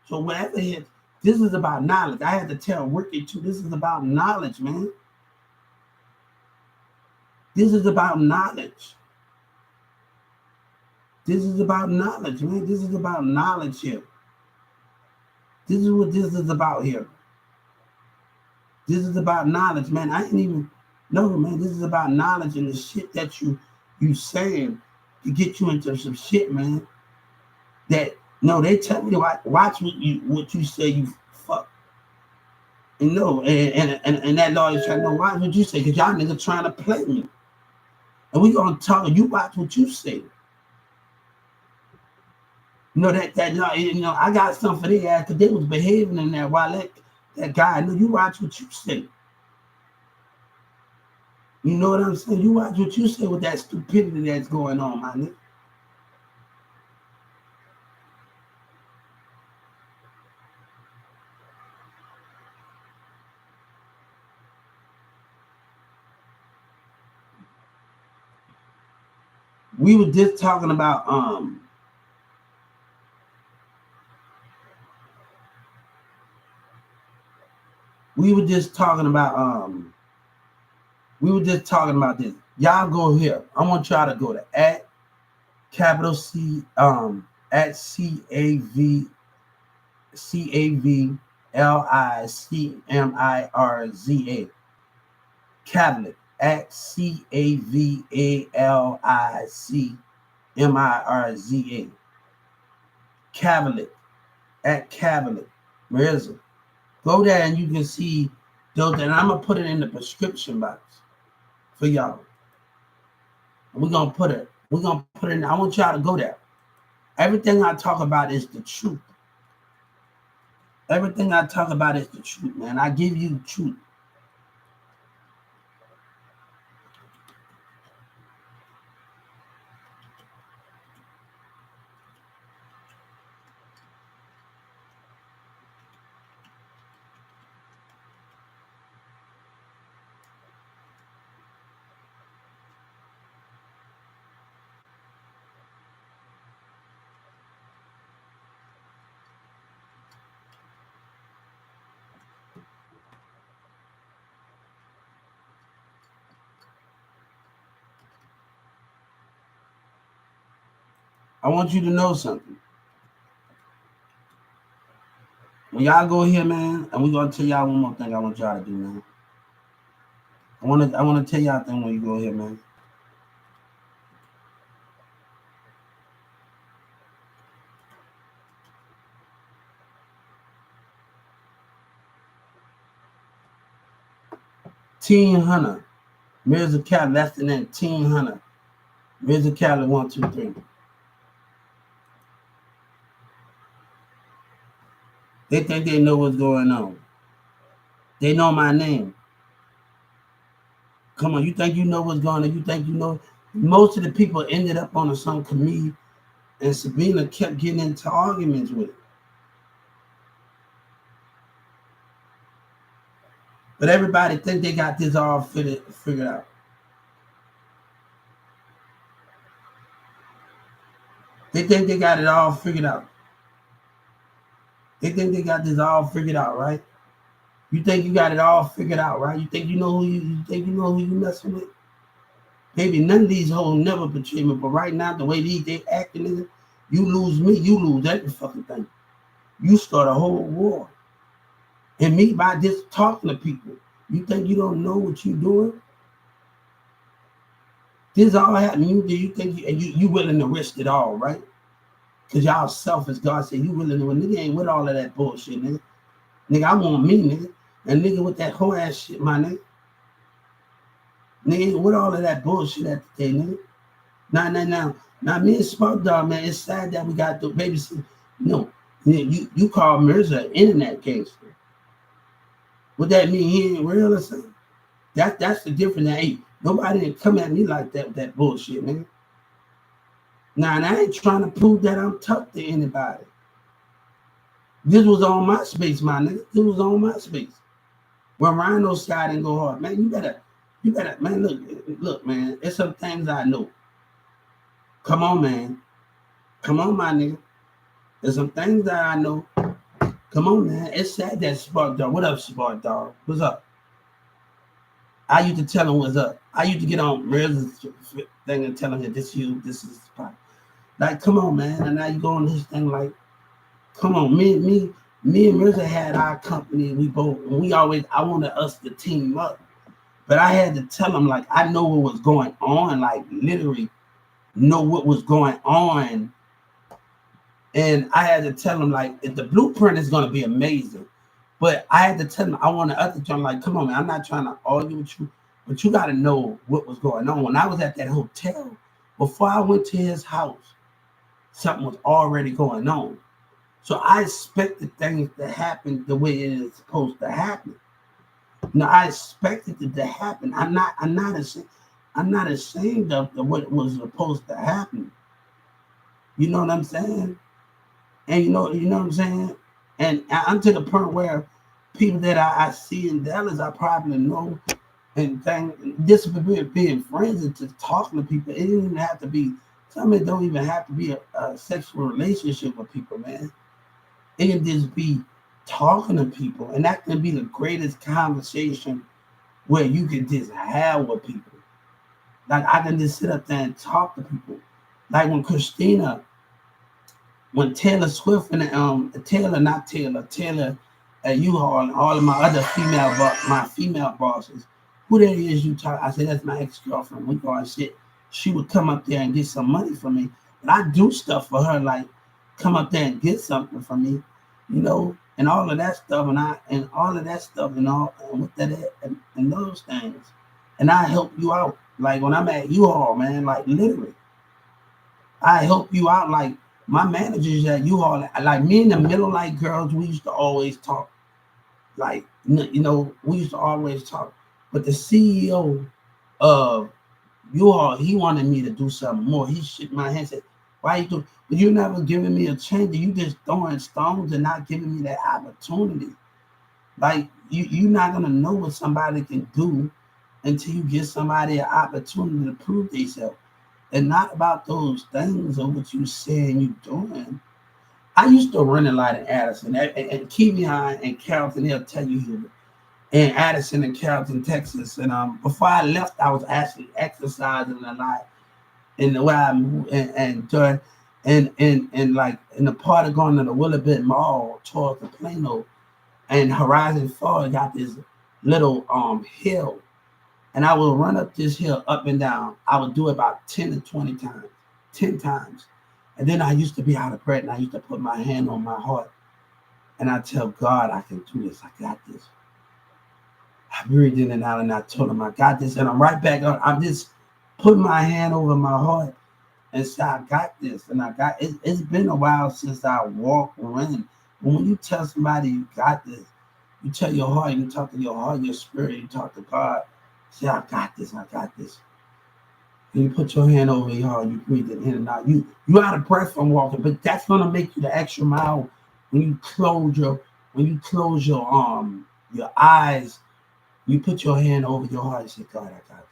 So whatever it is, this is about knowledge. I had to tell Ricky too, this is about knowledge, man. This is about knowledge. This is about knowledge, man. This is about knowledge here. This is what this is about here. This is about knowledge, man. I ain't even know, man. This is about knowledge and the shit that you saying to get you into some shit, man. That no, they tell me to watch what you say. You fuck. And no, and that lawyer's trying to know watch what you say because y'all niggas trying to play me. And we gonna talk. You watch what you say. You know that I got something for their ass because they was behaving in there while that guy. No, you watch what you say. You know what I'm saying? You watch what you say with that stupidity that's going on, my nigga. We were just talking about this. Y'all go here. I want y'all to go to at capital C at CAVLICMIRZA. Cavalic at CAVALICMIRZA. Cavalic at CavalicMirza. Go there and you can see those, and I'm gonna put it in the prescription box for y'all. We're gonna put it in. I want y'all to go there. Everything I talk about is the truth. Everything I talk about is the truth, man. I give you the truth. I want you to know something. When y'all go here, man, and we're gonna tell y'all one more thing I want y'all to do, man. I wanna tell y'all a thing when you go here, man. Teen Hunter, Mirza Cali, that's the name. Teen Hunter, Mirza Cali 1, 2, 3. They think they know what's going on. They know my name. Come on, you think you know what's going on? You think you know? Most of the people ended up on some committee, and Sabina kept getting into arguments with it. But everybody think they got this all figured out. They think they got it all figured out. They think they got this all figured out, right? You think you got it all figured out, right? You think you know who you messing with? Baby, none of these hoes never betray me. But right now, the way they acting, nigga, you lose me, you lose every fucking thing. You start a whole war. And me by just talking to people. You think you don't know what you doing? This all happening. You think you willing to risk it all, right? Because y'all selfish. God said you willing to, nigga ain't with all of that bullshit, nigga. Nigga, I want me, nigga. And nigga with that whole ass shit, my nigga. Nigga, with all of that bullshit at the day, nigga. Now, me and Smoke Dog, man, it's sad that we got to babysit. No, you call Mirza an internet gangster. What that mean? He ain't real or something? That's the difference. Hey, nobody didn't come at me like that with that bullshit, nigga. Now, and I ain't trying to prove that I'm tough to anybody. This was on my space, my nigga. This was on my space. When Rhino Sky didn't go hard, man, you better, man, look, man, there's some things I know. Come on, man. Come on, my nigga. There's some things that I know. Come on, man. It's sad that Spark Dog. What up, Spark Dog? What's up? I used to tell him what's up. I used to get on Mirza's thing and tell him that this is Spark. Like, come on, man. And now you go on this thing like, come on, me and Mirza had our company. I wanted us to team up. But I had to tell him, like, I know what was going on, like, literally know what was going on. And I had to tell him, like, if the blueprint is going to be amazing. But I had to tell him, I wanted us to tell him, like, come on, man, I'm not trying to argue with you, but you got to know what was going on. When I was at that hotel, before I went to his house, something was already going on. So I expected things to happen the way it is supposed to happen. No, I expected it to happen. I'm not ashamed of what was supposed to happen. You know what I'm saying? And you know what I'm saying? And I'm to the point where people that I see in Dallas, I probably know and this being friends and just talking to people. It didn't even have to be, some of it don't even have to be a sexual relationship with people, man. It can just be talking to people, and that can be the greatest conversation where you can just have with people. Like, I can just sit up there and talk to people. Like when Taylor Swift and Taylor at U-Haul and all of my other female bosses, who that is you talk? I said, that's my ex-girlfriend. We go and shit. She would come up there and get some money from me. But I do stuff for her, like come up there and get something from me, you know, and all of that stuff, and with that and those things. And I help you out. Like when I'm at U-Haul, man, like literally. I help you out. Like my managers at U-Haul, like me and the middle light girls, we used to always talk. Like, you know, we used to always talk. But the CEO of U-Haul, he wanted me to do something more. He shook my hand and said, why you doing? But you never giving me a chance. You just throwing stones and not giving me that opportunity. Like, you're not going to know what somebody can do until you give somebody an opportunity to prove themselves. And not about those things or what you saying you doing. I used to run a lot in Addison and Kevion and Carrollton, they'll tell you here. In Addison and Carrollton, Texas. And before I left, I was actually exercising a lot in the way I moved and like in the part of going to the Willowbit Mall towards the Plano and Horizon 4 got this little hill. And I would run up this hill up and down. I would do it about 10 to 20 times, 10 times. And then I used to be out of breath and I used to put my hand on my heart. And I tell God, I can do this. I got this. I breathed in and out and I told him I got this. And I'm right back on. I'm just putting my hand over my heart and say, I got this. And it's been a while since I walked and ran. But when you tell somebody you got this, you tell your heart, you talk to your heart, your spirit, you talk to God. Say, I got this. And you put your hand over your heart, you breathe it in and out. You out of breath from walking, but that's gonna make you the extra mile when you close your eyes. You put your hand over your heart and say, God, I got this.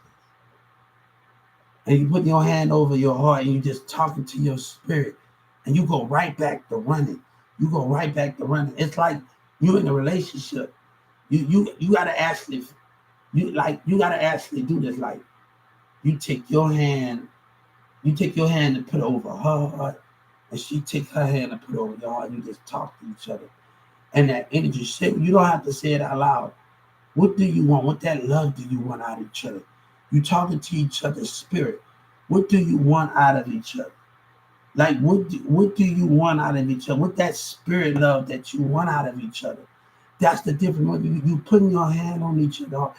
And you put your hand over your heart and you just talking to your spirit, and you go right back to running. It's like you in a relationship. You gotta actually do this. Like You take your hand to put over her heart, and she takes her hand to put over your heart. You just talk to each other. And that energy shit, you don't have to say it out loud. What do you want? What that love do you want out of each other? You talking to each other's spirit. What do you want out of each other? Like what do you want out of each other? What that spirit love that you want out of each other? That's the difference. When you putting your hand on each other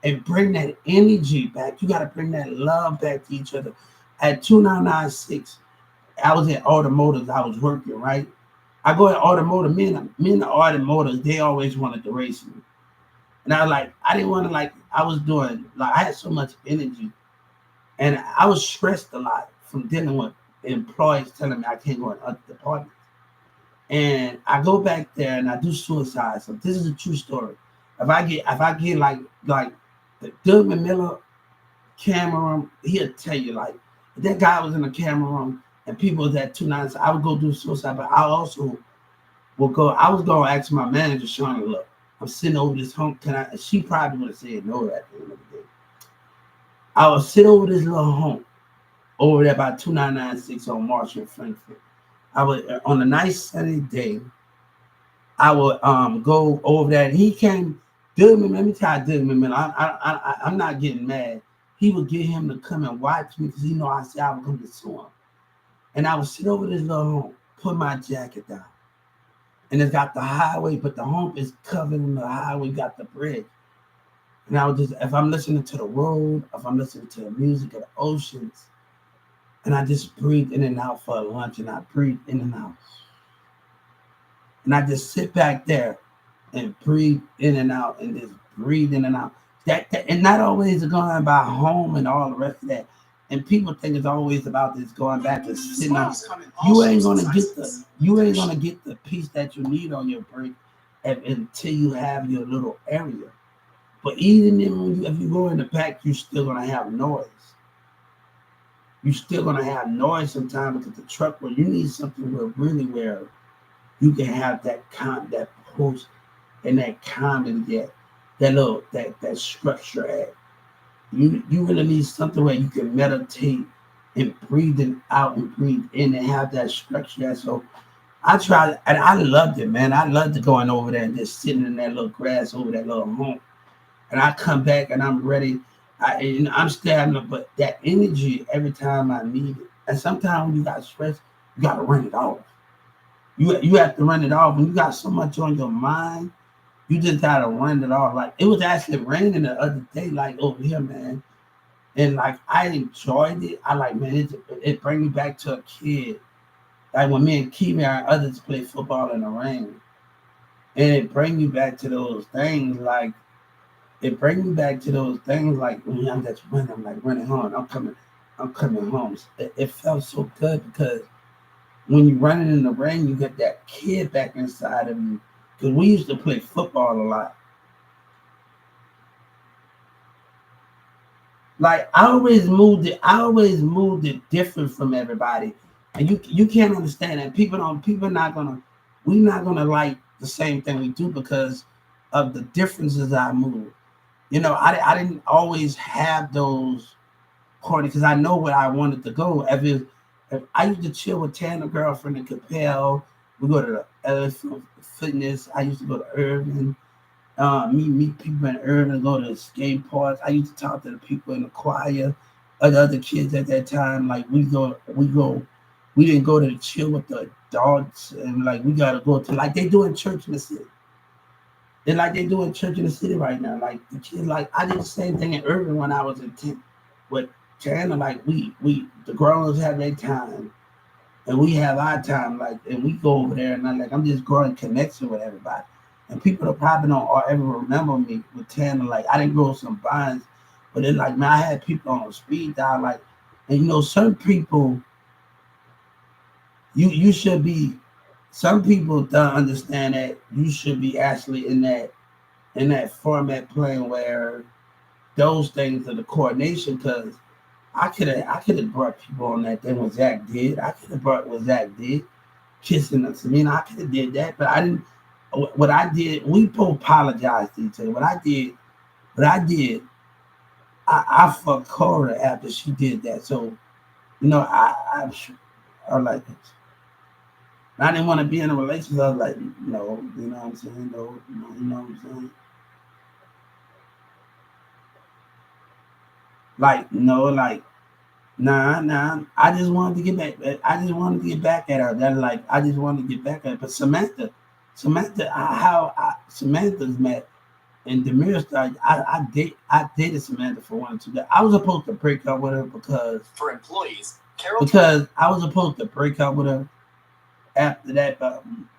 and bring that energy back. You got to bring that love back to each other. At 2996, I was at automotives. I was working, right? I go at automotive. Me and the automotives, they always wanted to race me. And I was like, I didn't want to I was doing, I had so much energy. And I was stressed a lot from dealing with employees telling me I can't go in other departments. And I go back there and I do suicide. So this is a true story. If I get like the Goodman Miller camera room, he'll tell you if that guy was in the camera room and people was at 2 nights, I would go do suicide, but I also I was going to ask my manager, Shauna, look, I'm sitting over this home. She probably would have said no at the end of the day. I would sit over this little home over there by 2996 on Marsh in Frankfurt. I would, on a nice sunny day, I would go over there. And he came, Goodman, let me tell you, Goodman, I'm not getting mad. He would get him to come and watch me because he know I said I would come to sue him. And I would sit over this little home, put my jacket down. And it's got the highway, but the home is covered in the highway, got the bridge. And I would just, if I'm listening to the road, if I'm listening to the music of the oceans, and I just breathe in and out for lunch, and I breathe in and out. And I just sit back there and breathe in and out and just breathe in and out. That and not always going about home and all the rest of that. And people think it's always about this going back to sitting up. You ain't gonna get the peace that you need on your break until you have your little area. But even if you go in the back, you're still gonna have noise. You're still gonna have noise sometimes because the truck where you need something where you can have that post and that calm and that structure at. You really need something where you can meditate and breathe out and breathe in and have that structure. So I tried, and I loved it, man. I loved going over there and just sitting in that little grass over that little home. And I come back and I'm ready. I'm standing, but that energy every time I need it. And sometimes when you got stress, you got to run it off. You have to run it off. When you got so much on your mind, you just got to run it off. Like, it was actually raining the other day, like over here, man. And I enjoyed it. I man, it bring me back to a kid. Like when me and Kiwi and others play football in the rain. And it bring you back to those things when I'm just running, I'm running home. I'm coming home. It felt so good because when you're running in the rain, you get that kid back inside of you. Because we used to play football a lot. I always moved it different from everybody. And you can't understand that. We're not gonna like the same thing we do because of the differences I move. I didn't always have those corny because I know where I wanted to go. If I used to chill with Tanner girlfriend in Capel, we go to the Elephant Fitness. I used to go to Irving, meet people in Irving, go to skate parks. I used to talk to the people in the choir, other kids at that time. We didn't go to chill with the adults, and we gotta go to they do in church in the city. And they do in church in the city right now. The kids, I did the same thing in Irving when I was in 10th. With Chandler, we the grown-ups have their time. And we have our time, and we go over there, and I'm just growing connection with everybody. And people that probably don't ever remember me with Tanner. I didn't grow some bonds, but then, man, I had people on speed dial, and certain people, you should be. Some people don't understand that you should be actually in that format playing where those things are the coordination because. I could have brought people on that thing what Zach did. I could have brought what Zach did, kissing us. I could have did that, but I didn't. What I did, we both apologized to each other. What I did, I fucked Cora after she did that. So, you know, I was like, I didn't want to be in a relationship. I was like, no, you know what I'm saying? No, you know what I'm saying? Like, no, like, nah. I just wanted to get back. I just wanted to get back at her. That like, I just wanted to get back at her. But Samantha's met and Demir started. I dated Samantha for 1 or 2 days. I was supposed to break up with her because I was supposed to break up with her after that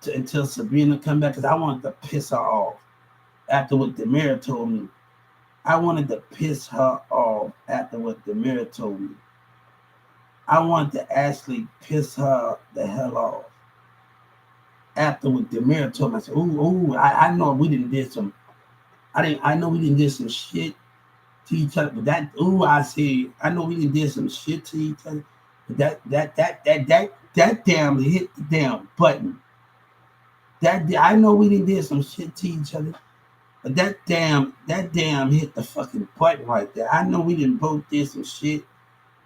until Sabrina come back because I wanted to piss her off after what Demir told me. I wanted to piss her off after what Demir told me. I wanted to actually piss her the hell off after what Demir told me. I said, I know we didn't did some. I know we didn't did some shit to each other, but I said, I know we didn't did some shit to each other, but that damn hit the damn button. I know we didn't did some shit to each other, but that damn hit the fucking button right there. I know we didn't both did some shit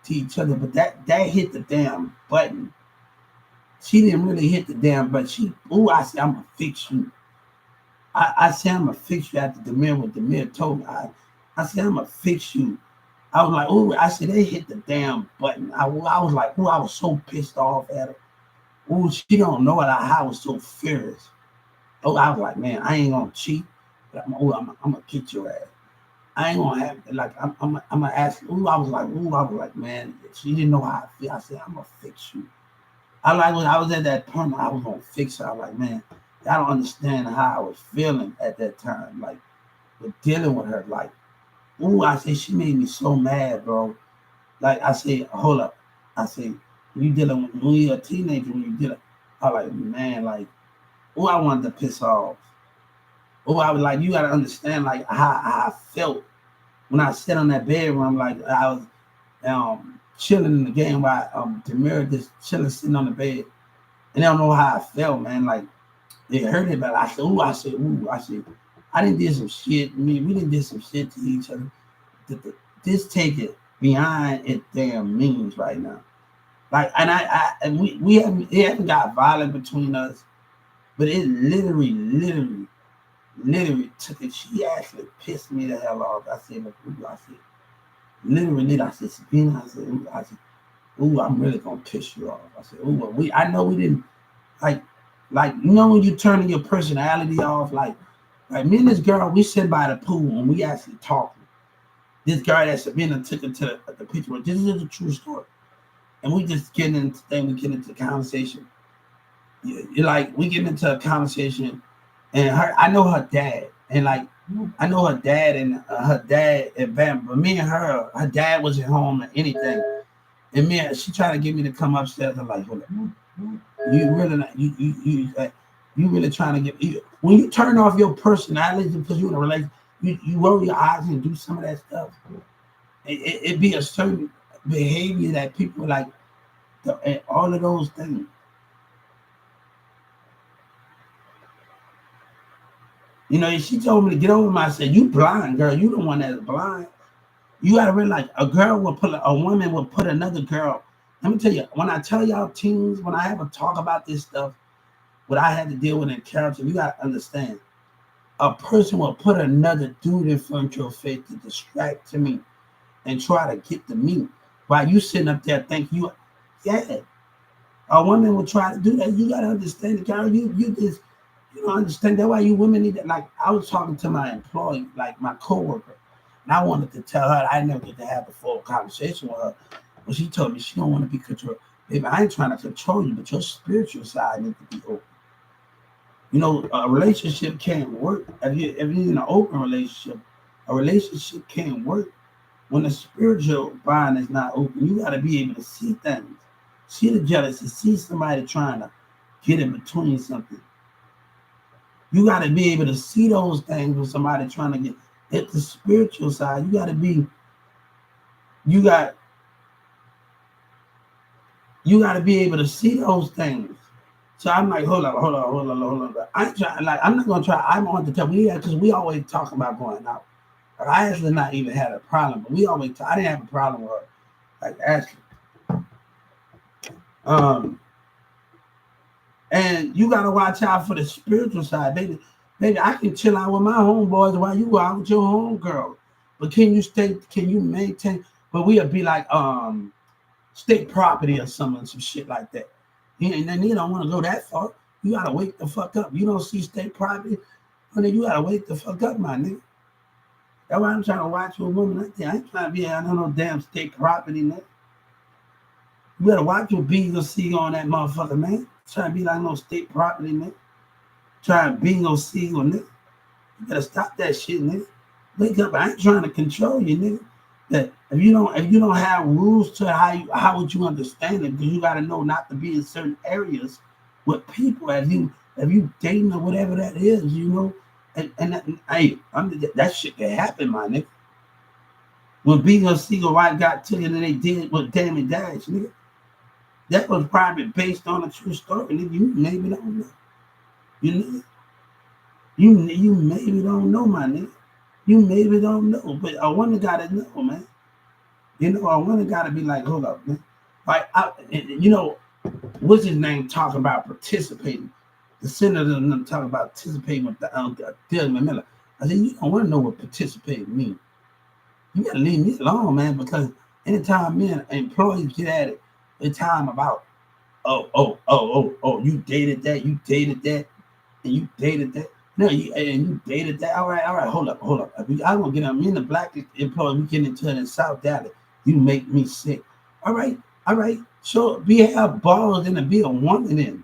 to each other, but that hit the damn button. She didn't really hit the damn button. I said, I'm gonna fix you. I said, I'm gonna fix you after what Demir told me. I said, I'm gonna fix you. I was like, I said, they hit the damn button. I was like, I was so pissed off at her. She don't know that I was so furious. I was like, man, I ain't gonna cheat, but I'm gonna kick your ass. I ain't gonna have like I'm gonna ask. I was like, man, she didn't know how I feel. I said, I'm gonna fix you. When I was at that point, I was gonna fix her. I was like, man, I don't understand how I was feeling at that time, like with dealing with her. Like, I said, she made me so mad, bro. Like I said, hold up. I said, when you're a teenager, I was like, man, like, I wanted to piss her off. I was like, you gotta understand, like how I felt when I sat on that bedroom, like I was chilling in the game while Demir just chilling, sitting on the bed, and I don't know how I felt, man. Like it hurted, but I said, I didn't do some shit. We didn't do some shit to each other. This take it beyond its damn means right now. Like, and it haven't got violent between us, but it literally took it. She actually pissed me the hell off. I said, literally, I said, Sabina, I said, I'm really gonna piss you off. I said, I know we didn't like, you know when you turning your personality off, like me and this girl, we sit by the pool and we actually talking. This girl that Sabina took her to the picture. This is a true story, and we just get into the conversation. We get into a conversation, and I know her dad, and like I know her dad and her dad and Bam, but me and her dad wasn't home or anything, and she tried to get me to come upstairs. I'm like, hold on, you really not you really trying to get when you turn off your personality because you're in a relationship, you roll your eyes and do some of that stuff. It be a certain behavior that people like, and all of those things. You know, she told me to get over me. I said, you blind, girl. You the one that's blind. You gotta realize a woman will put another girl. Let me tell you, when I tell y'all teens, when I have a talk about this stuff, what I had to deal with in character, you gotta understand. A person will put another dude in front of your face to distract to me and try to get to me while you sitting up there thinking a woman will try to do that. You gotta understand, girl. You don't understand. That's why you women need that. Like I was talking to my employee, like my coworker, and I wanted to tell her I never get to have a full conversation with her, but she told me she don't want to be controlled. Baby, I ain't trying to control you, but your spiritual side needs to be open. You know, a relationship can't work if you're in an open relationship. A relationship can't work when the spiritual bond is not open. You got to be able to see things, see the jealousy, see somebody trying to get in between something. You got to be able to see those things when somebody trying to get at the spiritual side. You got to be able to see those things. So I'm like, hold on. I ain't trying. Like I'm not gonna try. I'm on the tell because we always talk about going out. I actually not even had a problem, but I didn't have a problem with her. Like Ashley. And you gotta watch out for the spiritual side, baby. Baby, I can chill out with my homeboys while you out with your homegirl. But can you maintain? But we'll be like state property or some shit like that. And then you don't want to go that far. You gotta wake the fuck up. You don't see state property, honey, you gotta wake the fuck up, my nigga. That's why I'm trying to watch with women like that. I ain't trying to be out on no damn state property, nigga. You better watch your B's and C on that motherfucker, man. Trying to be like no state property, nigga. Trying to be no C on nigga. You better stop that shit, nigga. Wake up. I ain't trying to control you, nigga. That if you don't have rules to how would you understand it? Because you gotta know not to be in certain areas with people if you dating or whatever that is, you know. And that shit can happen, my nigga. When B and C White got to you and they did what Damn It Dash, nigga. That was probably based on a true story, nigga. You maybe don't know. You maybe don't know, my nigga. You maybe don't know, but a woman gotta know, man. You know, a woman gotta be like, hold up, man. Like, what's his name talking about participating? The senator talking about participating with the Dylan Miller. I said, you don't want to know what participating means. You gotta leave me alone, man, because anytime men employees get at it, they time about, you dated that, and you dated that. No, you dated that. All right, hold up. I'm gonna get on me and the black employee, we get into it in South Dallas. You make me sick. All right. So have balls and to be a woman in.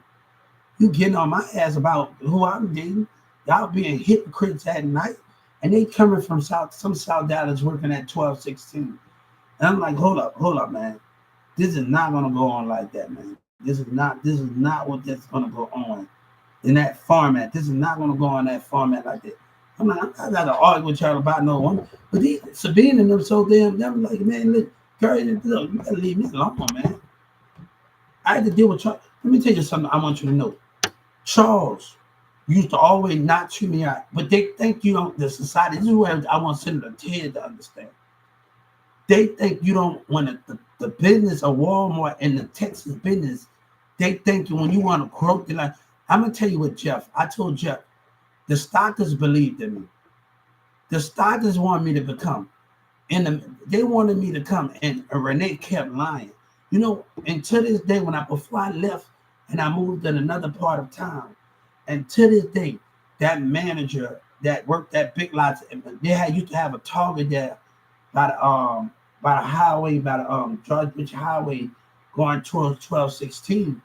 You getting on my ass about who I'm dating. Y'all being hypocrites at night. And they coming from some South Dallas working at 1216. And I'm like, hold up, man. This is not gonna go on like that, man. This is not what that's gonna go on in that format. This is not gonna go on that format like that. I'm like, I'm not gonna argue with y'all about no one. But these Sabine and them so damn like, man, look, girl, look, you gotta leave me alone, man. I had to deal with Charles. Let me tell you something I want you to know. Charles used to always not treat me out, but they think you don't, the society, this is where I want Senator Ted to understand. They think you don't, when the business of Walmart and the Texas business, they think when you want to grow, they're like, I'm going to tell you what, Jeff, I told Jeff, the stockers believed in me. The stockers wanted me to become, and they wanted me to come, and Renee kept lying. You know, and to this day, before I left and I moved in another part of town, and to this day, that manager that worked at Big Lots, they used to have a Target there by the highway, by the George Bush Highway, going towards 1216.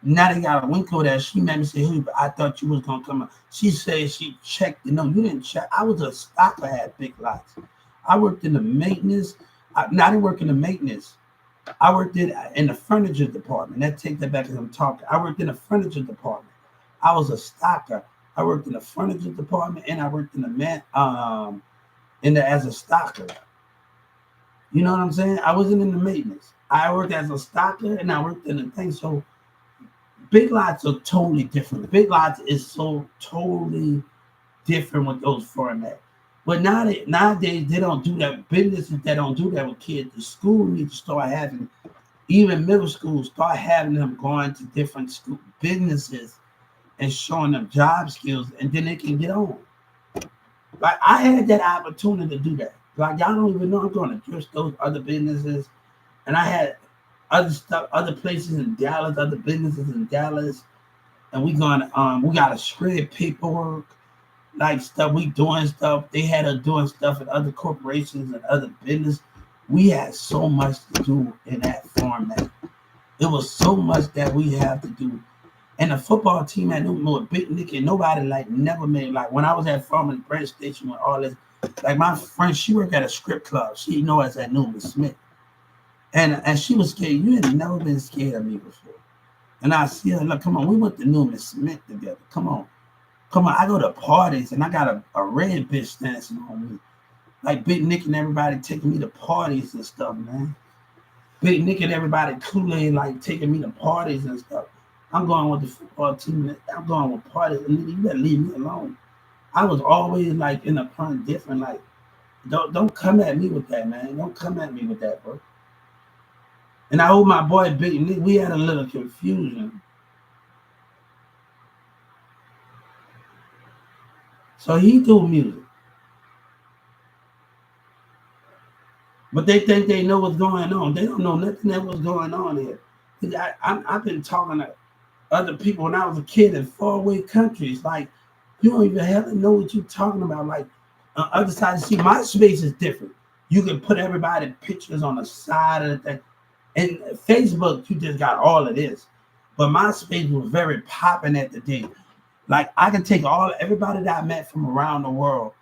Now they got a Winco there. She made me say, "Who? I thought you was gonna come up." She said she checked. No, you didn't check. I was a stopper at Big Lots. I worked in the maintenance. I didn't work in the maintenance. I worked in the furniture department. That take that back as I'm talking. I worked in the furniture department. I was a stocker. I worked in the furniture department and I worked in the as a stocker. You know what I'm saying? I wasn't in the maintenance. I worked as a stocker and I worked in the thing. So Big Lots are totally different. Big Lots is so totally different with those formats. But nowadays, they don't do that. Businesses that don't do that with kids. The school needs to start having, even middle schools, start having them going to different school businesses and showing them job skills, and then they can get on. Like, I had that opportunity to do that. Like, y'all don't even know I'm going to just those other businesses. And I had other stuff, other places in Dallas, other businesses in Dallas. And we got to shred paperwork. Like stuff, we doing stuff. They had us doing stuff at other corporations and other business. We had so much to do in that format. It was so much that we have to do. And the football team had no Big Nick and nobody never made, like when I was at Farmers Branch Station with all this, like my friend, she worked at a script club. She know us at Newman Smith. And she was scared. You had never been scared of me before. And I see her, look, come on, we went to Newman Smith together. Come on, I go to parties and I got a red bitch dancing on me. Like Big Nick and everybody taking me to parties and stuff, man. Big Nick and everybody Kool-Aid like taking me to parties and stuff. I'm going with the football team. I'm going with parties. And you better leave me alone. I was always like in a front different, like Don't come at me with that, man. Don't come at me with that, bro. And I owe my boy Big Nick. We had a little confusion. So he do music. But they think they know what's going on. They don't know nothing that was going on here. I've been talking to other people when I was a kid in faraway countries. Like, you don't even have to know what you're talking about. Like, on the other side, see, my space is different. You can put everybody pictures on the side of the thing. And Facebook, you just got all of this. But my space was very popping at the day. Like, I can take everybody that I met from around the world,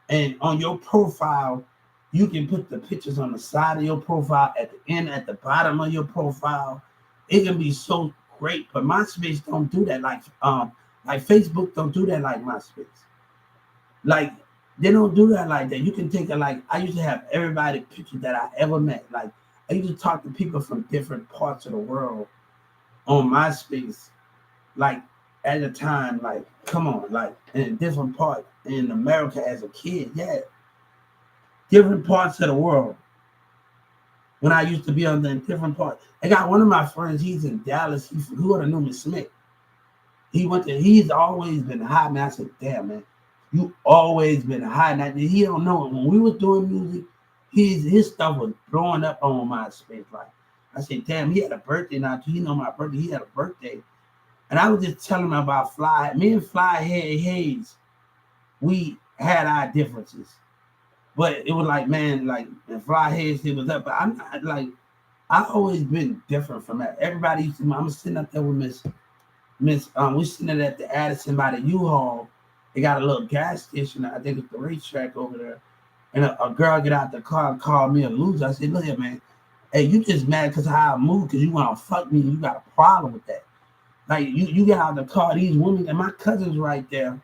and on your profile, you can put the pictures on the side of your profile, at the end, at the bottom of your profile. It can be so great, but MySpace don't do that. Like Facebook don't do that like MySpace. Like, they don't do that like that. You can take it like, I used to have everybody pictures that I ever met. Like, I used to talk to people from different parts of the world on MySpace. Like, at the time, like, come on, like, in different parts in America as a kid, yeah. Different parts of the world. When I used to be on the different parts. I got one of my friends, he's in Dallas. He would have known me Smith. He's always been high, man. I said, damn, man, you always been high. Now, he don't know it. When we were doing music, his stuff was blowing up on MySpace. Like, I said, damn, he had a birthday now. He know my birthday. He had a birthday. And I was just telling him about Fly. Me and Fly Hayes, we had our differences. But it was like, man, like, and Fly Hayes, it was up. But I'm not, like, I've always been different from that. Everybody used to, I'm sitting up there with we sitting at the Addison by the U-Haul. They got a little gas station. I think it's the racetrack over there. And a girl get out the car and call me a loser. I said, look here, man. Hey, you just mad because how I move because you want to fuck me and you got a problem with that. Like, you get out the car, these women, and my cousin's right there.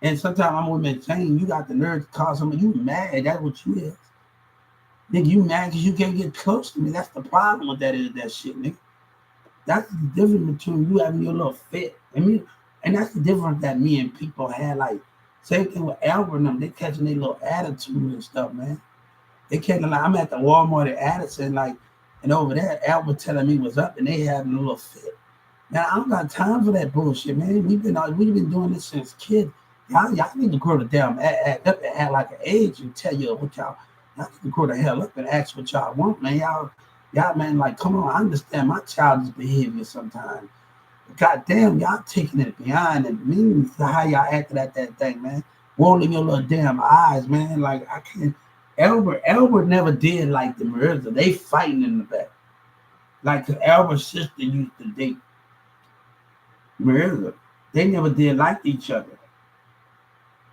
And sometimes I'm with Jane, you got the nerve to call somebody, you mad, that's what you is. Nigga, you mad because you can't get close to me. That's the problem with that shit, nigga. That's the difference between you having your little fit. And that's the difference that me and people had. Like, same thing with Albert and them, they catching their little attitude and stuff, man. They catching, like, I'm at the Walmart at Addison, like, and over there, Albert telling me what's up, and they having a little fit. Now, I don't got time for that bullshit, man. We've been doing this since kids. Y'all need to grow the damn act up and act like an age and tell you what y'all need to grow the hell up and ask what y'all want, man. Y'all, man, like, come on, I understand my childish behavior sometimes. But goddamn, y'all taking it beyond and means to how y'all acted at that thing, man. Rolling your little damn eyes, man. Like, I can't. Albert never did like the Mirza. They fighting in the back. Like, cause Albert's sister used to date Mirza. They never did like each other.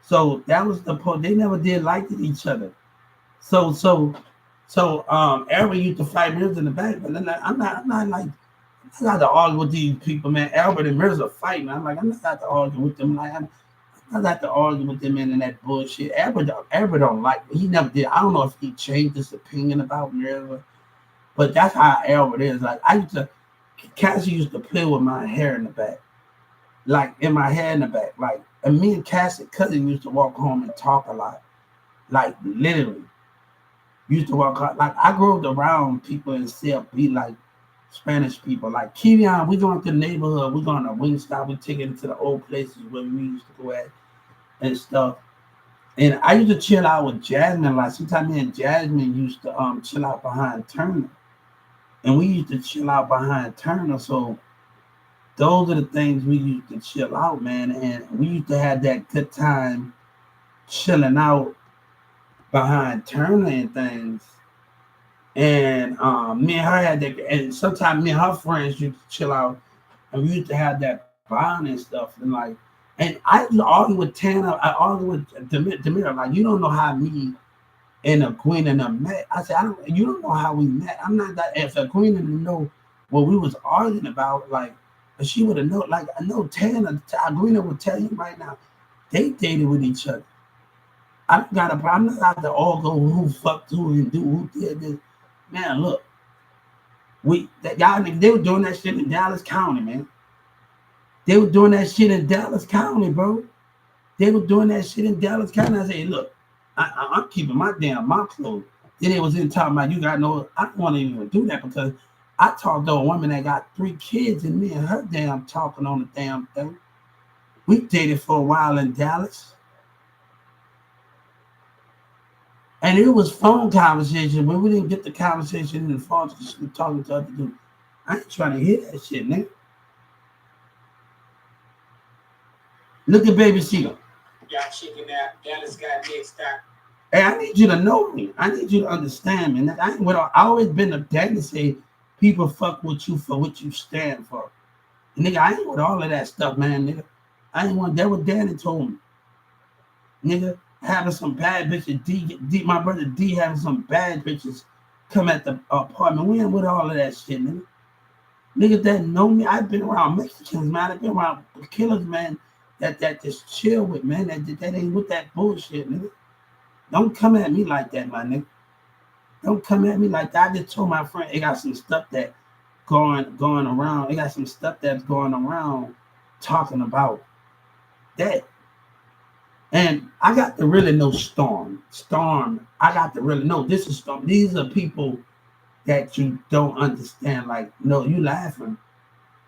So that was the point. They never did like each other. So Albert used to fight Mirza in the back, but then I'm not like, I'm not to argue with these people, man. Albert and Mirza fighting. I'm like, I'm not to argue with them. Like, I'm not to argue with them in that bullshit. Albert don't like me. He never did. I don't know if he changed his opinion about Mirza, but that's how Albert is. Like, Cassie used to play with my hair in the back. Like, in my hair in the back. Like, and me and Cassie's cousin used to walk home and talk a lot. Like, literally. Used to walk out. Like, I grew up around people and still be like Spanish people. Like, Kevion, we going to the neighborhood. We going to Wingstop. We taking it to the old places where we used to go at and stuff. And I used to chill out with Jasmine. Like, sometimes me and Jasmine used to chill out behind Turner. And we used to chill out behind Turner. So those are the things we used to chill out, man. And we used to have that good time chilling out behind Turner and things. And me and her had that, and sometimes me and her friends used to chill out, and we used to have that bond and stuff. And like, and I used to argue with Tanner, I argue with Demir, like, you don't know how me and a queen and them met. I said, you don't know how we met. I'm not that, if a queen didn't know what we was arguing about, like, she would have known. Like, I know Tanner, Greener would tell you right now, they dated with each other. I got a problem. I'm not out to all go who fucked who and do who did this. Man, look, they were doing that shit in Dallas County, man. They were doing that shit in Dallas County, bro. They were doing that shit in Dallas County. I said, look, I'm keeping my damn mouth closed. Then it was in talking about you got no. I don't want to even do that because I talked to a woman that got 3 kids and me and her damn talking on the damn thing. We dated for a while in Dallas. And it was phone conversation, but we didn't get the conversation in the phone because we were talking to other dudes. I ain't trying to hear that shit, nigga. Look at Baby Sheila. Y'all checking out Dallas got next time. Hey, I need you to know me. I need you to understand me. I always been a dad to say people fuck with you for what you stand for. And nigga, I ain't with all of that stuff, man, nigga. I ain't want that what Danny told me. Nigga, having some bad bitches, D, my brother D having some bad bitches come at the apartment. We ain't with all of that shit, nigga. Niggas that know me, I've been around Mexicans, man. I've been around killers, man, that just chill with, man. That ain't with that bullshit, nigga. Don't come at me like that, my nigga. Don't come at me like that. I just told my friend, they got some stuff that going around. They got some stuff that's going around talking about that. And I got to really know Storm. I got to really know this is Storm. These are people that you don't understand. Like, no, you laughing.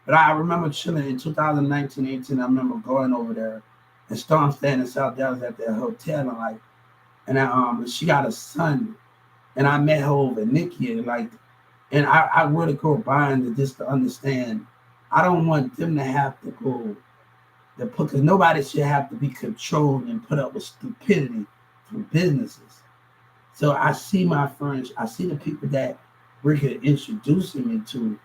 But I remember chilling in 2019, 18. I remember going over there and Storm staying in South Dallas at their hotel and she got a son. And I met her over Nikki, and I really go by and just to understand, I don't want them to have to go because nobody should have to be controlled and put up with stupidity from businesses. So I see my friends, I see the people that Rick is introducing me to,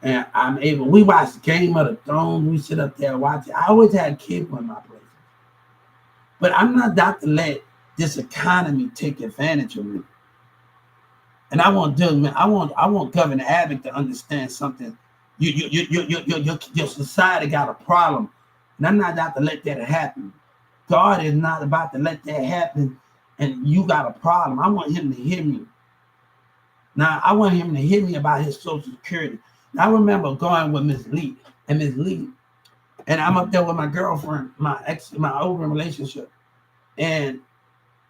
and we watch Game of the Thrones, we sit up there watching. I always had cable in my places. But I'm not about to let this economy take advantage of me. And I want Governor Abbott to understand something. Your society got a problem. And I'm not about to let that happen. God is not about to let that happen. And you got a problem. I want him to hear me. Now, I want him to hear me about his Social Security. Now, I remember going with Miss Lee. And I'm up there with my girlfriend, my open relationship. And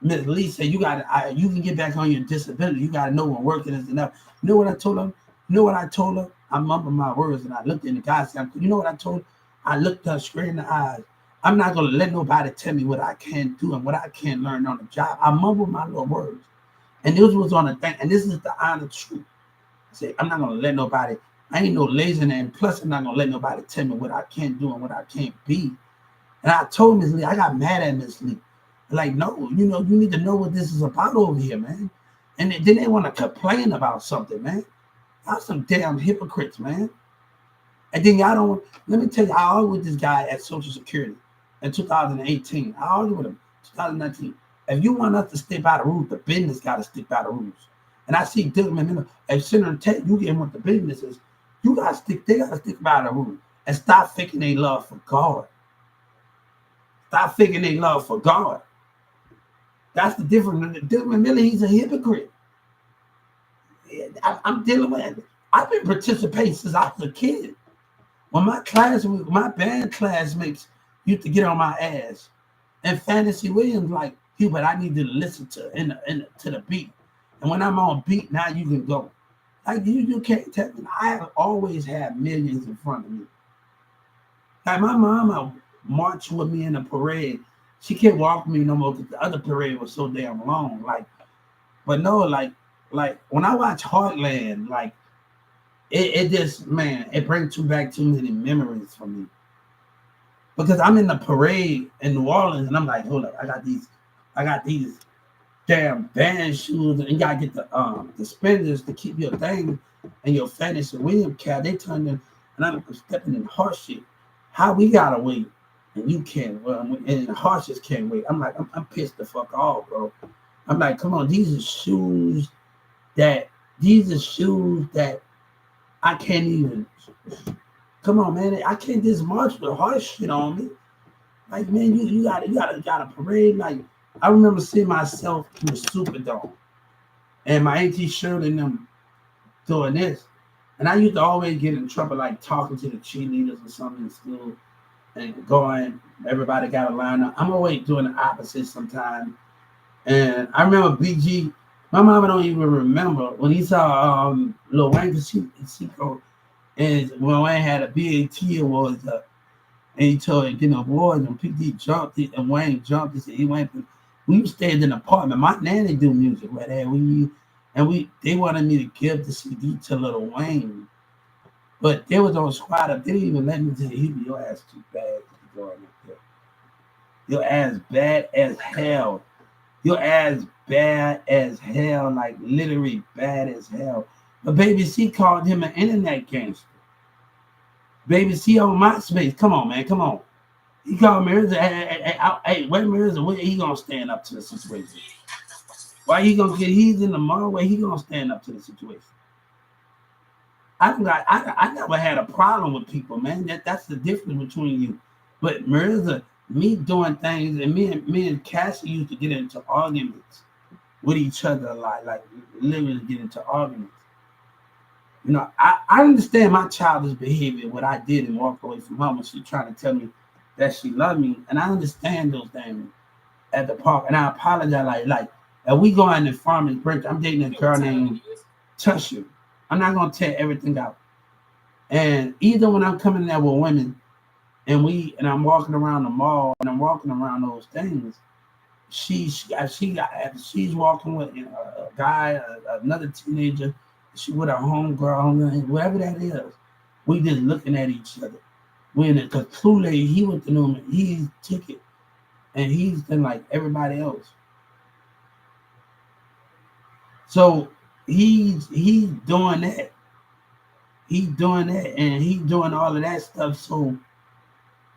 Miss Lee said, you can get back on your disability. You got to know when working is enough. You know what I told her? I mumbled my words and I looked in the guy's eye. You know what I told her? I looked her straight in the eyes. I'm not going to let nobody tell me what I can't do and what I can't learn on the job. I mumbled my little words. And this was on the thing. And this is the honest truth. I said, I'm not going to let nobody, I ain't no lazy and plus I'm not going to let nobody tell me what I can't do and what I can't be. And I told Miss Lee, I got mad at Miss Lee. Like, no, you need to know what this is about over here, man. And then they want to complain about something, man. Y'all some damn hypocrites, man. And then y'all don't, let me tell you, I argued with this guy at Social Security in 2018. I argued with him 2019. If you want us to stick by the rules, the business got to stick by the rules. And I see Dylan, if Senator Tate, you get what the business is, they got to stick by the rules and stop faking their love for God. Stop faking their love for God. That's the difference. Dylan Miller, he's a hypocrite. I'm dealing with it. I've been participating since I was a kid. When my band classmates used to get on my ass, and Fantasy Williams like, Hubert, I need you to listen to the beat. And when I'm on beat, now you can go. Like you can't tell me. I have always had millions in front of me. Like my mama marched with me in a parade. She can't walk me no more because the other parade was so damn long. But no, like when I watch Heartland, like it just, man, it brings back too many memories for me. Because I'm in the parade in New Orleans and I'm like, hold up, I got these damn band shoes and you gotta get the suspenders to keep your thing and your Fantasy Williams cap. They turned in and I'm stepping in horse shit. How we gotta wait? And you can't, and the horses can't wait. I'm like, I'm pissed the fuck off, bro. I'm like, come on, these are shoes that I can't even. Come on, man, I can't just march with horse shit on me. Like, man, you got a parade. Like, I remember seeing myself in the Superdome, and my AT shirt and them doing this, and I used to always get in trouble, like talking to the cheerleaders or something in school. And going, everybody got a line up. I'm always doing the opposite sometimes. And I remember BG. My mama don't even remember when he saw Lil Wayne she go and when Wayne had a BAT awards up and he told him, awards and PD jumped it and Wayne jumped. He said he went. We stayed in an apartment. My nanny do music right there. They wanted me to give the CD to Lil Wayne, but they was on squad up. They didn't even let me say, your ass too bad to be going up there. Your ass bad as hell. Your ass bad as hell, like literally bad as hell. But Baby C called him an internet gangster. Baby C on MySpace. Come on, man. Come on. He called Mirza. Hey, wait, Mirza, when he gonna stand up to the situation? Why he gonna get? He's in the mall. Where he gonna stand up to the situation? I never had a problem with people, man. That's the difference between you. But Mirza, me doing things, and me and Cassie used to get into arguments with each other a lot, like literally get into arguments. I understand my childish behavior, what I did and walk away from home when she trying to tell me that she loved me, and I understand those things at the park, and I apologize. Like, if we go in the farmer's break, I'm dating a girl named Tusher. I'm not gonna tell everything out. And either when I'm coming there with women, and I'm walking around the mall, and I'm walking around those things, she's walking with a guy, another teenager. She with a homegirl, whatever that is. We just looking at each other. Because Kool-Aid, he went to know him, he's ticket, and he's been like everybody else. So he's doing that. He's doing that, and he's doing all of that stuff. So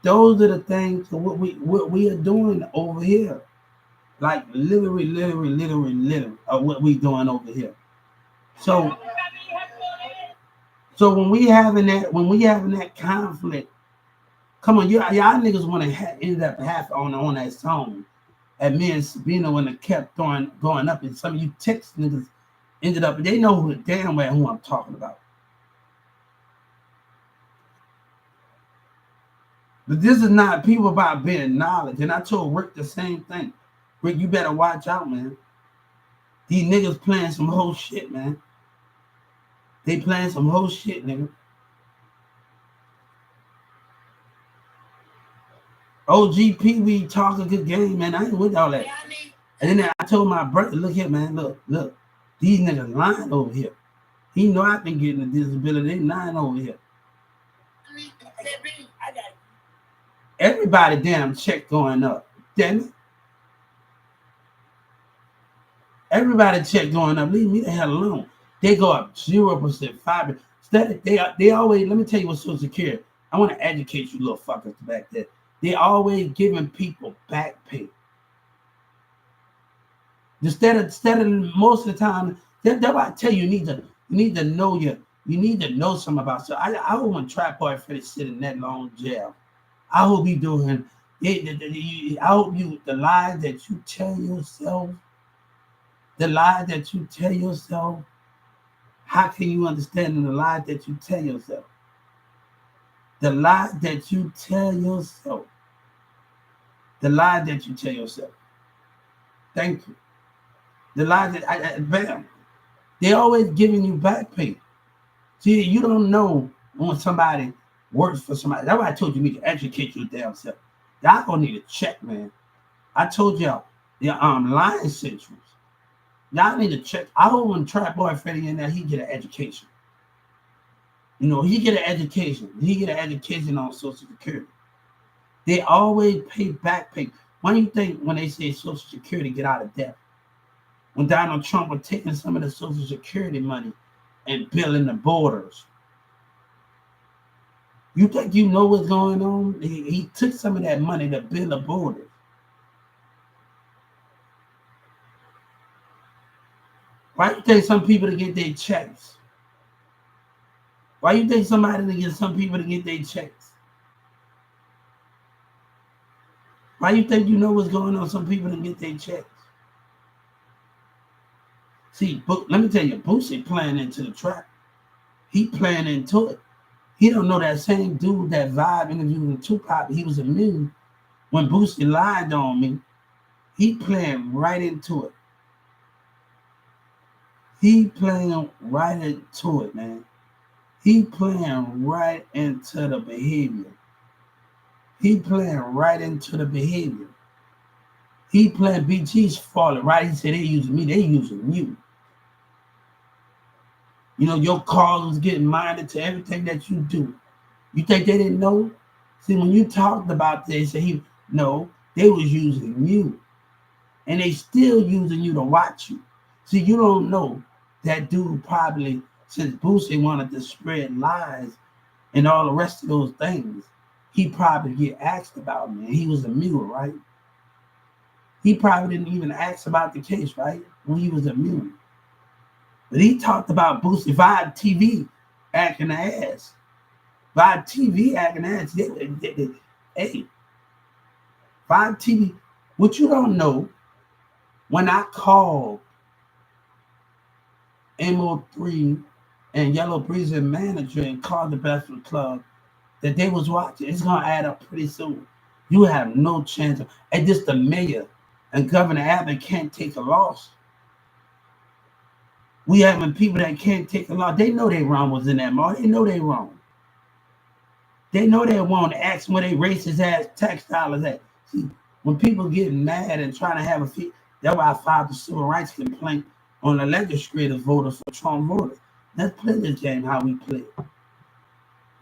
those are the things of what we are doing over here. Like literally, what we doing over here. So when we having that conflict, come on, y'all niggas want to end up half on that song. And me and Sabina when it kept going up, and some of you text niggas ended up, they know who damn well who I'm talking about. But this is not people about being knowledge. And I told Rick the same thing. Rick, you better watch out, man. These niggas playing some whole shit, man. They playing some whole shit, nigga. OGP, we talk a good game, man. I ain't with all that. And then I told my brother, look here, man, look. These niggas lying over here. He know I've been getting a disability. They lying over here. Everybody damn check going up. Damn it. Everybody check going up. Leave me the hell alone. They go up 0%, 5%. They always, let me tell you what Social Security. I want to educate you little fuckers back there. They always giving people back pay. Instead of most of the time, that's why I tell you, you need to know something about. So I hope when Trap Boy Freddy sit in that long jail. I hope he doing. I hope the lies that you tell yourself. The lies that you tell yourself. How can you understand the lies that you tell yourself? The lies that you tell yourself. The lies that you tell yourself. Thank you. The lies that bam. They always giving you back pay. See, you don't know when somebody works for somebody. That's why I told you to educate your damn self. Y'all gonna need a check, man. I told y'all the Lion Centrals. Y'all need to check. I hope when Trap Boy Freddy in there, he get an education. He get an education. He get an education on Social Security. They always pay back pay. Why do you think when they say Social Security get out of debt? When Donald Trump was taking some of the Social Security money and building the borders. You think you know what's going on? He took some of that money to build the borders. Why do you think some people to get their checks? Why do you think somebody to get some people to get their checks? Why do you think you know what's going on? Some people to get their checks. See, let me tell you, Boosie playing into the trap. He playing into it. He don't know that same dude that Vibe interviewed with Tupac. He was immune when Boosie lied on me. He playing right into it. He playing right into it, man. He playing right into the behavior. He playing right into the behavior. He playing BG's falling right. He said they using me, they using you. You know, your calls was getting minded to everything that you do. You think they didn't know? See, when you talked about this, no, they was using you. And they still using you to watch you. See, you don't know that dude probably, since Boosie wanted to spread lies and all the rest of those things, he probably get asked about me. And he was a mule, right? He probably didn't even ask about the case, right? When he was a mule. But he talked about Boosie via TV acting ass. Via TV acting ass. Hey, via TV. What you don't know, when I called MO3 and Yellow Breezer manager and called the Breakfast Club that they was watching, it's gonna add up pretty soon. You have no chance of, and just the mayor and Governor Abbott can't take a loss. We having people that can't take a loss. They know they wrong was in that mall. They know they wrong. They know they wrong to ask where they racist ass tax dollars at. See, when people get mad and trying to have a fee, that's why I filed the civil rights complaint on the legislative voters for Trump voters. Let's play this game how we play it.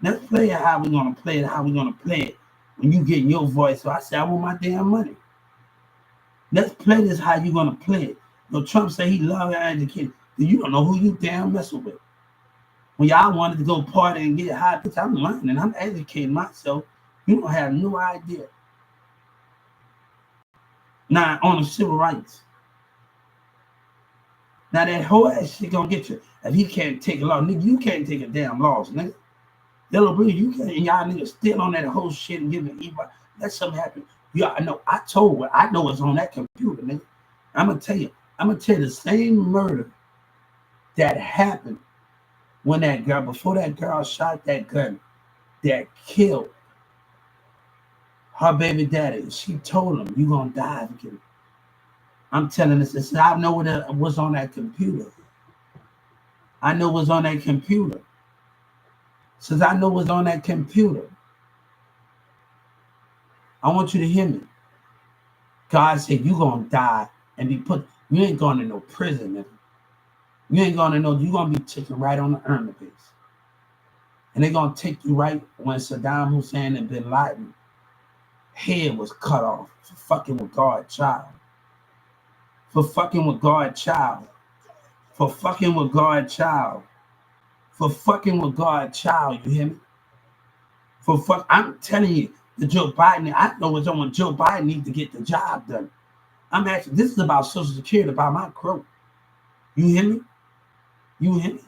Let's play it how we're going to play it, how we're going to play it. When you get your voice, so I say, I want my damn money. Let's play this how you're going to play it. You know, Trump say he love education. You don't know who you damn messing with. When y'all wanted to go party and get high, bitch, I'm learning. I'm educating myself. You don't have no idea. Now, on the civil rights. Now, that whole ass shit gonna get you. If he can't take a loss, nigga, you can't take a damn loss, nigga. Yellow Breeze, you can't, and y'all niggas still on that whole shit and giving evil. Let something happen. Yeah, I know. I know it's on that computer, nigga. I'm gonna tell you the same murder that happened when that girl, before that girl shot that gun that killed her baby daddy. She told him, you gonna die again. I'm telling this, I know what was on that computer. I know what's on that computer. Since I know what's on that computer, I want you to hear me. God said, you gonna die and be put, you ain't going to no prison, nigga. You ain't gonna know, you're gonna be taken right on the Erna base. And they're gonna take you right when Saddam Hussein and Bin Laden head was cut off for fucking with God's child. For fucking with God's child. For fucking with God's child. For fucking with God's child, you hear me? I'm telling you, the Joe Biden, I know it's on when Joe Biden needs to get the job done. I'm actually, this is about Social Security, about my crew. You hear me? You hear me?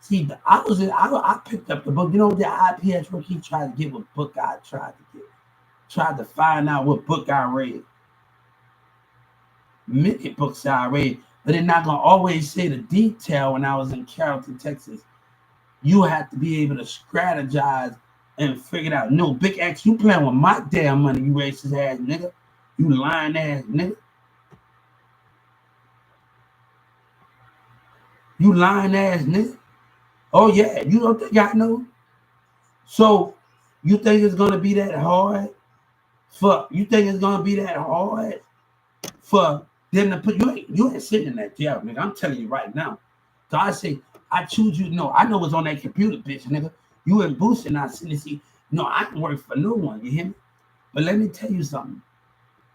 See, I picked up the book. You know what the IPS book he tried to get, what book I tried to get. Tried to find out what book I read. Many books I read, but they're not going to always say the detail. When I was in Carrollton, Texas, you have to be able to strategize and figure it out. No, Big X, you playing with my damn money, you racist ass nigga. You lying ass nigga. You lying ass nigga. Oh yeah, you don't think I know? So you think it's gonna be that hard? You think it's gonna be that hard for them to put you ain't sitting in that jail, nigga. I'm telling you right now. So I say, I choose you. No, I know what's on that computer, bitch, nigga. You and Boosie not sitting see. No, I can work for no one, you hear me? But let me tell you something.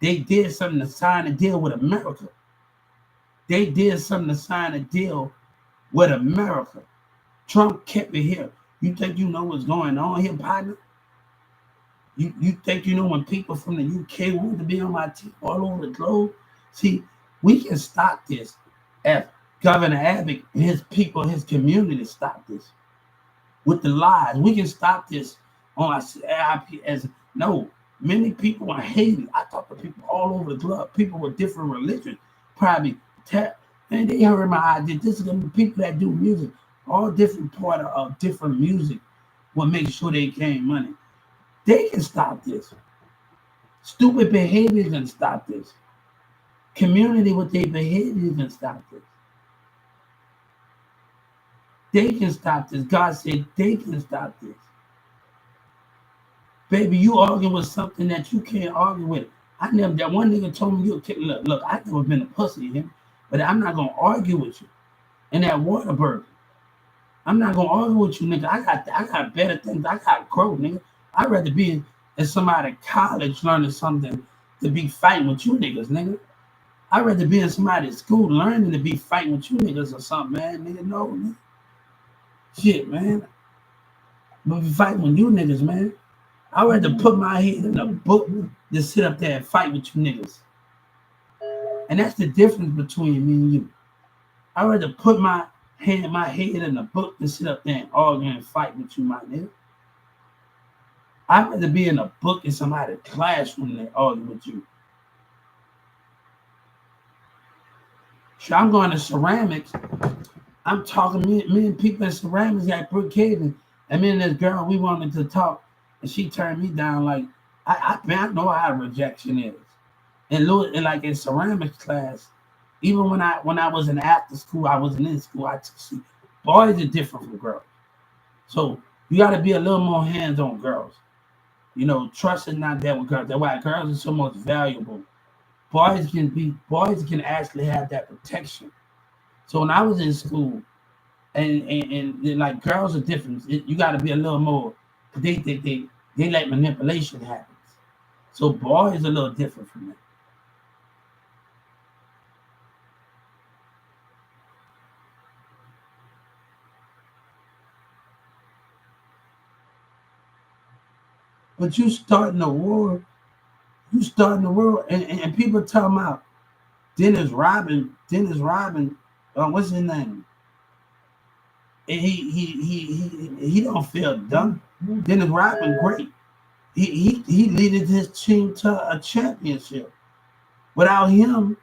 They did something to sign a deal with America. They did something to sign a deal with America. Trump kept it here. You think you know what's going on here, partner? You think you know when people from the UK want to be on my team all over the globe? See, we can stop this if Governor Abbott and his people, his community stop this with the lies. We can stop this on our as no. Many people in Haiti, I talk to people all over the globe, people with different religions, probably and they heard my idea. This is gonna be people that do music, all different part of different music will make sure they gain money. They can stop this. Stupid behavior can stop this. Community with their behavior can stop this. They can stop this. God said they can stop this. Baby, you arguing with something that you can't argue with. I never, that one nigga told me, look, I never been a pussy him, but I'm not going to argue with you. And that Waterburger, I'm not going to argue with you, nigga. I got better things. I got growth, nigga. I'd rather be in somebody college learning something to be fighting with you niggas, nigga. I'd rather be in somebody's school learning to be fighting with you niggas or something, man. Nigga, no, nigga. Shit, man. But be fighting with you niggas, man. I'd rather put my head in a book than sit up there and fight with you niggas. And that's the difference between me and you. I'd rather put my head in a book than sit up there and argue and fight with you, my nigga. I'd rather be in a book in somebody's classroom than argue with you. So I'm going to ceramics. I'm talking, me and people in ceramics at Brookhaven, and me and this girl, we wanted to talk, and she turned me down like, I know how rejection is. And like in ceramics class, even when I was in after school, I wasn't in school, I took see, boys are different from girls. So you got to be a little more hands-on girls. You know, trust is not there with girls. That's why girls are so much valuable. Boys can actually have that protection. So when I was in school, and like girls are different. You got to be a little more. They let manipulation happen. So boys are a little different from that. But you starting a war. You starting the world, and people talking about Dennis Robin. What's his name? And he don't feel dumb. Dennis Rodman, great. He leaded his team to a championship. Without him,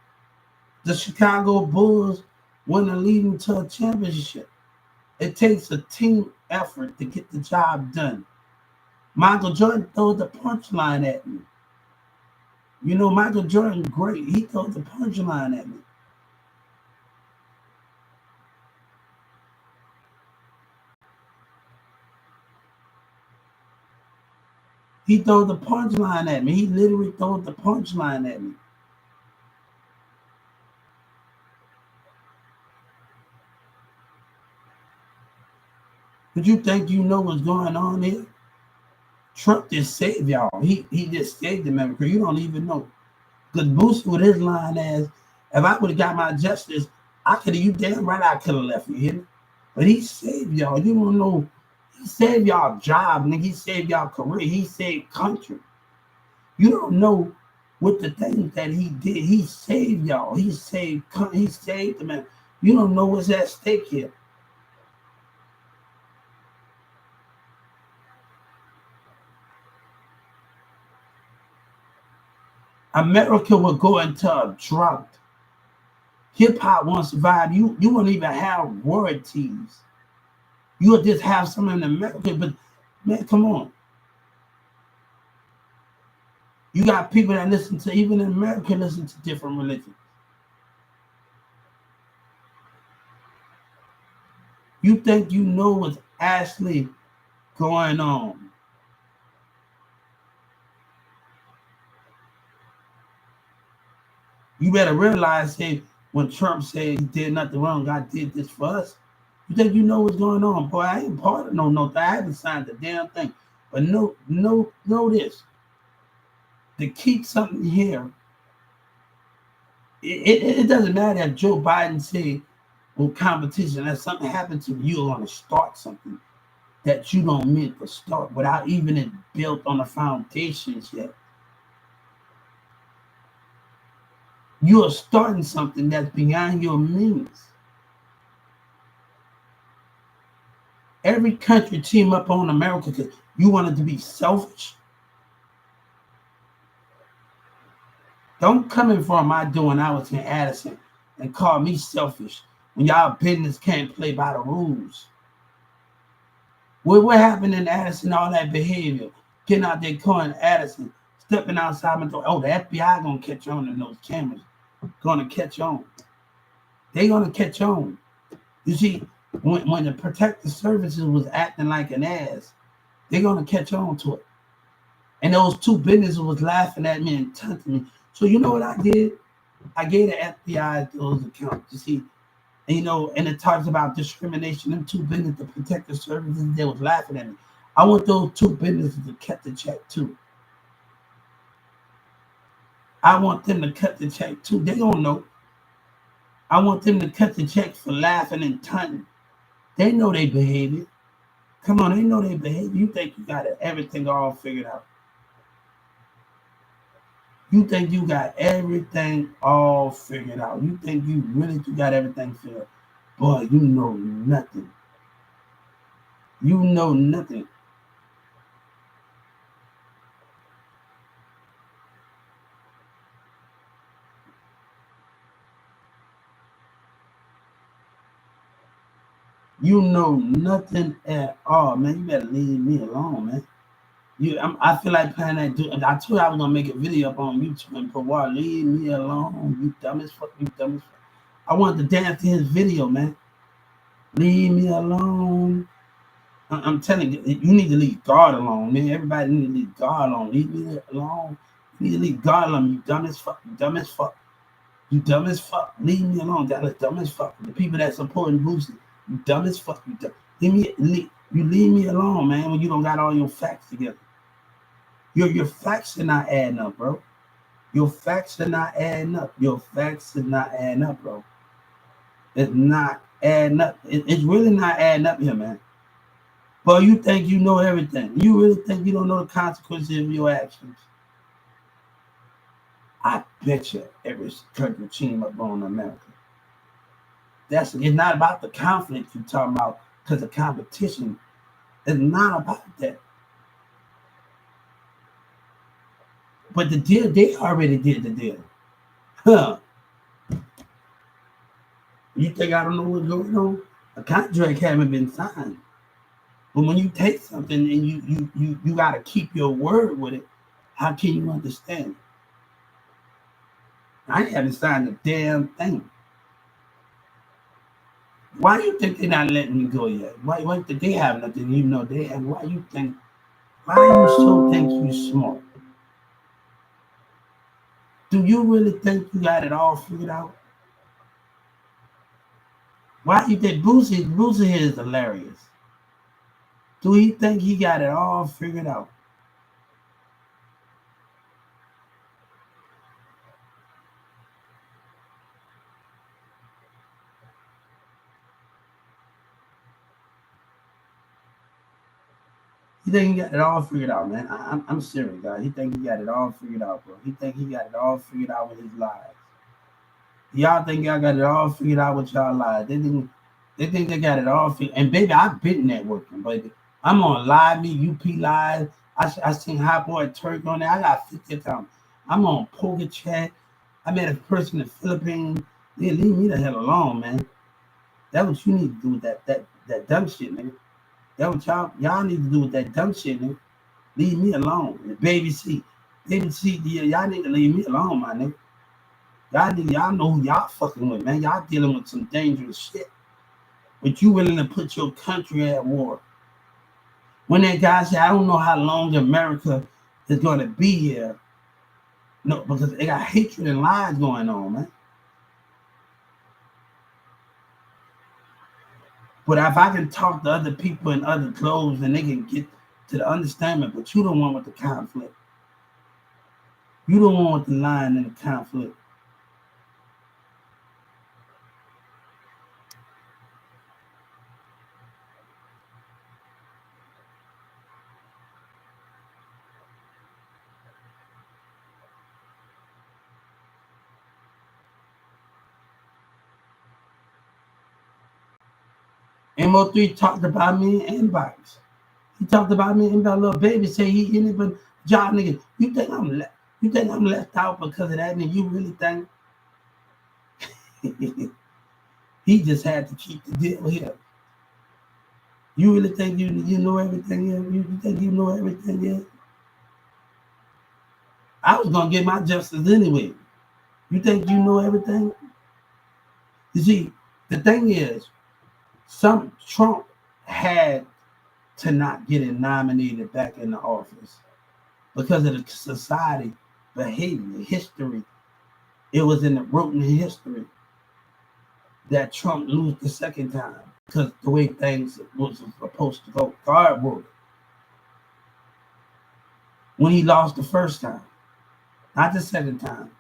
the Chicago Bulls wouldn't lead him to a championship. It takes a team effort to get the job done. Michael Jordan throws the punchline at me. You know, Michael Jordan, great. He throws the punchline at me. He throws the punchline at me. He literally throws the punchline at me. But you think you know what's going on here? Trump just saved y'all. He just saved America. You don't even know. Because Boosie with his line as, if I would have got my justice, you damn right I could have left you here. But he saved y'all. You don't know. He saved y'all job, nigga. He saved y'all career. He saved country. You don't know what the things that he did. He saved y'all. He saved the man. You don't know what's at stake here. America will go into a drought. Hip hop won't survive. You won't even have royalties. You'll just have some in America, but man, come on. You got people that listen to, even in America, listen to different religions. You think you know what's actually going on. You better realize, hey, when Trump said he did nothing wrong, God did this for us. You think you know what's going on? Boy, I ain't part of no thing. I haven't signed a damn thing. But know this. To keep something here, it doesn't matter if Joe Biden said on competition that something happened to you, you're going to start something that you don't mean to start without even it built on the foundations yet. You are starting something that's beyond your means. Every country team up on America because you wanted to be selfish. Don't come in for my doing I was in Addison and call me selfish when y'all business can't play by the rules. What happened in Addison, all that behavior, getting out there calling Addison, stepping outside my door. Oh, the FBI gonna catch on in those cameras. gonna catch on. They're gonna catch on. You see, when the protective services was acting like an ass, they're gonna catch on to it. And those two businesses was laughing at me and taunting me. So you know what I did? I gave the FBI those accounts. You see, and it talks about discrimination. Them two businesses, the protective services, they was laughing at me. I want those two businesses to cut the check too. I want them to cut the check too. They don't know. I want them to cut the check for laughing and taunting. They know they behavior. Come on, they know they behavior. You think you got everything all figured out. You think you got everything all figured out. You think you got everything figured out. Boy, you know nothing. You know nothing. You know nothing at all, man. You better leave me alone, man. I feel like playing that dude. I told you I was gonna make a video up on YouTube and put, "Wow, leave me alone. You dumb as fuck. You dumb as fuck." I wanted to dance to his video, man. Leave me alone. I'm telling you, you need to leave God alone, man. Everybody need to leave God alone. Leave me alone. You need to leave God alone. You dumb as fuck. You dumb as fuck. You dumb as fuck. Leave me alone. That is dumb as fuck. The people that supporting Boosie, you dumb as fuck. You dumb. You leave me alone, man. When you don't got all your facts together. Your facts are not adding up, bro. Your facts are not adding up. Your facts are not adding up, bro. It's not adding up. It's really not adding up here, man. But you think you know everything. You really think you don't know the consequences of your actions. I bet you every country team up on America. It's not about the conflict you're talking about because of competition. It's not about that. But the deal, they already did the deal. Huh. You think I don't know what's going on? A contract haven't been signed. But when you take something and you gotta keep your word with it, how can you understand it? I haven't signed a damn thing. Why you think they're not letting me go yet? Why think they have nothing? You know they have. Why you so think you smart? Do you really think you got it all figured out? Why you think Boosie is hilarious? Do he think he got it all figured out? He think he got it all figured out, man. I'm serious, guys. He think he got it all figured out, bro. He think he got it all figured out with his lives. Y'all think y'all got it all figured out with y'all lives. They think they got it all figured. And baby, I've been networking, baby. I'm on Live Me, UP Live. I seen Hot Boy Turk on there. I got 50 accounts. I'm on Poker Chat. I met a person in the Philippines. Yeah, leave me the hell alone, man. That's what you need to do with that dumb shit, nigga. That's what y'all need to do with that dumb shit, nigga. Leave me alone. The Baby C, y'all need to leave me alone, my nigga. Y'all know who y'all fucking with, man. Y'all dealing with some dangerous shit. But you willing to put your country at war. When that guy said, I don't know how long America is going to be here. No, because they got hatred and lies going on, man. But if I can talk to other people in other clothes and they can get to the understanding, but you don't want with the conflict. You don't want the line in the conflict. MO3 talked about me in inbox. He talked about me in inbox. Little baby say he ain't even job nigga. You think I'm left out because of that? And you really think he just had to keep the deal here? You really think you know everything here? You think you know everything here? I was gonna get my justice anyway. You think you know everything? You see, the thing is, Trump had to not get it nominated back in the office because of the society behavior, history. It was in the written history that Trump lose the second time because the way things was supposed to go. God wrote it when he lost the first time, not the second time.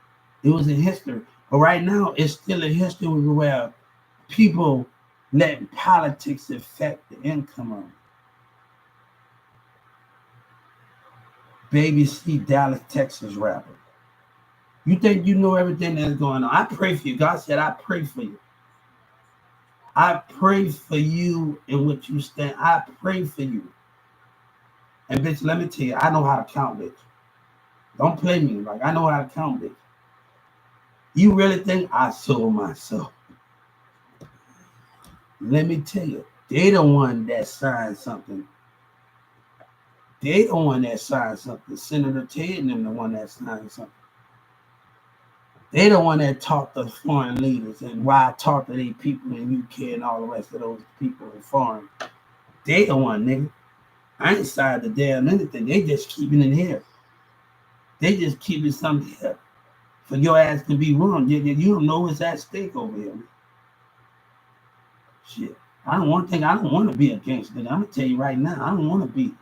It was in history. But right now, it's still in history where people let politics affect the income of it. Baby C, Dallas, Texas rapper. You think you know everything that's going on? I pray for you. God said, I pray for you. I pray for you in what you stand. I pray for you. And bitch, let me tell you, I know how to count, bitch. Don't play me. Like, I know how to count, bitch. You really think I sold myself? Let me tell you, they the one that signed something. They the one that signed something. Senator Ted and them the one that signed something. They the one that taught the foreign leaders and why I talked to these people in UK and all the rest of those people in foreign. They the one, nigga. I ain't signed the damn anything. They just keeping it here. They just keeping something here for your ass to be wrong. You don't know what's at stake over here. Shit. I don't want to be a gangster. I'm gonna tell you right now, I don't want to be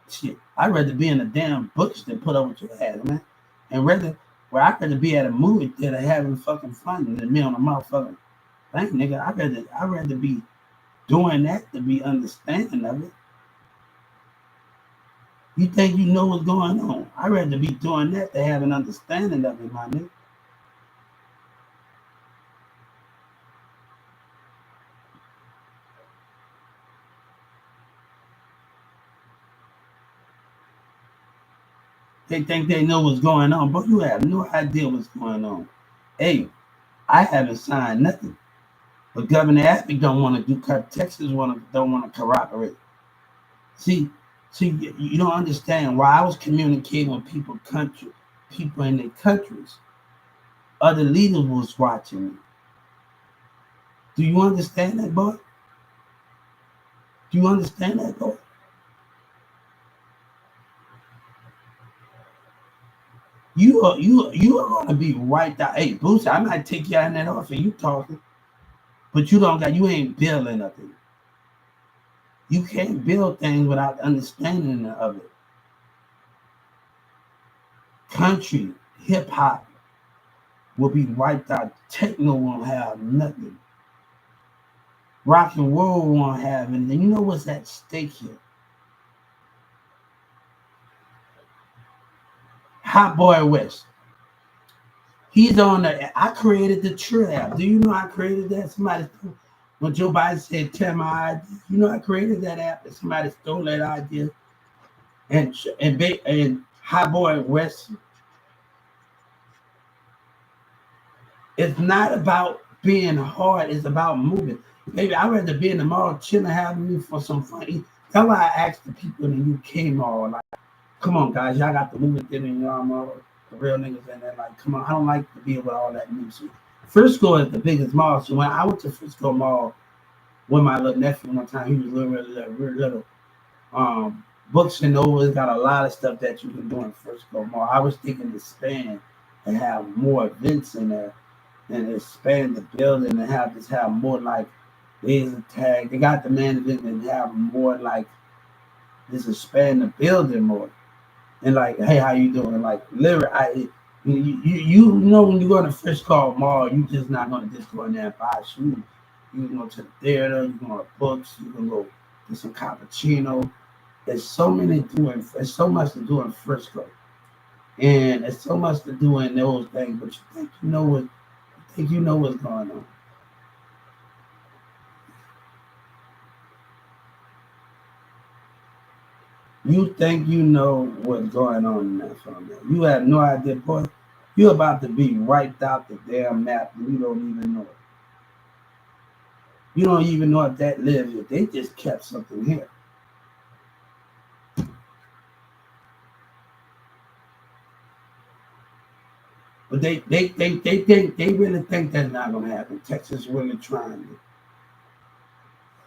shit. I'd rather be in a damn books than put up with your ass, man. And I'd rather be at a movie theater having fucking fun than me on a motherfucking thing, nigga. I'd rather be doing that to be understanding of it. You think you know what's going on? I'd rather be doing that to have an understanding of it, my nigga. They think they know what's going on, but you have no idea what's going on. Hey, I haven't signed nothing. But Governor Abbott don't want to do. Texas don't want to cooperate. See, you don't understand why I was communicating with people in their countries. Other leaders was watching me. Do you understand that, boy? Do you understand that, boy? You are gonna be right there. Hey, Boosie, I might take you out in that office. You talking, but you ain't building nothing. You can't build things without understanding of it. Country, hip hop will be wiped out. Techno won't have nothing. Rock and roll won't have anything. You know what's at stake here? Hot Boy West. He's on the. I created the True app. Do you know I created that? When Joe Biden said, "Tell my idea," you know I created that app, and somebody stole that idea. And Hot Boy West. It's not about being hard. It's about moving. Baby, I'd rather be in the mall chilling, having me for some fun. That's why I asked the people in the UK mall, like, come on, guys, y'all got the movie theater in y'all mall. The real niggas in there, like, come on, I don't like to be with all that music. Frisco is the biggest mall. So when I went to Frisco Mall with my little nephew one time, he was real little. Books and Nova's got a lot of stuff that you can do in Frisco Mall. I was thinking to expand and have more events in there and expand the building and have more like laser tag. They got the management and have more like just expand the building more. And like, hey, how you doing? Like, literally, you know when you go to Frisco Mall, you just not gonna just go in there and buy shoes. You can go to the theater, you can go to books, you can go get some cappuccino. There's so much to do in Frisco, and there's so much to do in those things. But you think you know what's going on. You think you know what's going on in that family. You have no idea, boy. You're about to be wiped out the damn map and you don't even know it. You don't even know if that lives here. They just kept something here. But they really think that's not gonna happen. Texas really trying to.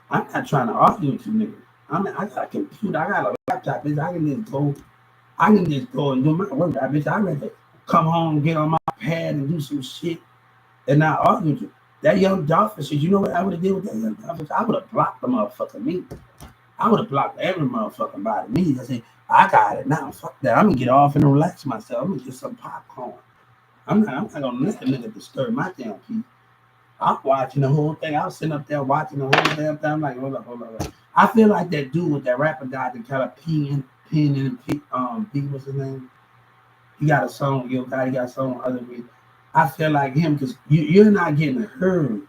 I'm not trying to argue with you niggas. I got a computer, I got a laptop, bitch. I can just go and do my work. Bitch, I rather come home, get on my pad and do some shit and not argue with you. That young dolphin shit, you know what I would have did with that young dolphin? I would have blocked the motherfucker me. I would have blocked every motherfucking body me. I say, I got it now. Fuck that. I'm gonna get off and relax myself. I'm gonna get some popcorn. I'm not gonna let the nigga disturb my damn peace. I'm watching the whole thing. I was sitting up there watching the whole damn thing. I'm like, hold up. I feel like that dude with that rapper guy that kind of P, what's his name? He got a song, Yo God, he got a song other week. I feel like him because you're not getting heard.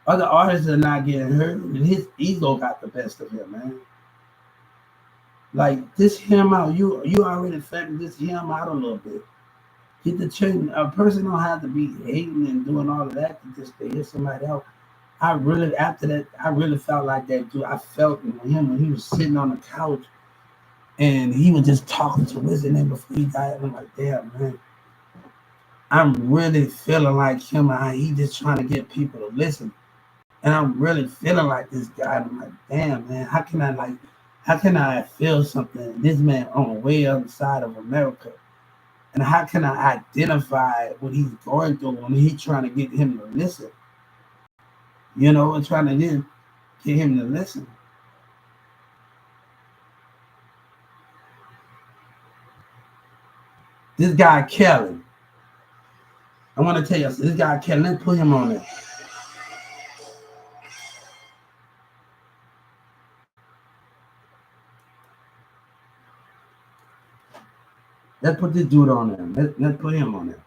Other artists are not getting heard, and his ego got the best of him, man. Like this him out, you already figured this him out a little bit. Get the change. A person don't have to be hating and doing all of that to just to hear somebody else. I really after that, I really felt like that dude. I felt him when he was sitting on the couch and he was just talking to what's his name before he died. I'm like, damn man, I'm really feeling like him. He just trying to get people to listen, and I'm really feeling like this guy. And I'm like, damn man, how can I feel something? This man on the way other side of America. And how can I identify what he's going through when he's trying to get him to listen? You know, and trying to get him to listen. This guy Kelly, I want to tell you, this guy Kelly, let's put him on there. Let's put this dude on there. Let's put him on there.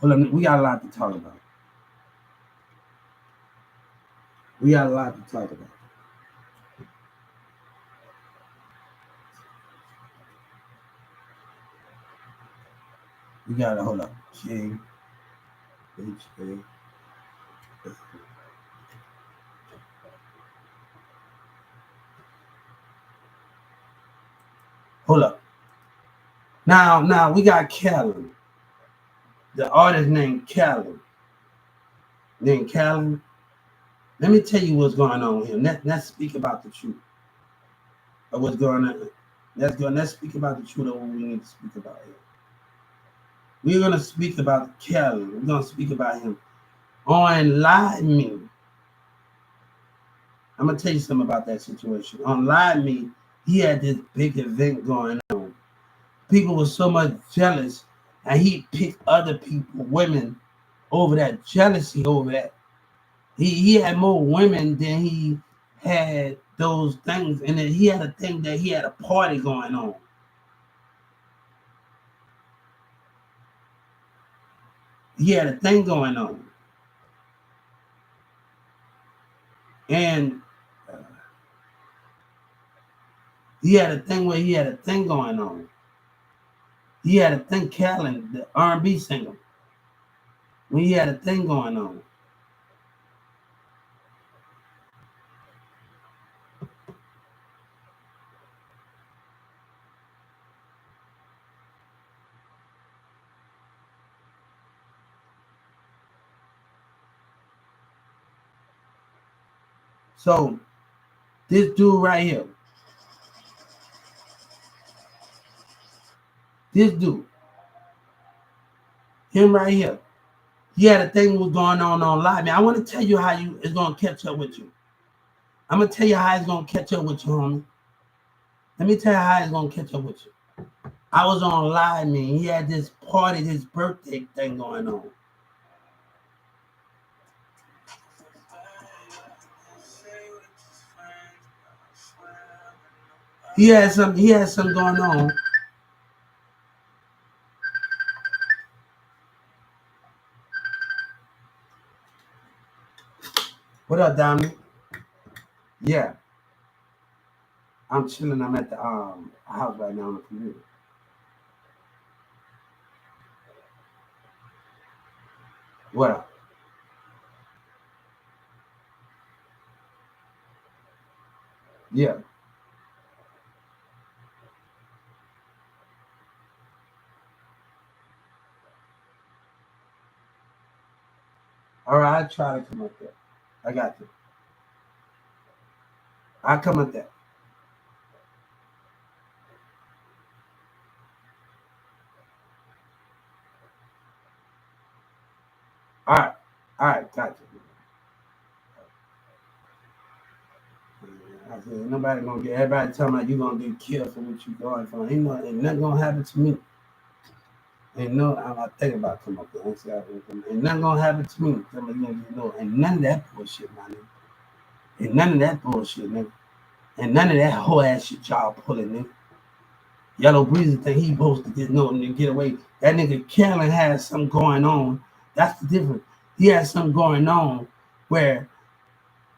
Hold on, we got a lot to talk about. We got a lot to talk about. We got to hold up. King. HA. Hold up. Now we got Kelly. The artist named Kelly. Let me tell you what's going on here. Let's speak about the truth of what's going on. Let's speak about the truth of what we need to speak about here. We're gonna speak about Kelly. We're gonna speak about him on Live Me. I'm gonna tell you something about that situation. On Live Me, he had this big event going on. People were so much jealous, and he picked other people, women, over that jealousy over that. He had more women than he had those things, and then he had a thing that he had a party going on. He had a thing going on, and he had a thing where he had a thing going on. He had a thing, Callan, the R&B singer, when he had a thing going on. So this dude right here, this dude, him right here, he had a thing was going on live. Man, I want to tell you how it's gonna catch up with you. I'm gonna tell you how it's gonna catch up with you, homie. Let me tell you how it's gonna catch up with you. I was on Live Me. He had this party, this birthday thing going on. He had something going on. What up, Dominic? Yeah. I'm chilling. I'm at the house right now on the computer. What up? Yeah. All right, I try to come up there. I got you. I come up there. All right, got you. I said, nobody gonna get everybody talking about you gonna get killed for what you going for. Ain't nothing gonna happen to me. Ain't no, I think about coming up there. Ain't nothing gonna happen to me. Somebody gonna get no, ain't none of that bullshit, my nigga. Ain't none of that bullshit, nigga. And none of that whole ass shit y'all pulling, nigga. Yellow Breezy think he supposed to get no and get away. That nigga Kellen has something going on. That's the difference. He has something going on where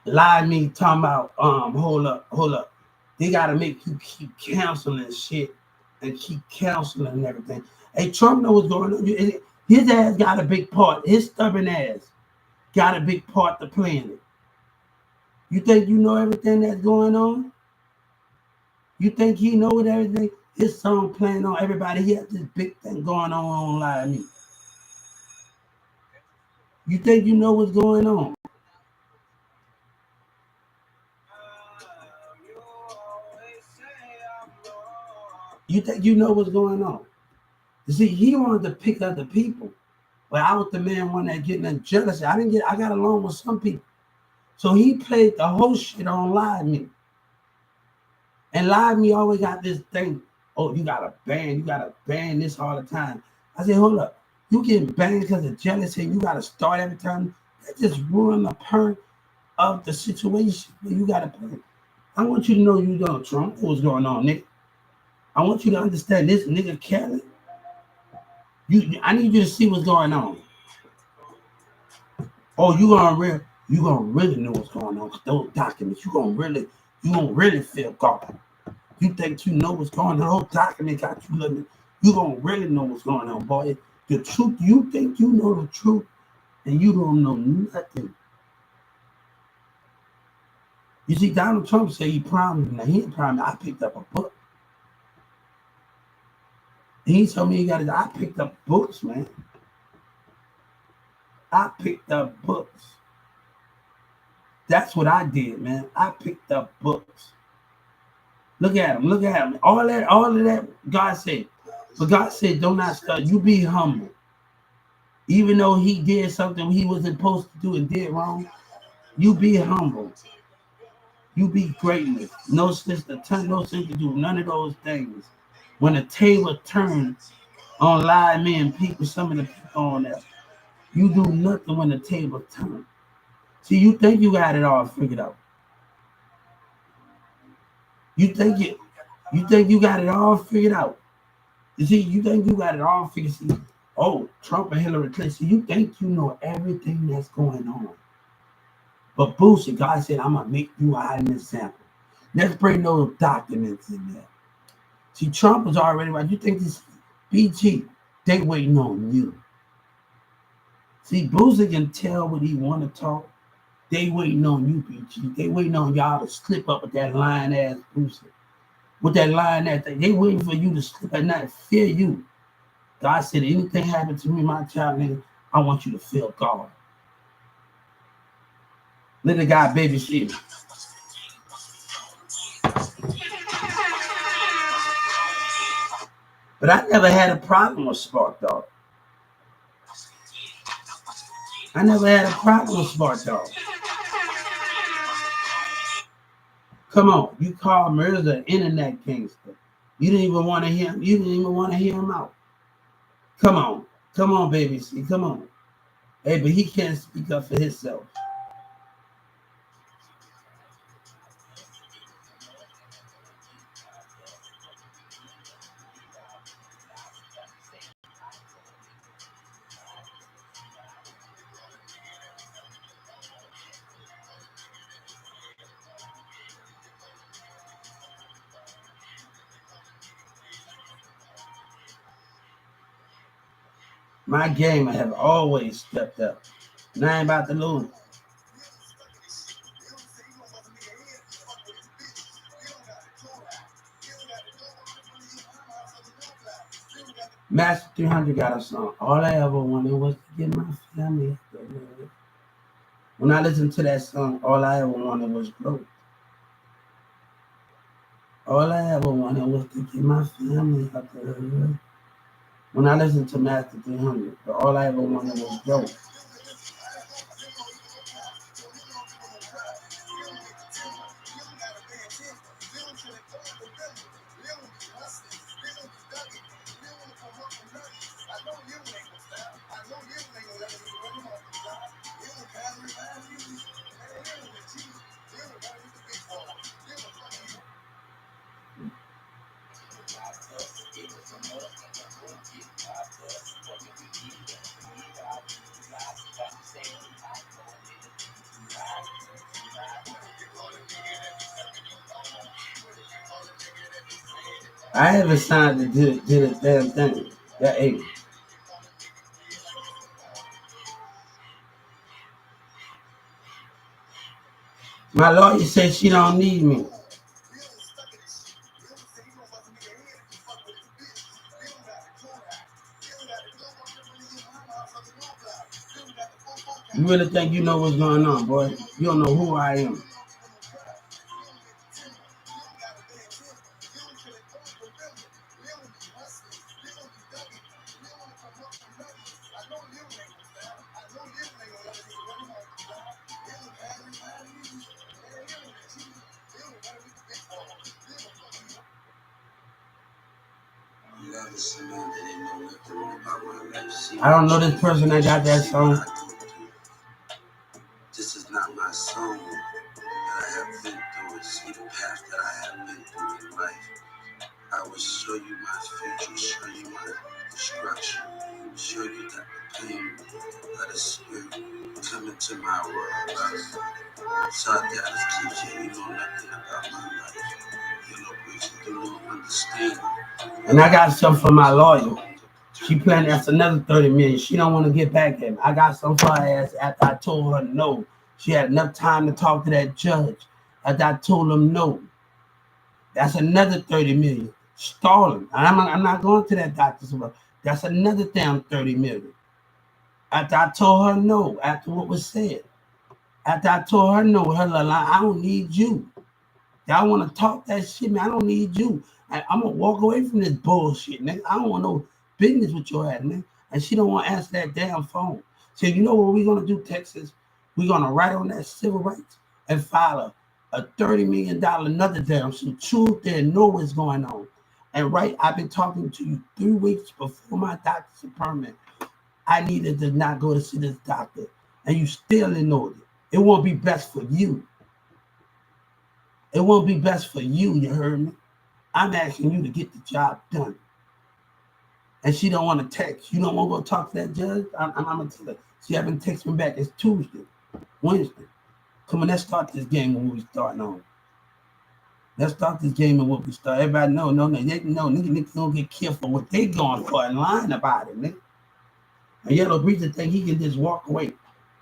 lie me talking about hold up. They gotta make you keep counseling shit and keep counseling and everything. Hey, Trump know what's going on. His ass got a big part. His stubborn ass got a big part to play in it. You think you know everything that's going on? You think he know what everything? His song playing on everybody. He has this big thing going on online. Me. You think you know what's going on? You think you know what's going on? You see, he wanted to pick other people. But I was the man one that getting jealous. I got along with some people. So he played the whole shit on Live Me. And Live Me always got this thing. Oh, you gotta ban this all the time. I said, hold up. You getting banned because of jealousy and you gotta start every time. That just ruined the point of the situation. You gotta play. I want you to know you don't Trump. What's going on, nigga? I want you to understand this nigga Kelly. I need you to see what's going on. Oh, you gonna really know what's going on. Those documents, you gonna really feel God. You think you know what's going on? Those documents got you living. You gonna really know what's going on, boy. The truth, you think you know the truth, and you don't know nothing. You see, Donald Trump said he promised me. Now he didn't promise me. I picked up a book. And he told me I picked up books, man. I picked up books. That's what I did, man. I picked up books. Look at him. All of that, God said. But God said, do not start. You be humble. Even though he did something he wasn't supposed to do and did wrong, you be humble. You be greatness. No sense to do none of those things. When the table turns on Live Men people, some of the people on there, you do nothing when the table turns. See, you think you got it all figured out. You think you got it all figured out. You see, you think you got it all figured out. Oh, Trump and Hillary Clinton. See, you think you know everything that's going on. But bullshit, God said, I'm going to make you out an example. Let's bring those documents in there. See, Trump was already right. You think this BG, they waiting on you. See, Boosie can tell what he want to talk. They waiting on you, BG. They waiting on y'all to slip up with that lying ass Boosie. With that lying ass thing. They waiting for you to slip and not fear you. God said, anything happen to me, my child, nigga, I want you to feel God. Let the guy babysit me. But I never had a problem with Spark Dog. I never had a problem with Spark Dog. Come on, you call Mirza an internet gangster. You didn't even want to hear him. You didn't even want to hear him out. Come on, baby. See, come on. Hey, but he can't speak up for himself. My game have always stepped up. And I ain't about to lose. Master 300 got a song. All I ever wanted was to get my family together. When I listened to that song, all I ever wanted was growth. All I ever wanted was to get my family out the hood. When I listened to Master 300, all I ever wanted was growth. I haven't signed to do the damn thing. That ain't. My lawyer said she don't need me. You really think you know what's going on, boy? You don't know who I am. I don't know this person that got that song. This is not my song that I have been through. See the path that I have been through in life. I will show you my future, show you my destruction, show you that the pain of the spirit come into my world. SouthDallasKeKe, you know nothing about my life. You know, you don't understand. And I got something for my lawyer. She planned that's another 30 million. She don't want to get back at me. I got some for her ass after I told her no. She had enough time to talk to that judge. After I told him no. That's another 30 million. Stalling. I'm not going to that doctor's work. That's another damn 30 million. After I told her no, after what was said. After I told her no, her little line, I don't need you. Y'all want to talk that shit, man? I don't need you. I'm going to walk away from this bullshit, nigga. I don't want no business with your ass, man. And she don't want to answer that damn phone. So you know what we're going to do, Texas? We're going to write on that civil rights and file a $30 million another damn suit. Truth there, know what's going on. And right, I've been talking to you 3 weeks before my doctor's appointment. I needed to not go to see this doctor. And you still ignored it. It won't be best for you. It won't be best for you, you heard me? I'm asking you to get the job done. And she don't want to text. You don't want to go talk to that judge? I'm going to tell her. She haven't texted me back. It's Tuesday, Wednesday. Come on, let's start this game when we start on. Let's start this game and what we start. Everybody know, niggas don't get killed for what they going for and lying about it, nigga. And Yellow Breezer think he can just walk away.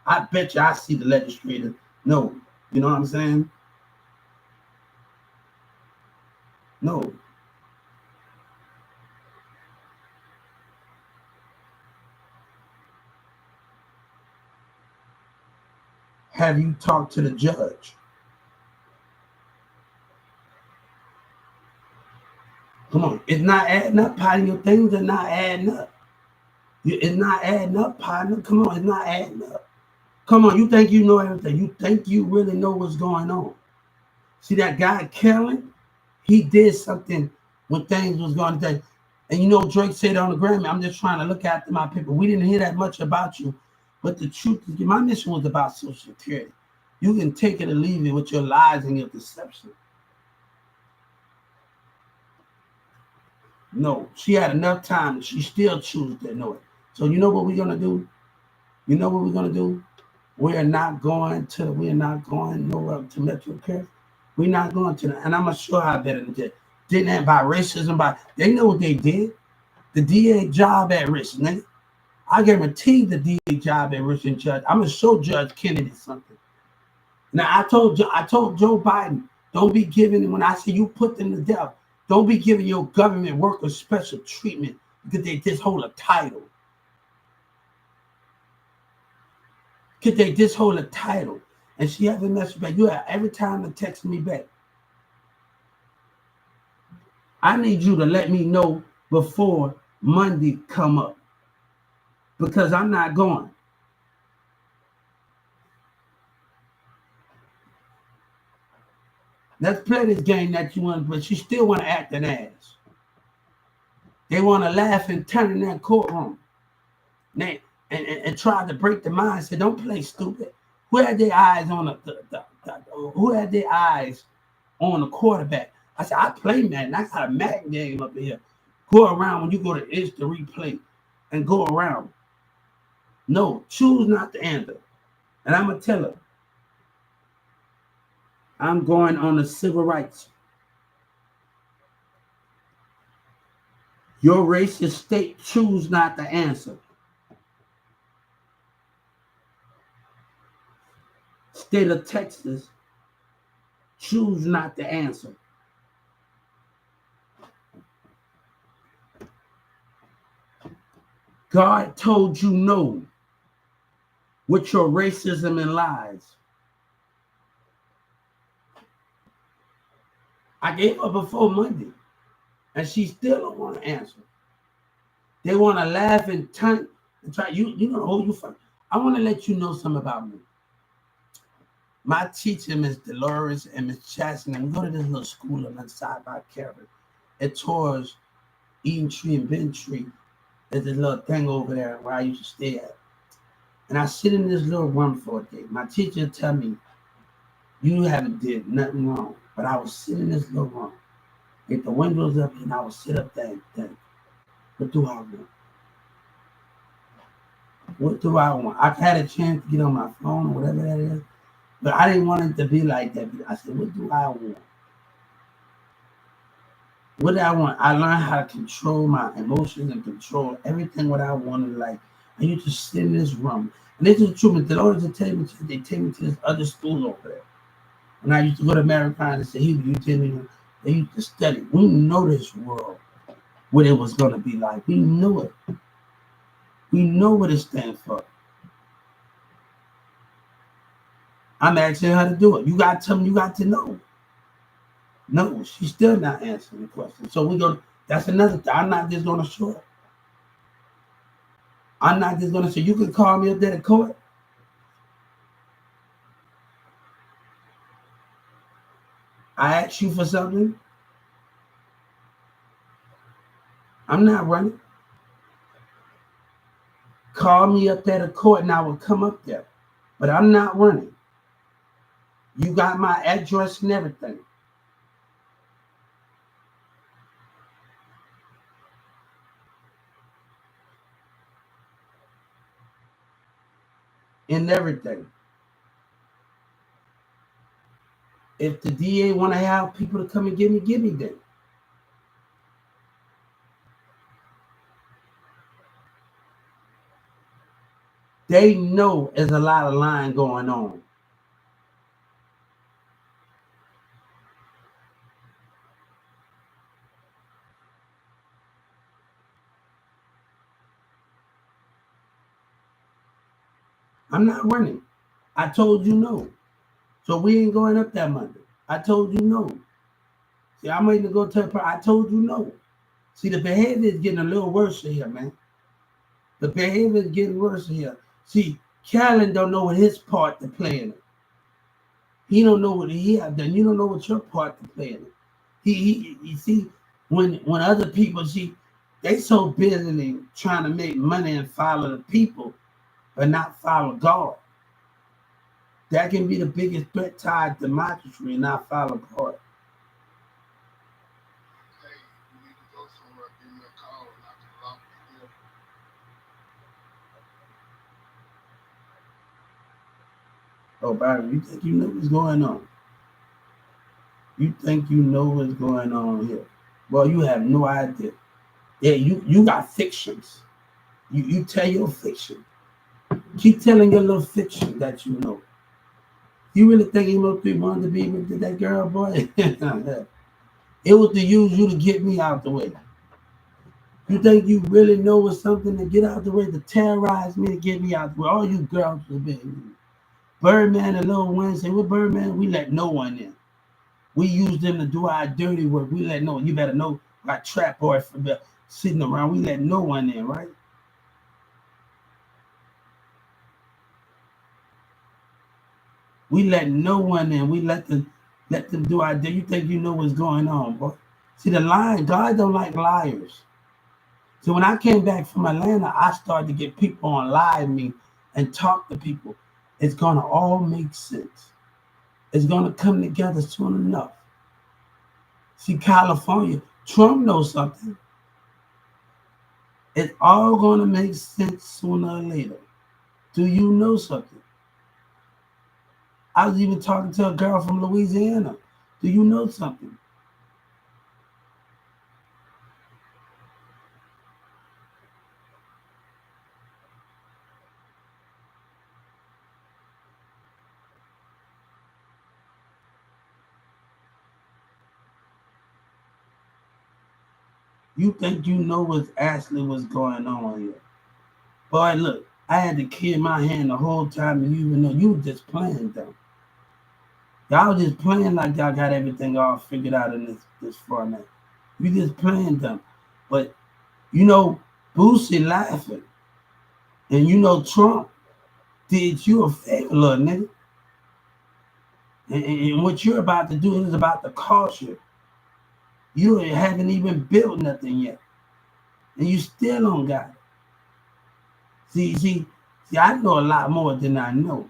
I bet you I see the legislator. No. You know what I'm saying? No. Have you talked to the judge? Come on. It's not adding up, partner. Your things are not adding up. It's not adding up, partner. Come on. It's not adding up. Come on. You think you know everything. You think you really know what's going on. See that guy, Kellen? He did something when things was going down. And you know, Drake said on the Grammy, I'm just trying to look after my people. We didn't hear that much about you. But the truth is, my mission was about Social Security. You can take it or leave it with your lies and your deception. No, she had enough time and she still chooses to know it. So you know what we're gonna do? You know what we're gonna do? We're not going nowhere to Metro Care. We're not going to that. And I'm gonna show how better than that. Didn't that by racism, they know what they did. The DA job at risk, nigga. I guarantee the DA job at risk and judge. I'm gonna show Judge Kennedy something. Now I told Joe Biden, don't be giving, when I say you put them to death, don't be giving your government workers special treatment because they just hold a title. Could they just hold a title? And she haven't messaged back. You have every time to text me back. I need you to let me know before Monday come up. Because I'm not going. Let's play this game that you want, but you still want to act an ass. They want to laugh and turn in that courtroom. And try to break the mindset. Don't play stupid. Who had their eyes on who had their eyes on the quarterback? I said, I play Madden. I got a Madden game up here. Go around when you go to instant replay and go around. No, choose not to answer. And I'm going to tell her, I'm going on the civil rights. Your racist state, choose not to answer. State of Texas, choose not to answer. God told you no with your racism and lies. I gave her before Monday, and she still don't want to answer. They want to laugh and turn and try. You know who you from. I want to let you know something about me. My teacher, Miss Dolores and Miss Chaston, and we go to this little school on the side by Carver. It tours Eden Tree and Ben Tree. There's this little thing over there where I used to stay at. And I sit in this little room for a day. My teacher tell me, you haven't did nothing wrong. But I was sitting in this little room. Get the windows up and I would sit up there and think, what do I want? What do I want? I've had a chance to get on my phone or whatever that is. But I didn't want it to be like that. I said, what do I want? What do I want? I learned how to control my emotions and control everything what I wanted. Like, I used to sit in this room. And this is the truth. The Lord would tell me, they take me to this other school over there. And I used to go to Americana and say, you tell me, they used to study. We know this world, what it was going to be like. We know it. We know what it stands for. I'm asking her to do it. You got to tell me, you got to know. No, she's still not answering the question. So we go, that's another thing. I'm not just going to show up. I'm not just going to say, you can call me up there to court. I asked you for something. I'm not running. Call me up there to court and I will come up there. But I'm not running. You got my address and everything. And everything. If the DA want to have people to come and give me that. They know there's a lot of lying going on. I'm not running. I told you no. So we ain't going up that Monday. I told you no. See, I'm ready to go to her. I told you no. See, the behavior is getting a little worse here, man. The behavior is getting worse here. See, Callan don't know what his part to play in it. He don't know what he have done. You don't know what your part to play in it. You see, when other people see, they so busy trying to make money and follow the people, but not follow God. That can be the biggest threat to our democracy and not follow God. Hey, you need to go somewhere, give me a call, and I can lock you in. Oh, Byron, you think you know what's going on? You think you know what's going on here? Well, you have no idea. Yeah, you got fictions. You tell your fiction. Keep telling your little fiction that you know. You really think Emo3 wanted to be with that girl, boy? It was to use you to get me out the way. You think you really know what's something to get out the way, to terrorize me, to get me out the way? All you girls have been. Birdman and Lil Wayne say, "What Birdman? We let no one in. We use them to do our dirty work. We let no one. You better know, like trap boy for sitting around. We let no one in, right? We let no one in. We let them do our dirty. You think you know what's going on, boy? See the line. God don't like liars. So when I came back from Atlanta, I started to get people on live me and talk to people. It's gonna all make sense. It's gonna come together soon enough. See, California, Trump knows something. It's all gonna make sense sooner or later. Do you know something? I was even talking to a girl from Louisiana. Do you know something? You think you know what's going on here. Boy, look, I had the key in my hand the whole time, and you even know you were just playing them. Y'all just playing like y'all got everything all figured out in this format. You just playing them. But you know, Boosie laughing. And you know Trump did you a favor, little nigga. And what you're about to do is about to cost you. You haven't even built nothing yet. And you still don't got it. See, I know a lot more than I know.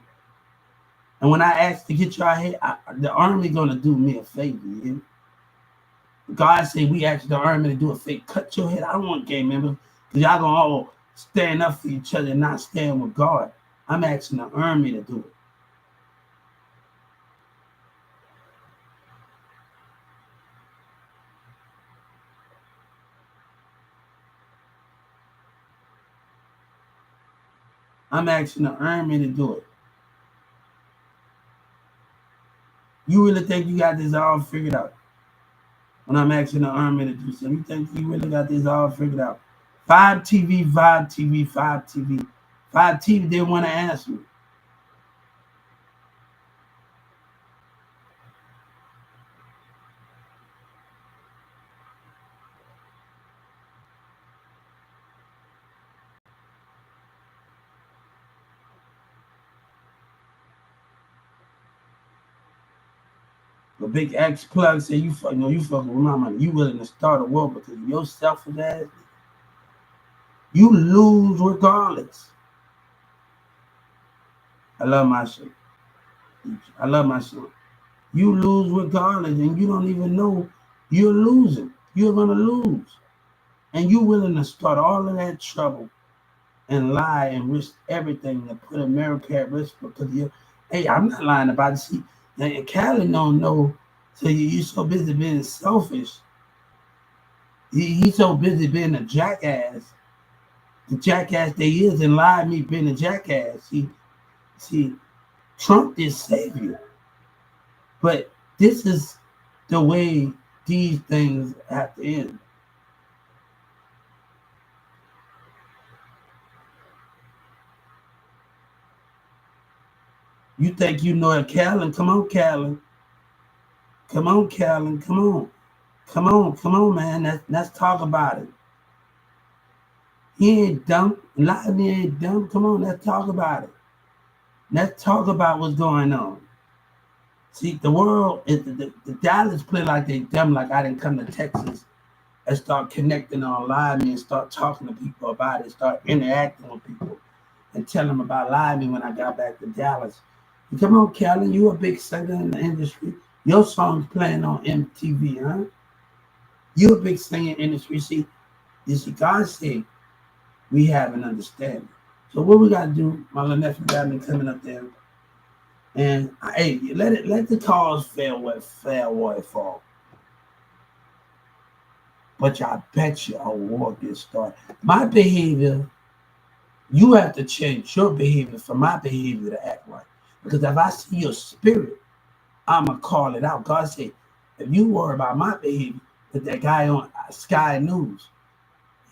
And when I asked to get y'all here, the army gonna do me a favor, you hear me? God say we asked the army to do a favor. Cut your head. I don't want gang members because y'all gonna all stand up for each other and not stand with God. I'm asking the army to do it. I'm asking the army to do it. You really think you got this all figured out? When I'm asking the army to do something, you think you really got this all figured out? 5TV, 5TV, 5TV. 5TV didn't want to answer me. But bigxthaplug said, you fucking with my money. You willing to start a war because of your selfish ass? You lose regardless. I love my shit. I love my son. You lose regardless, and you don't even know you're losing. You're gonna lose. And you willing to start all of that trouble and lie and risk everything to put America at risk because you. Hey, I'm not lying about it. See, and Khalid don't know. So you so busy being selfish. He's so busy being a jackass. The jackass that he is, and lie me being a jackass. See, Trump did save you. But this is the way these things have to end. You think you know it, Callan? Come on, Callan. Come on, Callan. Come on. Come on, man. Let's talk about it. He ain't dumb. A lot of me ain't dumb. Come on, let's talk about it. Let's talk about what's going on. See, the world is the Dallas play like they dumb, like I didn't come to Texas and start connecting online and start talking to people about it, start interacting with people and tell them about live when I got back to Dallas. And come on, Callan, you a big singer in the industry. Your song's playing on MTV, huh? You a big singer in the industry. See, you see, God said we have an understanding. So what we gotta do, my little nephew got me coming up there. And hey, let the cause fail where it fall. But I bet you a war gets started. My behavior, you have to change your behavior for my behavior to act right. Because if I see your spirit, I'ma call it out. God said, if you worry about my behavior, that guy on Sky News,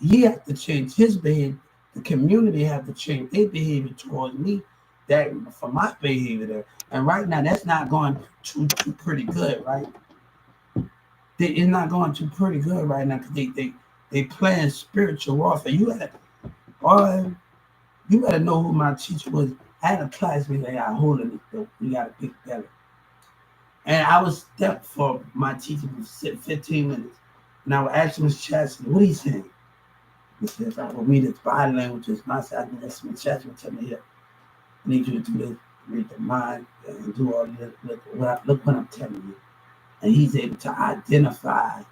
he had to change his behavior. The community had to change their behavior towards me, that for my behavior there. And right now, that's not going too pretty good, right? It's not going too pretty good right now because they playing spiritual warfare. Boy, you better know who my teacher was. I had a classmate that got holding it though. We got a big belly. And I was stepped for my teacher for 15 minutes. And I would ask Miss Chastity, what he saying? He said, for me, this body language is my side. That's Miss Chastity tell me here. I need you to do this, read the mind, and do all this. Look what I'm telling you. And he's able to identify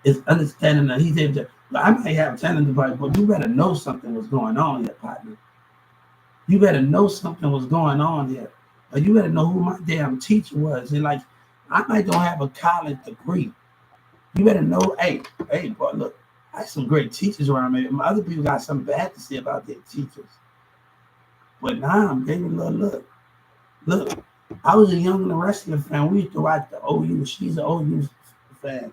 his understanding that he's able to. I might have talent about it, but you better know something was going on here, partner. You better know something was going on here. Or you better know who my damn teacher was. And like, I might don't have a college degree. You better know, hey, boy, look, I have some great teachers around me. Other people got something bad to say about their teachers. But now I'm getting a little look. I was a young wrestling fan. We used to watch the OU. She's an OU fan.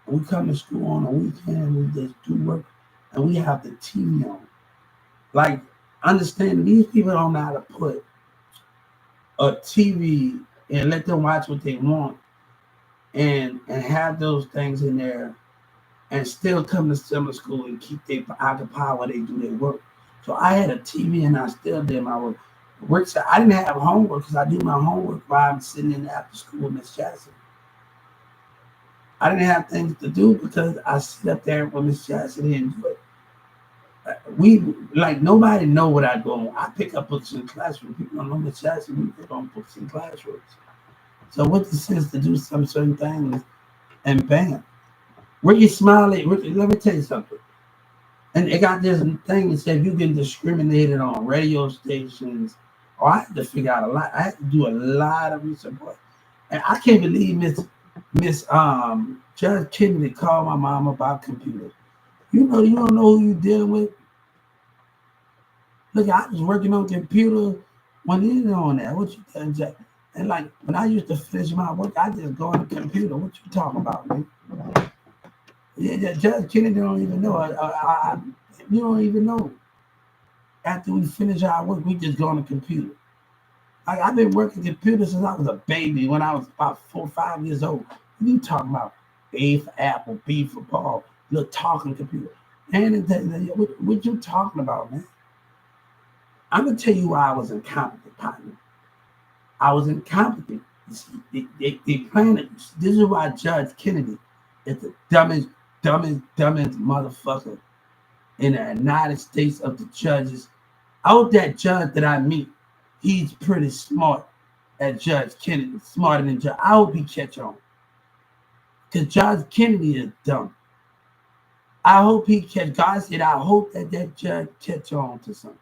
We come to school on a weekend. We just do work, and we have the TV on. Like, understand these people don't know how to put a TV and let them watch what they want, and have those things in there, and still come to summer school and keep their occupied while they do their work. So I had a TV, and I still did my work. I didn't have homework because I do my homework while I'm sitting in after school, Miss Jackson. I didn't have things to do because I sit up there with Miss Jackson and do it. We like nobody know what I go on. I pick up books in the classroom. People don't know Miss Jackson. We pick on books in classrooms. So what's the sense to do some certain things and bam, Ricky Smiley? Let me tell you something. And it got this thing that said you get discriminated on radio stations. Oh, I had to figure out a lot. I had to do a lot of research. And I can't believe Miss Judge Kennedy called my mom about computers. You don't know who you're dealing with. Look, I was working on computer when you on that. What you telling Jack? And like when I used to finish my work, I just go on the computer. What you talking about, man? Yeah, Judge Kennedy don't even know. You don't even know. After we finish our work, we just go on the computer. I've been working computers since I was a baby. When I was about 4 or 5 years old. What you talking about? A for apple, B for ball, little talking computer. And what you talking about, man? I'm gonna tell you why I was incompetent, partner. I was incompetent. They planned it. This is why Judge Kennedy is the dumbest motherfucker in the United States of the judges. Out that judge that I meet, he's pretty smart at Judge Kennedy, smarter than Judge. I hope he catch on. Because Judge Kennedy is dumb. I hope he catch. God said, I hope that judge catch on to something.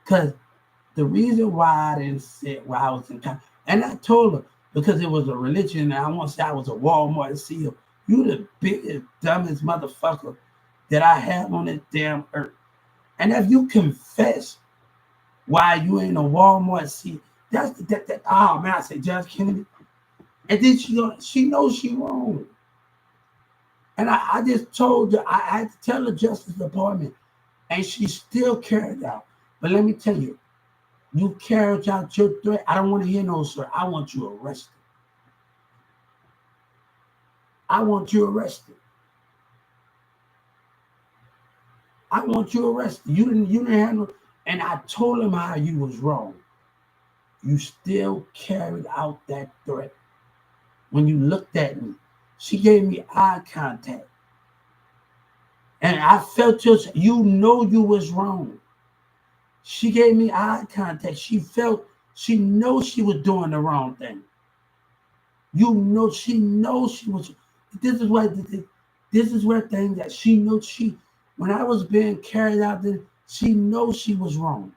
Because the reason why I didn't say why I was in time, and I told her because it was a religion, and I want to say I was a Walmart CEO. You the biggest, dumbest motherfucker that I have on this damn earth. And if you confess why you ain't a Walmart CEO, that's that. Oh man, I said Judge Kennedy, and then she knows she wrong. And I just told her I had to tell the Justice Department, and she still carried out. But let me tell you, you carried out your threat. I don't want to hear no, sir. I want you arrested. I want you arrested. I want you arrested. You didn't handle. And I told him how you was wrong. You still carried out that threat. When you looked at me, she gave me eye contact. And I felt you was wrong. She gave me eye contact. She knows she was doing the wrong thing. She knows she was. This is where things that she knows when I was being carried out there, she knows she was wrong.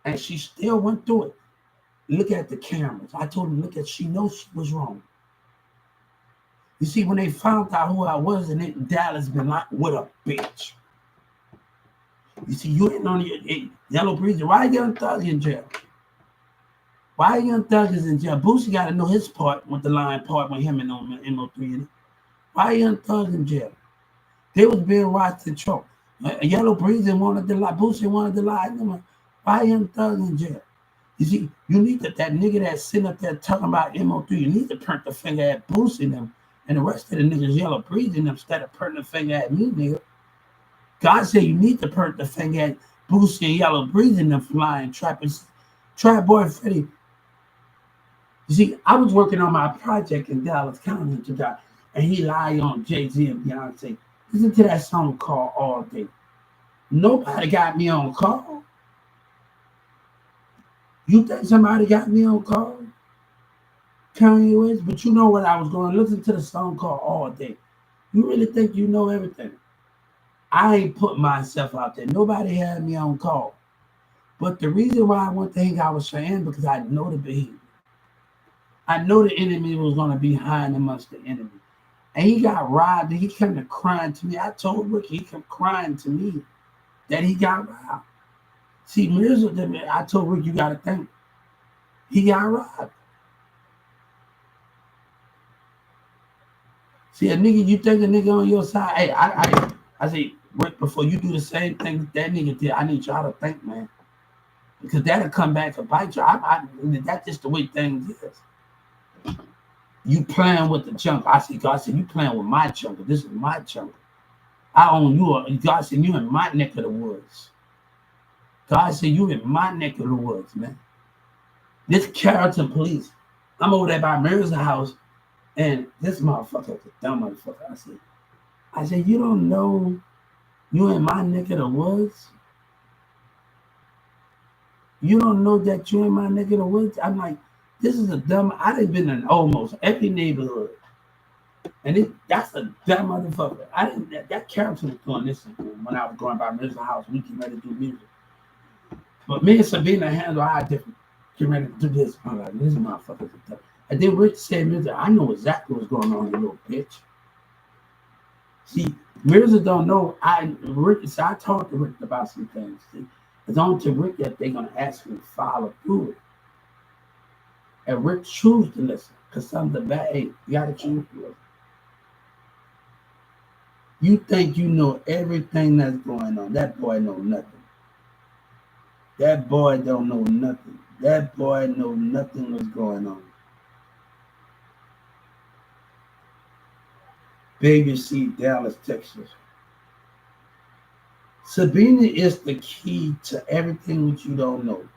And she still went through it. Look at the cameras. I told her, she knows she was wrong. You see, when they found out who I was, and in Dallas been like, what a bitch. You see, you ain't on your Yellow Breezer. Why Young Thug in jail? Why Young Thug is in jail? Boosie got to know his part with the line part with him and on MO3 in it. Why Young Thug in jail? They was being watched and choked. Yellow Breezy wanted to lie. Boosie wanted to lie. Why Young Thug in jail? You see, you need that nigga that's sitting up there talking about MO3. You need to point the finger at Boosie and them and the rest of the niggas Yellow Breezy and them instead of pointing the finger at me, nigga. God said you need to point the finger at Boosie and Yellow Breezy and them flying trappers. Trap Boy Freddie. You see, I was working on my project in Dallas County today, and he lied on Jay-Z and Beyonce. Listen to that song called All Day. Nobody got me on call. You think somebody got me on call? Kanye West, but you know what I was going to listen to the song called All Day. You really think you know everything? I ain't put myself out there. Nobody had me on call. But the reason why I went to hang out with Cheyenne because I know the behavior. I know the enemy was going to be hiding amongst the enemy. And he got robbed and he came to crying to me. I told Rick, he kept crying to me that he got robbed. See, Mirza, I told Rick, you got to think. He got robbed. See, a nigga, you think a nigga on your side. Hey, I say, Rick, before you do the same thing that nigga did, I need y'all to think, man. Because that'll come back to bite you. That's just the way things is. You playing with the junk. I said, God said, you playing with my junk. This is my junk. I own you. God said, you in my neck of the woods. God said, you in my neck of the woods, man. This Carrollton police. I'm over there by Mirza's house, and this motherfucker, the dumb motherfucker, I said, you don't know you in my neck of the woods? You don't know that you in my neck of the woods? I'm like, this is a dumb, I done been in almost every neighborhood. And that's a dumb motherfucker. That character was doing this when I was going by Mirza's house. We getting ready to do music. But me and Sabina handle our different. Get ready to do this. I'm like, this motherfucker's a dumb. And then Rich said, Mirza, I know exactly what's going on, you little bitch. See, Mirza don't know. I talked to Rick about some things. See, it's only to Rick that they're going to ask me to follow through it. And Rick choose to listen. Because something bad, hey, you got to choose to listen. You think you know everything that's going on. That boy know nothing. That boy don't know nothing. That boy know nothing what's going on. Baby C, Dallas, Texas. Sabina is the key to everything that you don't know.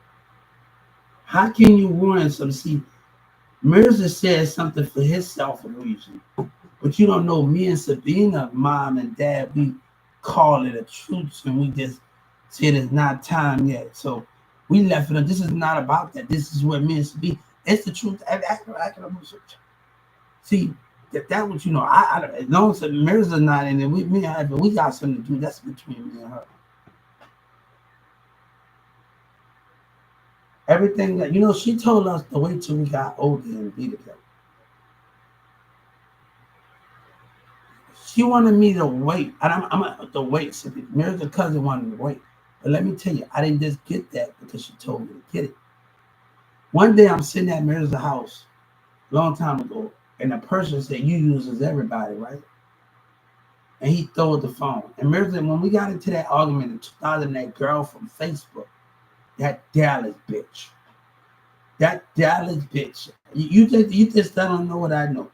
How can you ruin some? See, Mirza said something for himself a reason. But you don't know me and Sabina, mom and dad, we call it a truth and we just said it's not time yet. So we left it. This is not about that. This is what me and Sabina, it's the truth. See, that what you know. As long as Mirza's not in it, we got something to do. That's between me and her. Everything that, she told us to wait till we got older and be together. She wanted me to wait, and I'm to wait. Mirza's cousin wanted me to wait. But let me tell you, I didn't just get that because she told me to get it. One day I'm sitting at Mirza's house, a long time ago, and the person said, you uses everybody, right? And he threw the phone. And Mirza, when we got into that argument in 2000, that girl from Facebook, that Dallas bitch. You just don't know what I know.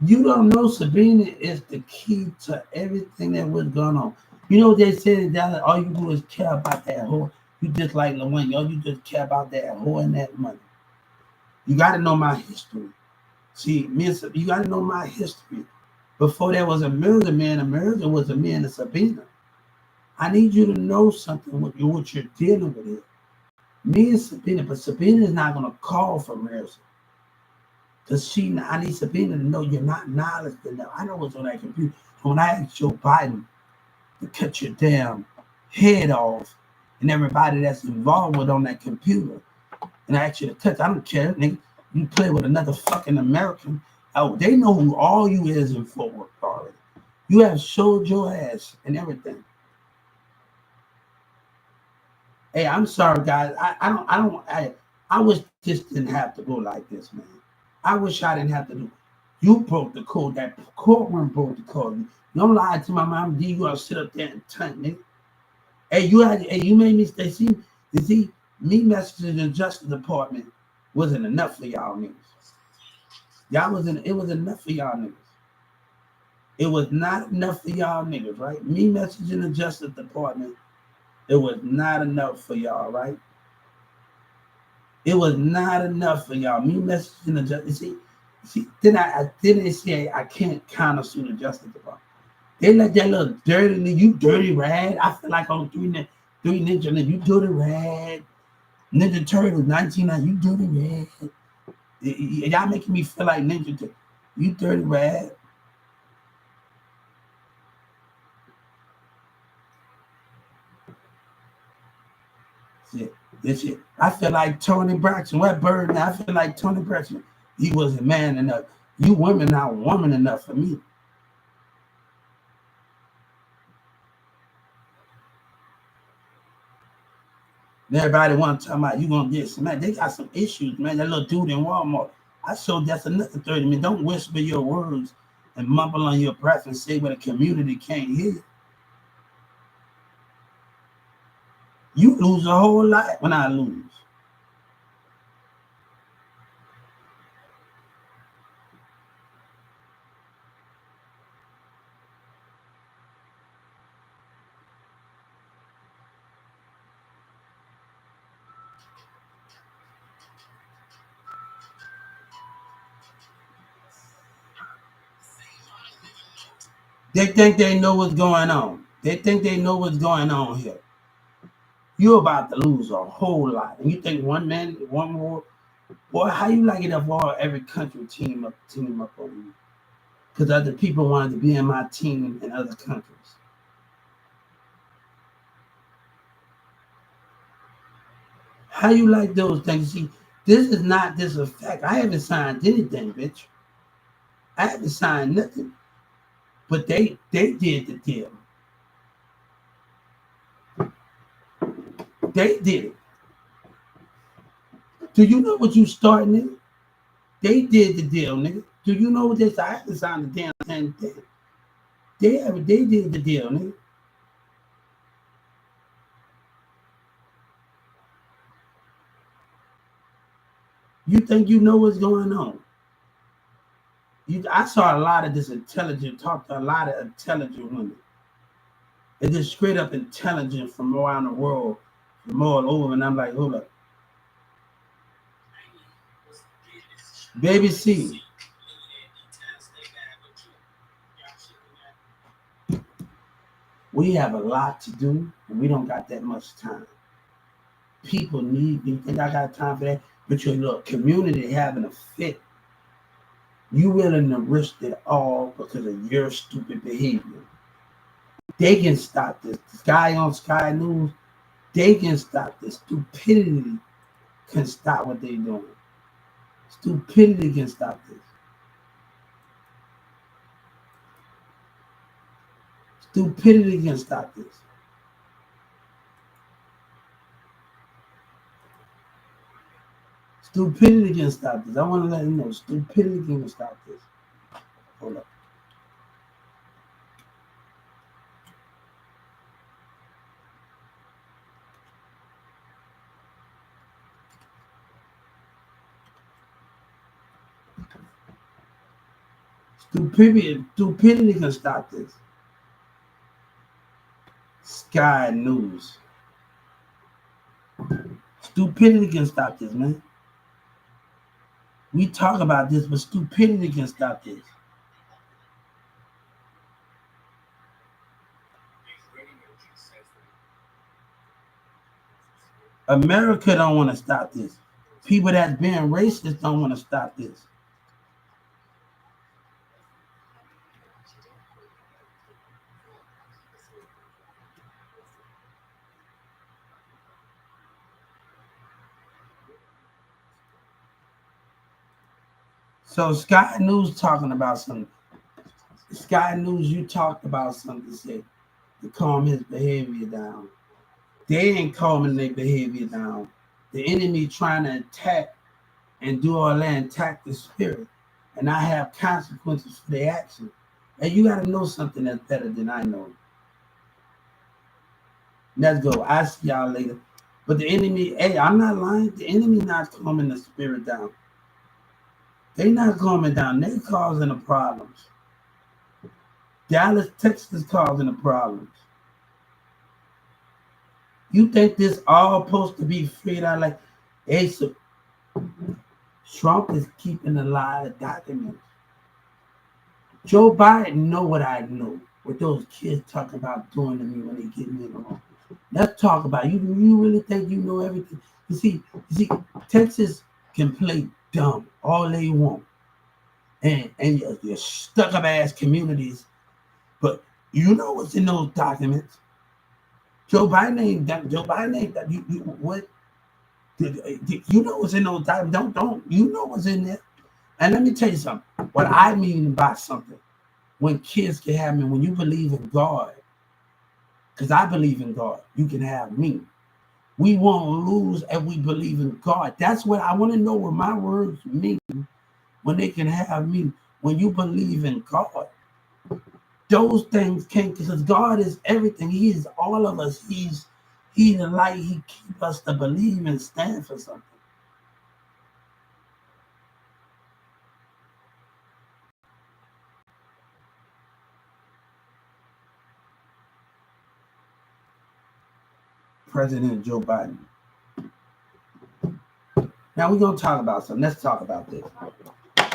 You don't know Sabina is the key to everything that was going on. You know what they said in Dallas, all you do is care about that whore. You just like LaWayne, all you just care about that whore and that money. You got to know my history. See, you got to know my history. Before there was a Mirza man, a Mirza was a man of Sabina. I need you to know something what you're dealing with here. Me and Sabina, but Sabina is not going to call for Mirza. Because I need Sabina to know you're not knowledgeable enough. I know what's on that computer. When I asked Joe Biden to cut your damn head off and everybody that's involved with on that computer, and I asked you to touch, I don't care, nigga. You play with another fucking American. Oh, they know who all you is in Fort Worth already. You have showed your ass and everything. Hey, I'm sorry, guys. I wish this didn't have to go like this, man. I wish I didn't have to do. You broke the code. That courtroom broke the code. You don't lie to my mom. You gonna sit up there and tunt, nigga. Hey, you made me stay. See, you see, me messaging the Justice Department wasn't enough for y'all niggas. It was enough for y'all niggas. It was not enough for y'all niggas, right? Me messaging the Justice Department, it was not enough for y'all, right? It was not enough for y'all. Me messaging the Justice. See, then I didn't say I can't counter sue the Justice Department. They let that little dirty nigga, you dirty rad. I feel like on three ninja nigga, you dirty rad. Ninja Turtles, 1990, you dirty rad. Y'all making me feel like Ninja Turtles. You dirty rad. This shit. I feel like Tony Braxton. What bird? I feel like Tony Braxton. He wasn't man enough. You women not woman enough for me. Everybody want to talk about you gonna get some, man. They got some issues, man. That little dude in Walmart. I showed that's another 30 minutes. Don't whisper your words and mumble on your breath and say what the community can't hear. You lose a whole lot when I lose. They think they know what's going on. They think they know what's going on here. You're about to lose a whole lot. And you think one man, one more. Boy, how you like it if all every country team up on you? Because other people wanted to be in my team in other countries. How you like those things? See, this is not this effect. I haven't signed anything, bitch. I haven't signed nothing. But they did the deal. They did it. Do you know what you starting, nigga? They did the deal, nigga. Do you know what they said? I haven't signed the damn thing. They did the deal, nigga. You think you know what's going on? I saw a lot of this talked to a lot of intelligent women. It's just straight up intelligent from around the world, from all over, and I'm like, hold up. Baby C. We have a lot to do, and we don't got that much time. People need, you think I got time for that? But your little community having a fit. You willing to risk it all because of your stupid behavior. They can stop this. This guy on Sky News, they can stop this. Stupidity can stop what they're doing. Stupidity can stop this. Stupidity can stop this. Stupidity can stop this. I want to let you know, stupidity can stop this. Hold up. Stupidity can stop this. Sky News. Stupidity can stop this, man. We talk about this, but stupidity can stop this. America don't want to stop this. People that's being racist don't want to stop this. So Sky News talking about something. Sky News, you talked about something, say, to calm his behavior down. They ain't calming their behavior down. The enemy trying to attack and do all that and attack the spirit. and I have consequences for their actions. And you got to know something that's better than I know. Let's go. I see y'all later. But the enemy, hey, I'm not lying. The enemy not calming the spirit down. They not calming down. They causing the problems. Dallas, Texas causing the problems. You think this all supposed to be figured out? Like, hey, so Trump is keeping a lot of documents. Joe Biden know what I know. What those kids talking about doing to me when they get me in the room. Let's talk about it. You really think you know everything? You see, Texas can play dumb all they want, and your stuck up ass communities. But you know what's in those documents. Joe Biden ain't that. Joe Biden ain't that. You what? You know what's in those documents? Don't you know what's in there? And let me tell you something. What I mean by something, when kids can have me, when you believe in God, because I believe in God, you can have me. We won't lose if we believe in God. That's what I want to know what my words mean when they can have me. When you believe in God, those things can't, because God is everything. He is all of us. He's the light. He keeps us to believe and stand for something. President Joe Biden. Now we're gonna talk about something. Let's talk about this.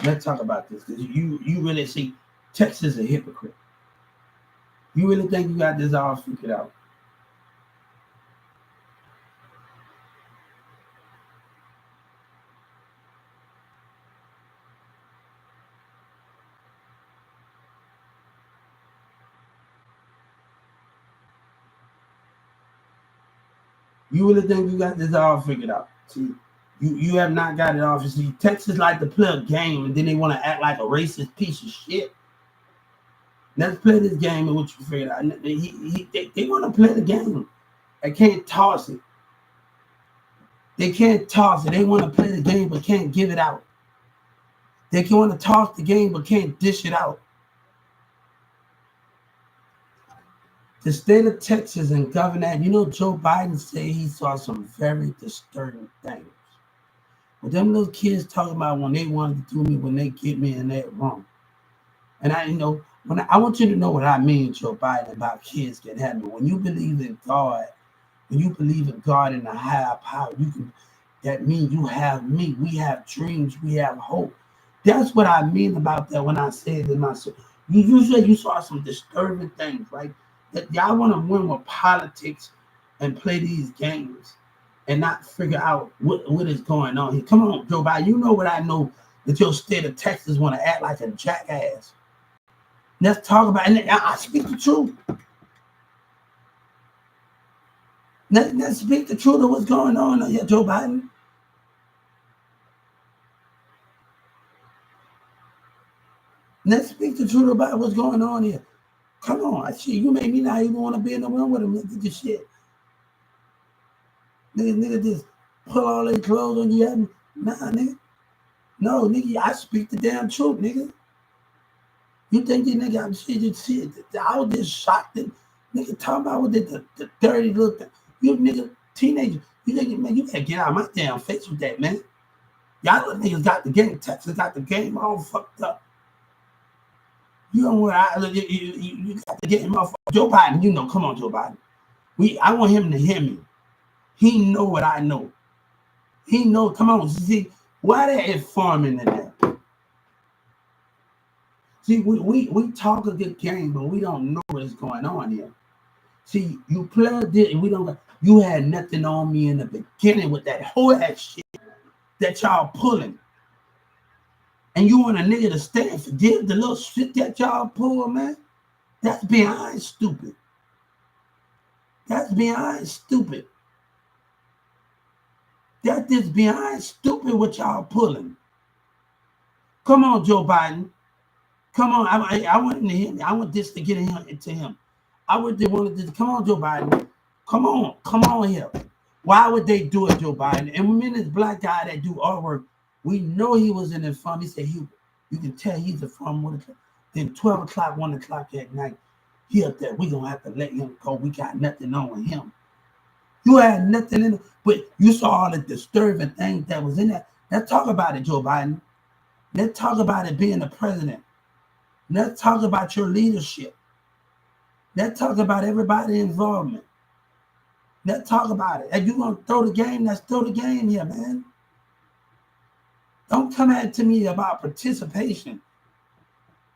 Let's talk about this, because you really see Texas is a hypocrite. You really think you got this all figured out? You really think you got this all figured out? See, you have not got it all. See, Texas like to play a game, and then they want to act like a racist piece of shit. Let's play this game and what you figured out. They want to play the game. They can't toss it. They can't toss it. They want to play the game but can't give it out. They can want to toss the game but can't dish it out. The state of Texas and Governor, you know, Joe Biden said he saw some very disturbing things. But them little kids talking about when they wanted to do me, when they get me in that room. And I want you to know what I mean, Joe Biden, about kids getting happy. When you believe in God, when you believe in God and a higher power, that means you have me. We have dreams. We have hope. That's what I mean about that when I said in my soul. You said you saw some disturbing things, right? That y'all want to win with politics and play these games and not figure out what is going on here. Come on, Joe Biden. You know what I know, that your state of Texas want to act like a jackass. Let's talk about it. And I speak the truth. Let's speak the truth of what's going on here, Joe Biden. Let's speak the truth about what's going on here. Come on, shit, you made me not even want to be in the room with him. Look at this shit. Nigga just pull all their clothes on you. Nah, nigga. No, nigga, I speak the damn truth, nigga. You think this nigga, I'm shit. I was just shocked that nigga talking about what the dirty little thing. You nigga, teenager. You think, man, you gotta get out of my damn face with that, man. Y'all little niggas got the game. Texas got the game all fucked up. You know where you got to get him off. Joe Biden, you know, come on, Joe Biden. I want him to hear me. He know what I know. He know, come on, see, why they informing in that? See, we talk a good game, but we don't know what's going on here. See, you plugged it and we don't, you had nothing on me in the beginning with that whole ass shit that y'all pulling. And you want a nigga to stand and forgive the little shit that y'all pull, man? That's behind stupid. That's behind stupid. That is behind stupid what y'all pulling. Come on, Joe Biden. Come on. I want him to hear me. I want this to get into him. I would want this. Come on, Joe Biden. Come on here. Why would they do it, Joe Biden? And when this black guy that do our work, we know he was in it from. He said You can tell he's a farm 1 o'clock. Then 12 o'clock, 1 o'clock at night, he up there. We gonna have to let him go. We got nothing on with him. You had nothing in it, but you saw all the disturbing things that was in that. Let's talk about it, Joe Biden. Let's talk about it being the president. Let's talk about your leadership. Let's talk about everybody's involvement. Let's talk about it. If you're going to throw the game, let's throw the game here, man. Don't come at to me about participation.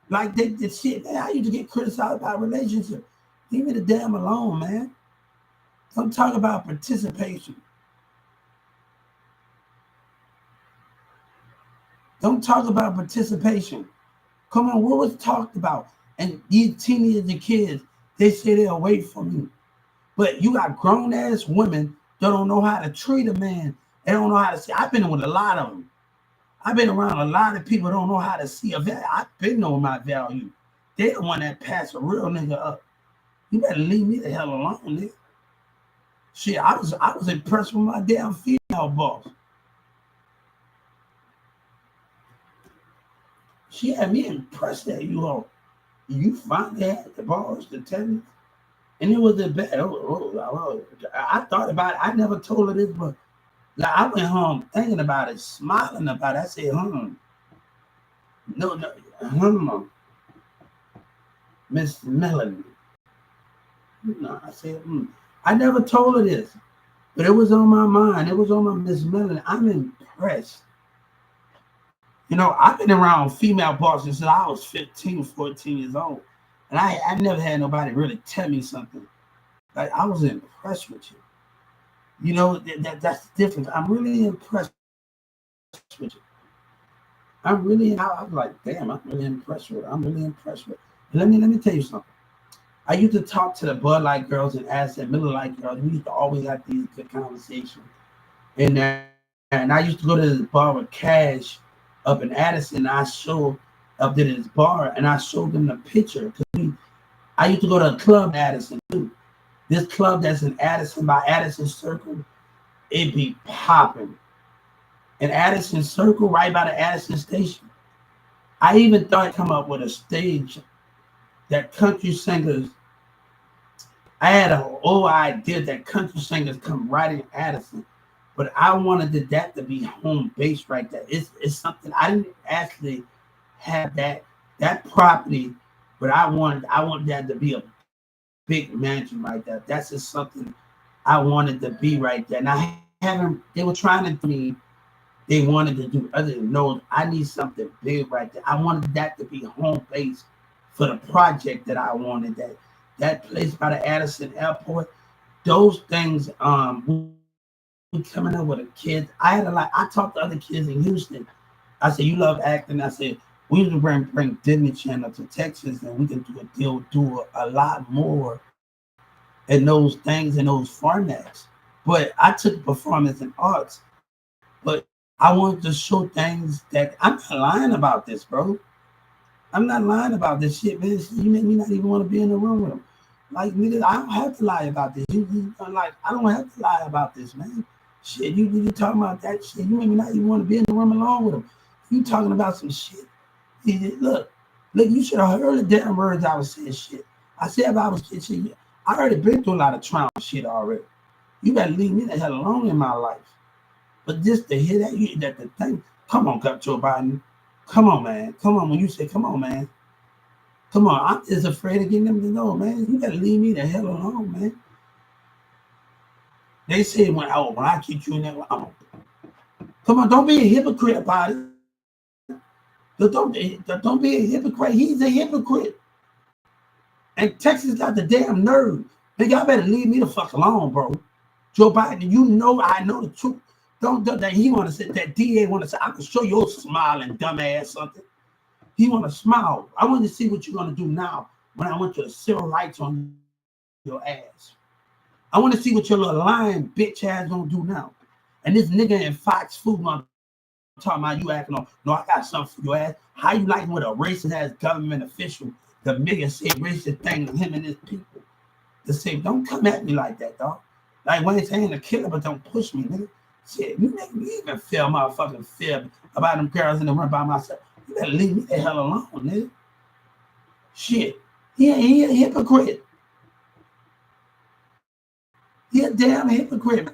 Like the shit, man, I used to get criticized about relationships. Leave me the damn alone, man. Don't talk about participation. Don't talk about participation. Come on, what was talked about? And these teenagers and kids, they say they're away from you. But you got grown-ass women that don't know how to treat a man. They don't know how to see. I've been with a lot of them. I've been around a lot of people that don't know how to see a value. I've been knowing my value. They the one that pass a real nigga up. You better leave me the hell alone, nigga. Shit, I was impressed with my damn female boss. She had me impressed that you finally had the balls to tell me. And it was a bad. I thought about it. I never told her this, but like I went home thinking about it, smiling about it. I said, no, Miss Melanie. No, I said, I never told her this, but it was on my mind. It was on my Miss Melanie. I'm impressed. You know, I've been around female bosses since I was 15, 14 years old. And I never had nobody really tell me something. Like, I was impressed with you. You know, that's the difference. I'm really impressed with you. I was like, damn, I'm really impressed with her. I'm really impressed with her. Let me tell you something. I used to talk to the Bud Light girls and Asset Miller Light girls. We used to always have these good conversations. And I used to go to the bar with Cash up in Addison. I showed up to this bar and I showed them the picture. I used to go to a club in Addison too. This club that's in Addison by Addison Circle, it be popping. In Addison Circle, right by the Addison station. I even thought I'd come up with a stage that country singers, I had an old idea that country singers come right in Addison, but I wanted that to be home base right there. It's something I didn't actually have that property, but I wanted that to be a big mansion right there. That's just something I wanted to be right there. And I haven't, they were trying to do me, they wanted to do other than those. I need something big right there. I wanted that to be home base for the project that I wanted. That place by the Addison Airport, those things, we coming up with the kids. I talked to other kids in Houston. I said, you love acting. I said, we need to bring Disney Channel to Texas and we can do a lot more in those things, in those formats. But I took performance and arts, but I wanted to show things that I'm not lying about this, bro. I'm not lying about this shit, man. You make me not even want to be in the room with them. Like, nigga, I don't have to lie about this. I don't have to lie about this, man. Shit, you talking about that shit. You make me not even want to be in the room alone with them. You talking about some shit. Look, you should have heard the damn words I was saying shit. I said if I was shit, I already been through a lot of trauma shit already. You better leave me the hell alone in my life. But just to hear that the thing, come on, Joe Biden. Come on, man. Come on, when you say, come on, man. Come on, I'm just afraid of getting them to know, man. You better leave me the hell alone, man. They say when I keep you in there, come on, don't be a hypocrite about it. Don't be a hypocrite. He's a hypocrite. And Texas got the damn nerve. Nigga, y'all better leave me the fuck alone, bro. Joe Biden, you know I know the truth. Don't that he want to say, that DA want to say, I can show your smiling dumbass something. He want to smile. I want to see what you're going to do now when I went to the civil rights on your ass. I want to see what your little lying bitch ass going to do now. And this nigga in Fox Food, I'm talking about you acting on, no, I got something for your ass. How you like with a racist ass government official, the nigga say racist thing to him and his people? To say, don't come at me like that, dog. Like when it's saying a killer, but don't push me, nigga. Shit, you make me even feel motherfucking feel about them girls in the run by myself. You better leave me the hell alone, nigga. Shit. He a hypocrite. He a damn hypocrite.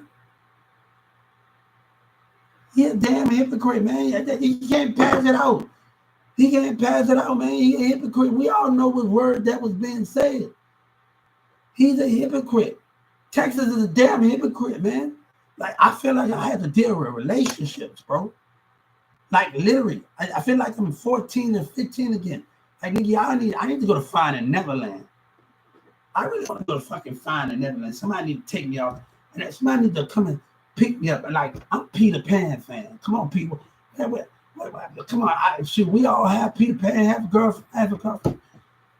He a damn hypocrite, man. He can't pass it out. He can't pass it out, man. He a hypocrite. We all know what word that was being said. He's a hypocrite. Texas is a damn hypocrite, man. Like, I feel like I had to deal with relationships, bro. Like, literally. I feel like I'm 14 or 15 again. Like, nigga, I need to go to Finding Neverland. I really want to go to fucking Finding Neverland. Somebody need to take me off. And somebody need to come and pick me up. And like, I'm Peter Pan fan. Come on, people. Come on. Shoot, we all have Peter Pan, have a girlfriend.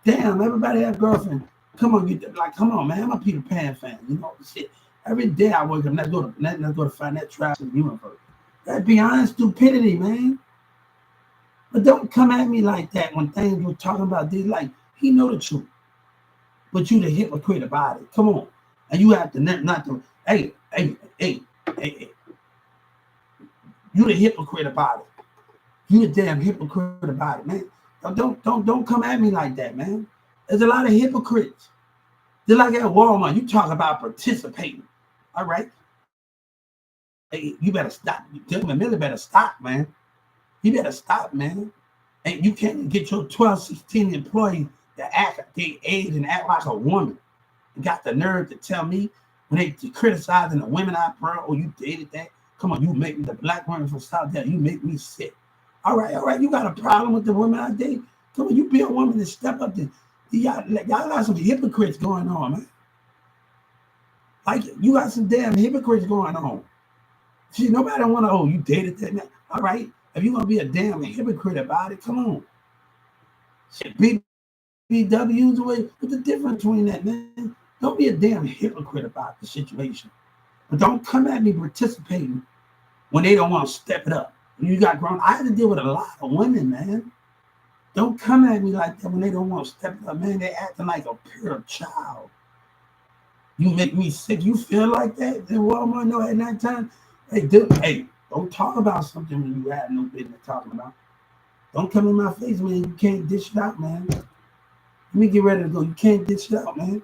Damn, everybody have a girlfriend. Come on, come on, man. I'm a Peter Pan fan. You know, shit. Every day I wake up, let's go to find that trash in the universe. That's beyond stupidity, man. But don't come at me like that when things we're talking about this. Like, he know the truth. But you the hypocrite about it. Come on. And you have to not to, hey. You the hypocrite about it. You the damn hypocrite about it, man. Don't come at me like that, man. There's a lot of hypocrites. Just like at Walmart, you talk about participating. All right. Hey, you better stop. Gentleman Miller better stop, man. You better stop, man. And you can't get your 12, 16 employees to act their age and act like a woman. You got the nerve to tell me when they criticizing the women I brought, oh, you dated that. Come on, you make me the black woman from South Dallas. You make me sick. All right. You got a problem with the women I date? Come on, you be a woman and step up to. Y'all got some hypocrites going on, man. Like, you got some damn hypocrites going on. See, nobody want to, oh, you dated that man. All right. If you're going to be a damn hypocrite about it, come on. Shit, BW's away. What's the difference between that, man? Don't be a damn hypocrite about the situation. But don't come at me participating when they don't want to step it up. When you got grown, I had to deal with a lot of women, man. Don't come at me like that when they don't want to step it up, man. They acting like a pure child. You make me sick. You feel like that? Then Walmart know at that time. Hey, don't talk about something when you have no business talking about. Don't come in my face, man. You can't dish it out, man. Let me get ready to go. You can't dish it out, man.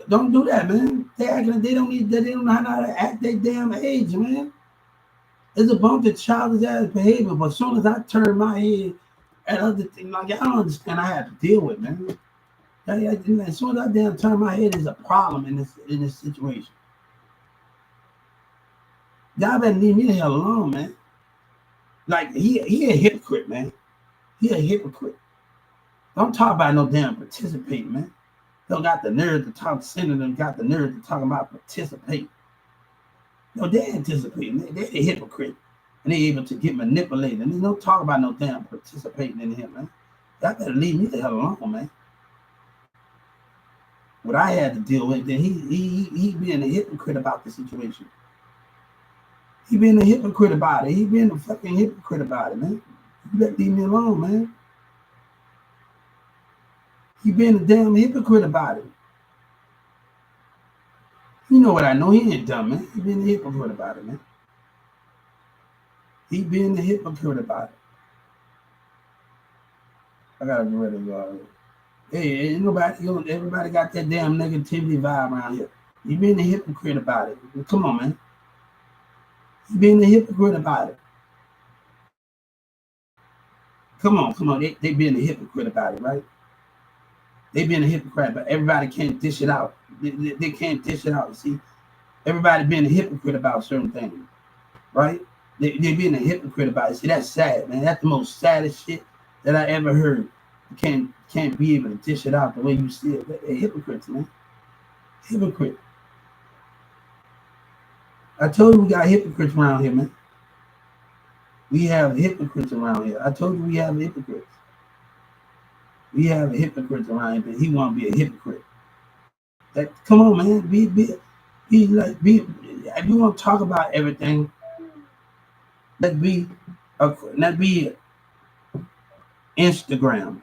Don't do that, man. They don't know how to act their damn age, man. It's a bunch of childish ass behavior, but as soon as I turn my head at other things, like, I don't understand, I have to deal with, man. As soon as I damn turn my head, there's a problem in this situation. Y'all better leave me the hell alone, man. Like, he a hypocrite, man. He a hypocrite. Don't talk about no damn participating, man. Don't got the nerve to talk, senator got the nerve to talk about participate. No, they anticipating. They're a hypocrite. And they able to get manipulated. And there's no talk about no damn participating in him, man. Y'all better leave me the hell alone, man. What I had to deal with, then he being a hypocrite about the situation. He being a hypocrite about it. He being a fucking hypocrite about it, man. You better leave me alone, man. He being a damn hypocrite about it. You know what I know? He ain't dumb, man. He being a hypocrite about it, man. He being a hypocrite about it. I gotta get ready to go. Hey, ain't nobody, everybody got that damn negativity vibe around here. He being a hypocrite about it. Come on, man. He being a hypocrite about it. Come on. They being a hypocrite about it, right? They being a hypocrite, but everybody can't dish it out. They can't dish it out. See, everybody being a hypocrite about certain things, right? They being a hypocrite about it. See, that's sad, man. That's the most saddest shit that I ever heard. You can't be able to dish it out the way you see it. They're hypocrites, man. Hypocrite. I told you we got hypocrites around here, man. We have hypocrites around here. I told you we have hypocrites. We have hypocrites around here, but he want to be a hypocrite. Come on, man. Be like, if you want to talk about everything, let's be Instagram.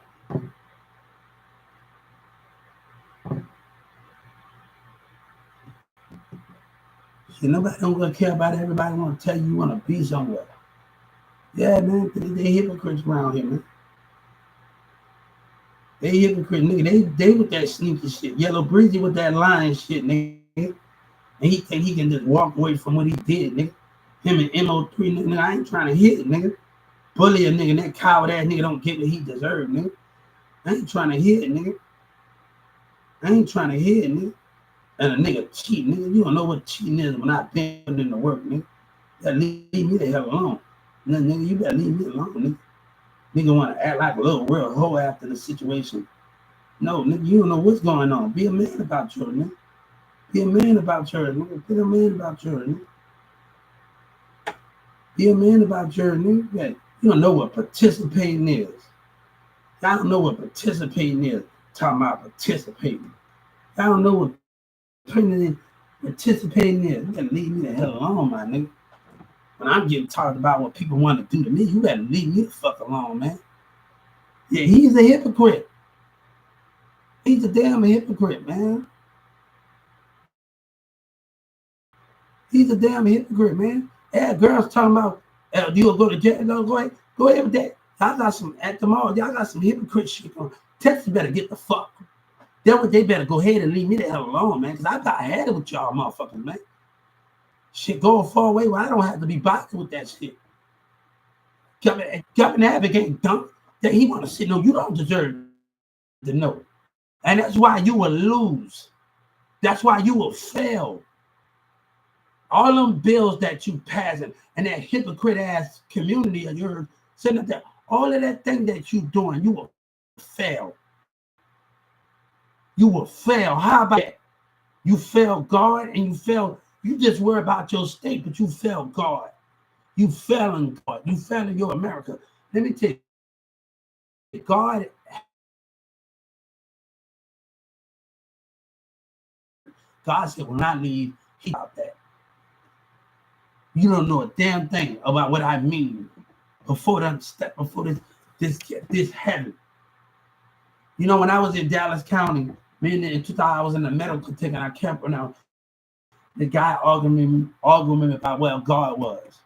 See, nobody don't care about it. Everybody want to tell you want to be somewhere. Yeah, man, they hypocrites around here, man. They hypocrites, nigga. They with that sneaky shit. Yellow Breezy with that lying shit, nigga. And he think he can just walk away from what he did, nigga. Him and MO3, nigga, I ain't trying to hit it, nigga. Bully a nigga, that coward ass nigga don't get what he deserve, nigga. I ain't trying to hit it, nigga. I ain't trying to hit it, nigga. And a nigga cheat, nigga. You don't know what cheating is when I've been putting in the work, nigga. You better leave me the hell alone. Nigga, you better leave me alone, nigga. Nigga want to act like a little real hoe after the situation. No, nigga, you don't know what's going on. Be a man about yours, nigga. Be a man about yours, nigga. Be a man about yours, nigga. Be a man about yours, nigga. Yeah, you don't know what participating is. Y'all don't know what participating is. Talking about participating. Y'all don't know what participating is. You better leave me the hell alone, my nigga. When I'm getting talked about what people want to do to me, you better leave me the fuck alone, man. Yeah, he's a hypocrite. He's a damn hypocrite, man. He's a damn hypocrite, man. Yeah, girls talking about, you'll go to jail. No, go ahead with that. Y'all got some, at the mall, y'all got some hypocrite shit on. Texas better get the fuck. They better go ahead and leave me the hell alone, man, because I got had it with y'all motherfuckers, man. Shit going far away where I don't have to be boxing with that shit. Governor Abbott ain't dumb. That he want to say, no, you don't deserve to know. And that's why you will lose. That's why you will fail. All them bills that you passing and that hypocrite ass community of yours sitting up there, all of that thing that you doing, you will fail. You will fail. How about that? You fail God and you just worry about your state, but you fail God. You fail in God. You fail in your America. Let me tell you, God said, when I leave, he about that. You don't know a damn thing about what I mean before this heaven. You know, when I was in Dallas County, in 2000, I was in the medical ticket, and I kept on the guy arguing about where God was.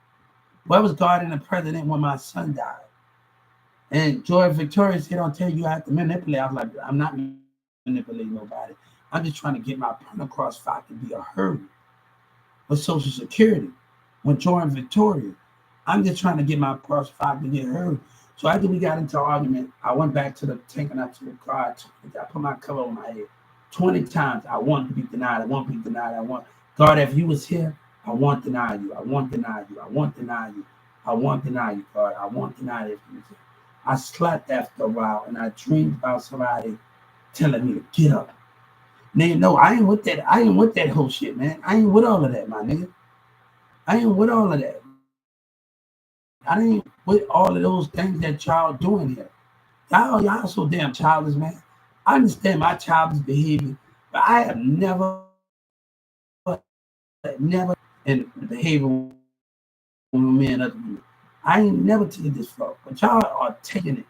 Where was God and the president when my son died? And George Victoria said, don't tell you I have to manipulate. I was like, I'm not manipulating nobody. I'm just trying to get my point across so I can be heard with Social Security. When George Victoria, I'm just trying to get my cross so I can get heard. So after we got into an argument, I went back to the tank and I took the car. I put my cover on my head 20 times. I want to be denied. I want to be denied. God, if you was here, I want to deny you. I want to deny you. I want to deny you. I want to deny you, God. I want to deny you if you was here. I slept after a while and I dreamed about somebody telling me to get up. Nigga, no, I ain't with that. I ain't with that whole shit, man. I ain't with all of that, my nigga. I ain't with all of that. I ain't with all of those things that y'all doing here. Y'all so damn childish, man. I understand my childish behavior, but I have never in behavior with me and other people. I ain't never taken this far, but y'all are taking it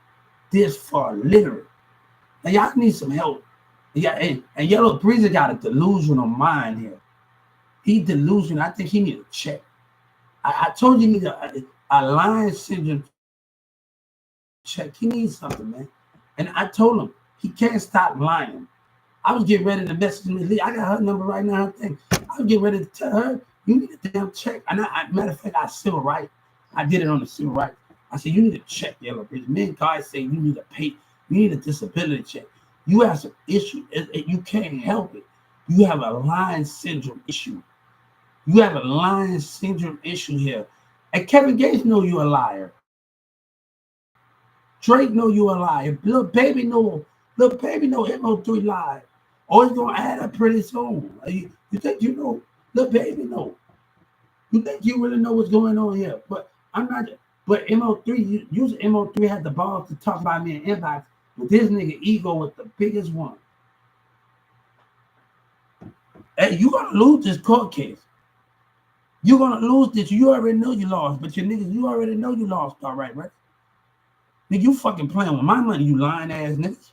this far, literally. And y'all need some help. Yeah, and Yellow Breezer got a delusional mind here. He delusional. I think he need a check. I told you he need a Lion syndrome check. He needs something, man. And I told him he can't stop lying. I was getting ready to message me. I got her number right now. I was getting ready to tell her, you need a damn check. And matter of fact, I civil right. I did it on the civil right. I said, you need a check, Yellow Breezer. Me and God say you need you need a disability check. You have some issue. You can't help it. You have a Lion syndrome issue. You have a Lion syndrome issue here. And Kevin Gates know you're a liar. Drake know you a liar. Little baby know MO3 lied. Or he's gonna add up pretty soon. You think you know? Little baby know. You think you really know what's going on here? But I'm not. But MO3, usually MO3 had the balls to talk about me in inbox, but this nigga ego was the biggest one. Hey, you gonna lose this court case. You're gonna lose this. You already know you lost, but your niggas, you already know you lost, all right? Nigga, you fucking playing with my money, you lying ass niggas.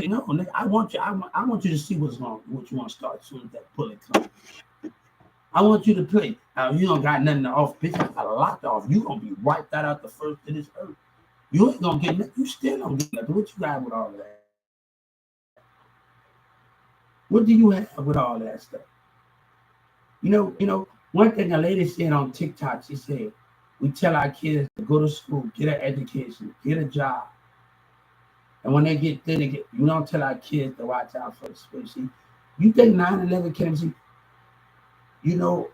No, nigga, I want you to see what you want to start as soon as that bullet comes. I want you to play. Now you don't got nothing to offer, bitch. I got a lot to offer. You gonna be wiped out the first of this earth. You ain't gonna get nothing. You still don't get nothing. What you got with all of that? What do you have with all that stuff? You know, one thing a lady said on TikTok, she said, we tell our kids to go to school, get an education, get a job. And when they get there, you don't tell our kids to watch out for the school. See, you think 9/11 came? See, you know,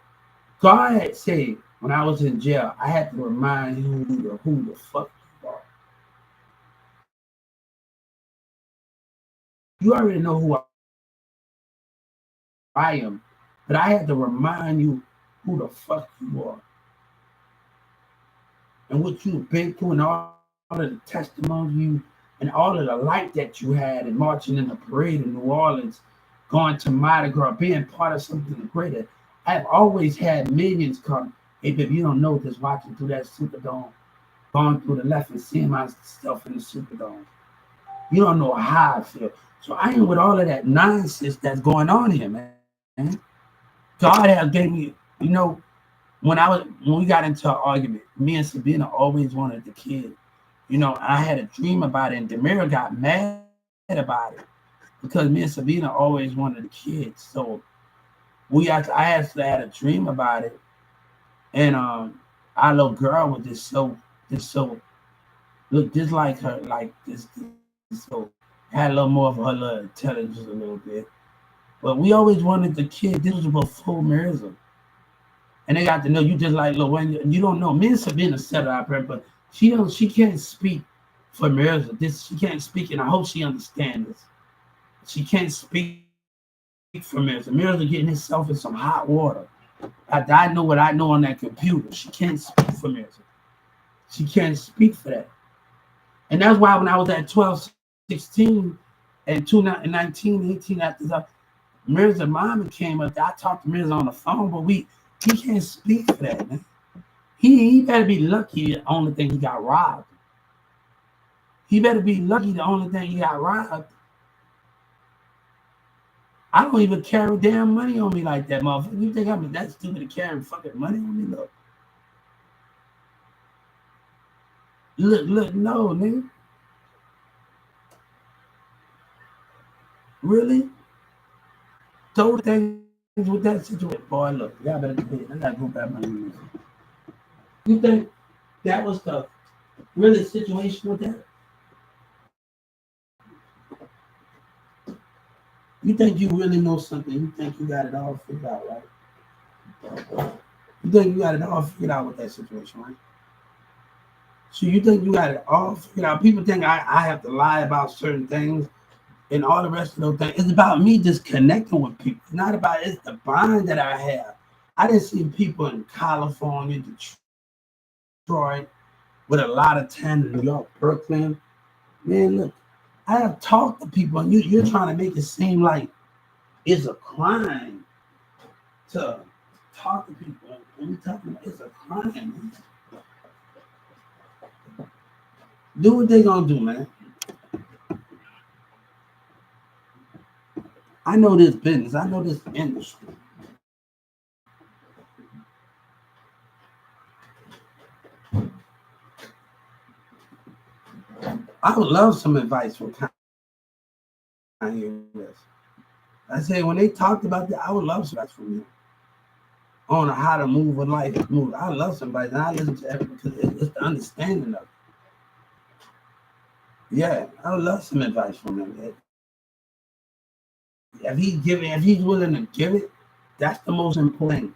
God had said when I was in jail, I had to remind you who the fuck you are. You already know who I am, but I had to remind you who the fuck you are and what you've been through and all of the testimony you and all of the light that you had and marching in the parade in New Orleans, going to Mardi Gras, being part of something greater. I've always had millions come, hey, baby, you don't know this, watching through that Superdome, going through the left and seeing myself in the Superdome. You don't know how I feel. So I ain't with all of that nonsense that's going on here, man. God has gave me, you know, when we got into an argument, me and Sabina always wanted the kid. You know, I had a dream about it, and Demira got mad about it because me and Sabina always wanted the kids. So I actually had a dream about it, and our little girl was just so look just like her, like this so had a little more of her little intelligence a little bit. But we always wanted the kid. This was before Mirza. And they got to know you just like Lil Wayne. You don't know. Me and Sabina set up her, but she can't speak for Mirza. She can't speak, and I hope she understands this. She can't speak for Mirza. Mirza getting himself in some hot water. I know what I know on that computer. She can't speak for Mirza. She can't speak for that. And that's why when I was at 12, 16, and 19, 18 after that, Mirza mama came up. I talked to Mirza on the phone, but he can't speak for that, man. He better be lucky the only thing he got robbed. He better be lucky the only thing he got robbed. I don't even carry damn money on me like that, motherfucker. You think I'm that stupid to carry fucking money on me? Look, no, nigga. Really? Those things with that situation, boy, look, y'all better do it. I gotta go back my music. You think that was the really situation with that? You think you really know something? You think you got it all figured out, right? You think you got it all figured out with that situation, right? So you think you got it all figured out? People think I have to lie about certain things and all the rest of those things. It's about me just connecting with people. It's not about it's the bond that I have. I didn't see people in California, Detroit, with a lot of time in New York, Brooklyn. Man, look, I have talked to people, and you're trying to make it seem like it's a crime to talk to people. When we talking about it's a crime, man. Do what they gonna do, man. I know this business. I know this industry. I would love some advice from Kanye West. I say when they talked about that, I would love some advice from you on how to move in life. I love somebody, and I listen to everything because it's the understanding of it. Yeah, I would love some advice from him. If he's willing to give it, that's the most important.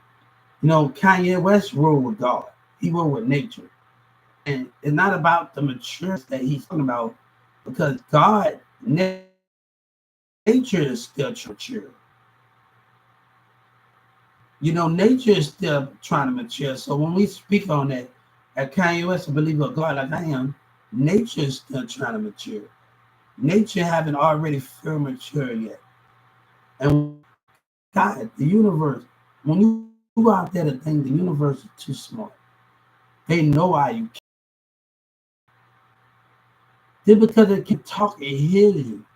You know, Kanye West ruled with God. He ruled with nature. And it's not about the maturity that he's talking about, because God, nature is still mature. You know, nature is still trying to mature. So when we speak on that, at Kanye West, a believer of God like I am, nature is still trying to mature. Nature haven't already feel mature yet. And God, the universe, when you go out there to think the universe is too smart, they know why you can't. Just because they can talk and hear you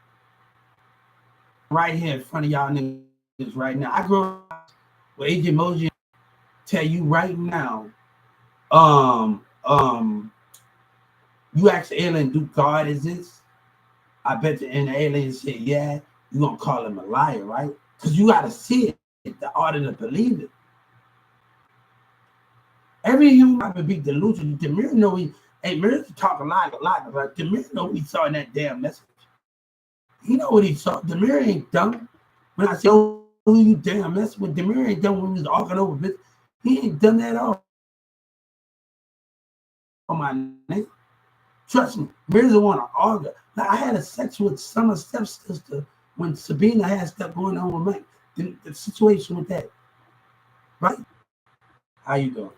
right here in front of y'all niggas right now. I grew up with AJ Moji tell you right now, you ask the alien, do God exist? I bet the alien said, yeah. You're gonna call him a liar, right? Because you gotta see it, the order to believe it. Every human might be delusional. Demir know Mirza talk a lot, but Demir know what he saw in that damn message. He know what he saw. Demir ain't dumb. When I say, oh, you damn mess with Demir ain't dumb when he was arguing over this. He ain't done that at all. Oh my nigga. Trust me, Mirza wanna argue. Like, I had a sex with Summer's stepsister when Sabina had stuff going on with Mike. The situation with that. Right? How you doing?